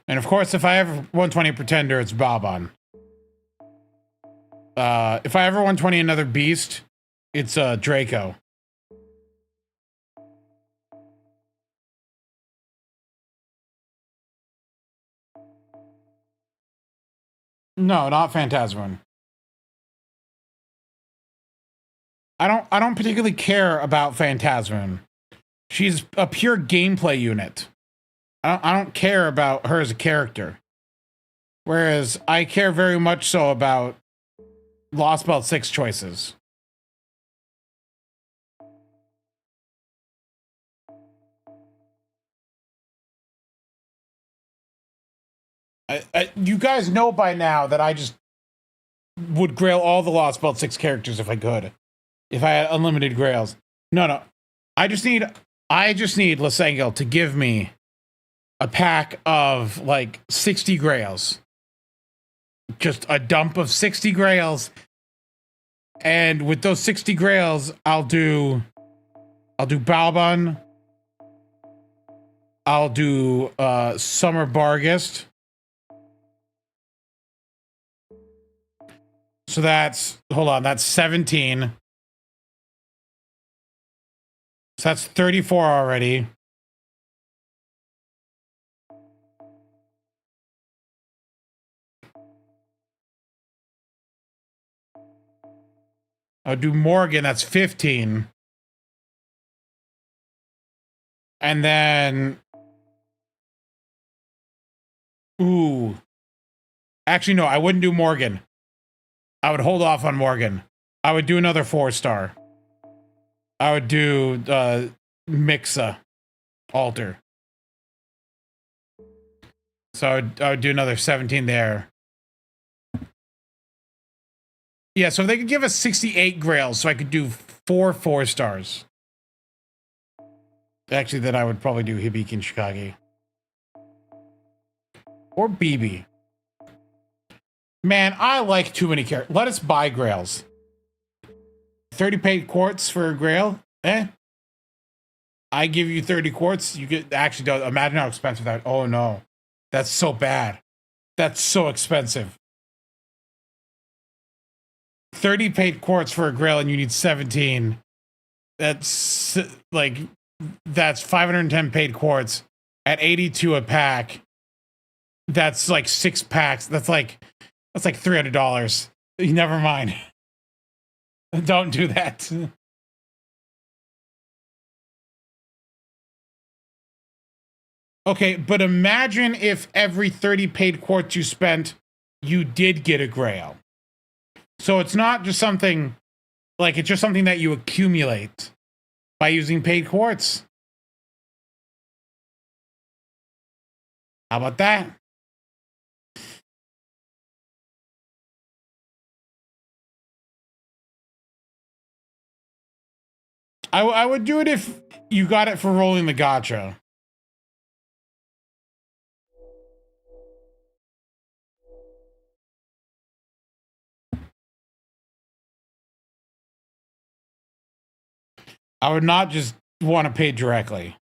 And of course, if I ever 120 Pretender, it's Bob-on. If I ever 120 another beast, it's Draco. No, not Phantasm. I don't particularly care about Phantasm. She's a pure gameplay unit. I don't care about her as a character. Whereas I care very much so about Lost Belt 6 choices. You guys know by now that I just would grail all the Lost Belt 6 characters if I could. If I had unlimited grails. No. I just need Lasangel to give me a pack of like 60 grails. Just a dump of 60 grails. And with those 60 grails, I'll do Balbon. I'll do Summer Barghest. So that's 17. So that's 34 already. I'll do Morgan, that's 15. And then... Ooh. Actually, no, I wouldn't do Morgan. I would hold off on Morgan. I would do another 4-star. I would do Mixa Alter. So I would do another 17 there. Yeah, so if they could give us 68 grails, so I could do 4 stars. Actually, then I would probably do Hibiki and Chikage. Or BB. Man, I like too many characters. Let us buy grails. 30 paid quartz for a grail? I give you 30 quartz. You get actually don't imagine how expensive that. Oh no. That's so bad. That's so expensive. 30 paid quartz for a grail and you need 17. That's like, that's 510 paid quartz at 82 a pack. That's like 6 packs. That's like $300. Never mind. Don't do that. Okay, but imagine if every 30 paid quartz you spent, you did get a grail. So it's not just something, like, it's just something that you accumulate by using paid quartz. How about that? I would do it if you got it for rolling the gacha. I would not just want to pay directly.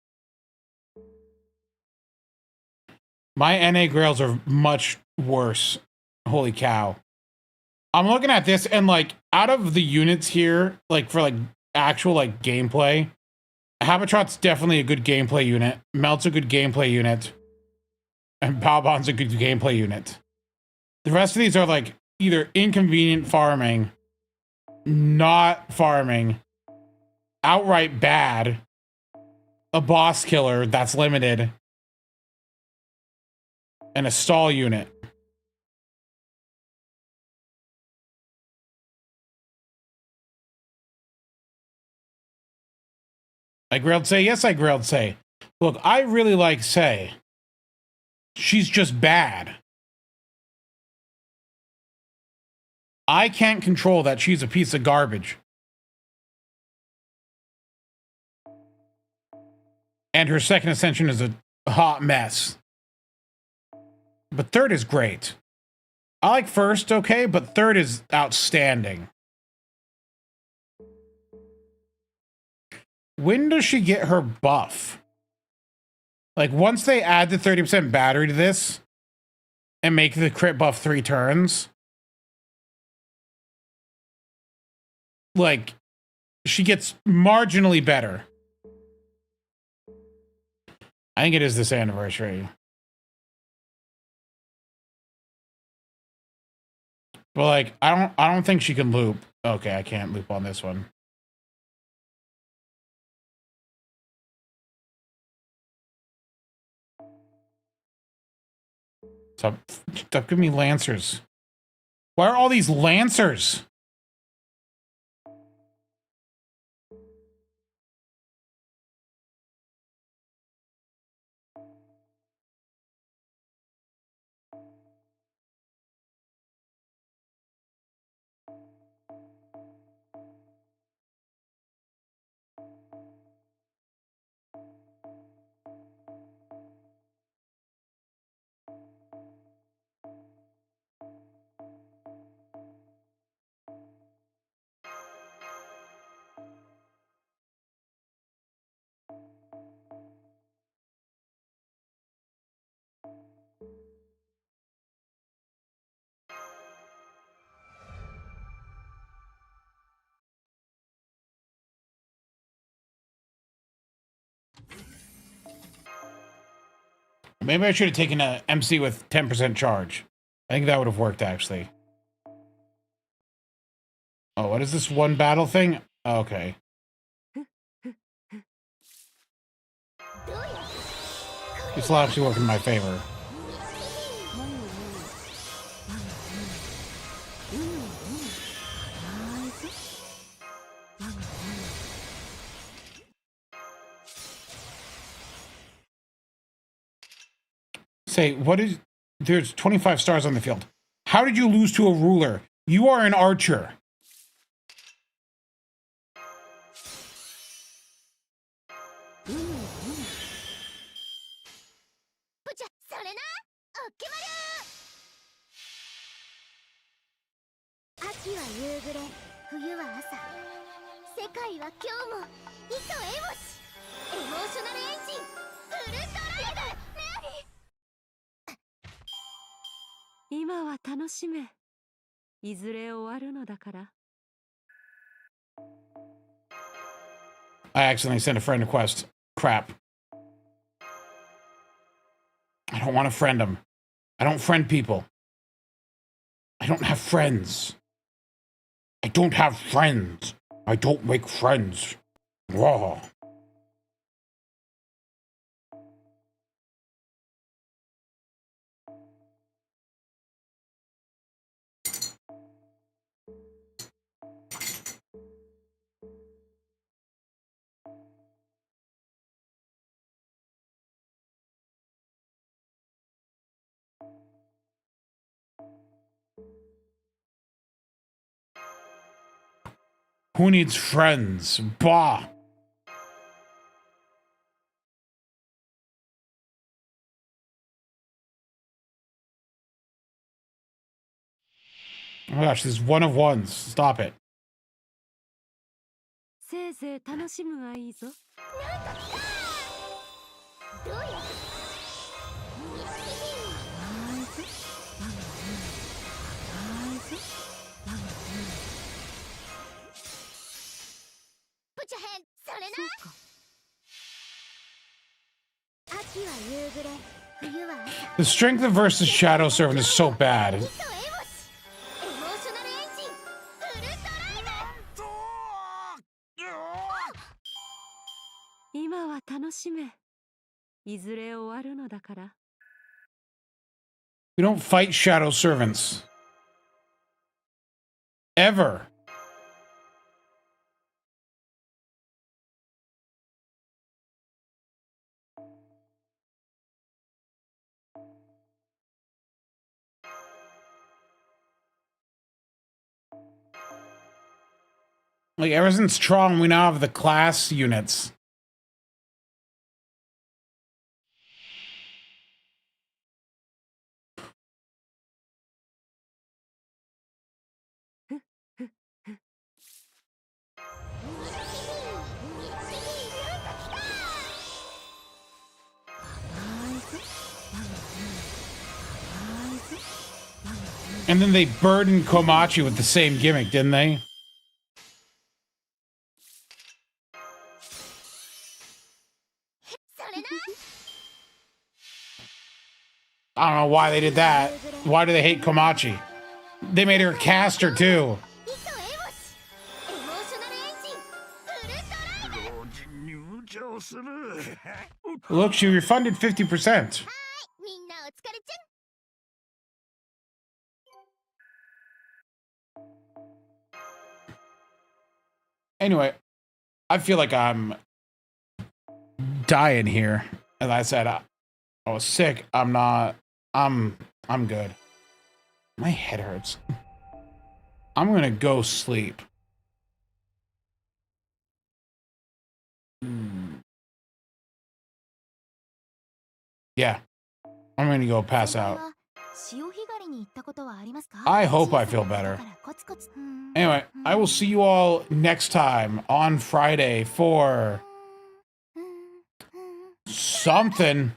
My NA grails are much worse. Holy cow. I'm looking at this and like out of the units here, like for like actual like gameplay, Habitrot's definitely a good gameplay unit. Melt's a good gameplay unit. And Balbon's a good gameplay unit. The rest of these are like either inconvenient farming, not farming, outright bad, a boss killer that's limited, and a stall unit. I grilled Say. Yes, I grilled Say. Look, I really like Say. She's just bad. I can't control that she's a piece of garbage. And her second ascension is a hot mess. But third is great. I like first, okay, but third is outstanding. When does she get her buff? Like, once they add the 30% battery to this and make the crit buff 3 turns, like, she gets marginally better. I think it is this anniversary. But like, I don't think she can loop. Okay, I can't loop on this one. Stop giving me lancers. Why are all these lancers? Maybe I should have taken a MC with 10% charge. I think that would have worked, actually. Oh, what is this one battle thing? Oh, okay. This will actually work in my favor. Say, what is... There's 25 stars on the field. How did you lose to a ruler? You are an archer. I accidentally sent a friend request. Crap. I don't want to friend him. I don't friend people. I don't have friends. I don't have friends. I don't make friends. Raw. Who needs friends? Bah. Oh my gosh, this is one of ones. Stop it. せいぜい楽しむがいいぞ。どうやプチャヘンそれな秋は夕暮れ冬は朝 The strength of versus Shadow Servant is so bad. エモシエモーショナルエンジンフルドライブ今は楽しめ。いずれ終わるのだから。We don't fight Shadow Servants. Ever. Like, ever since Tron, we now have the class units. And then they burdened Komachi with the same gimmick, didn't they? I don't know why they did that. Why do they hate Komachi? They made her a caster too. Look, she refunded 50%. Anyway, I feel like I'm dying here. As I said, I was sick. I'm good. My head hurts. I'm gonna go sleep. Yeah. I'm gonna go pass out. I hope I feel better. Anyway, I will see you all next time on Friday for something.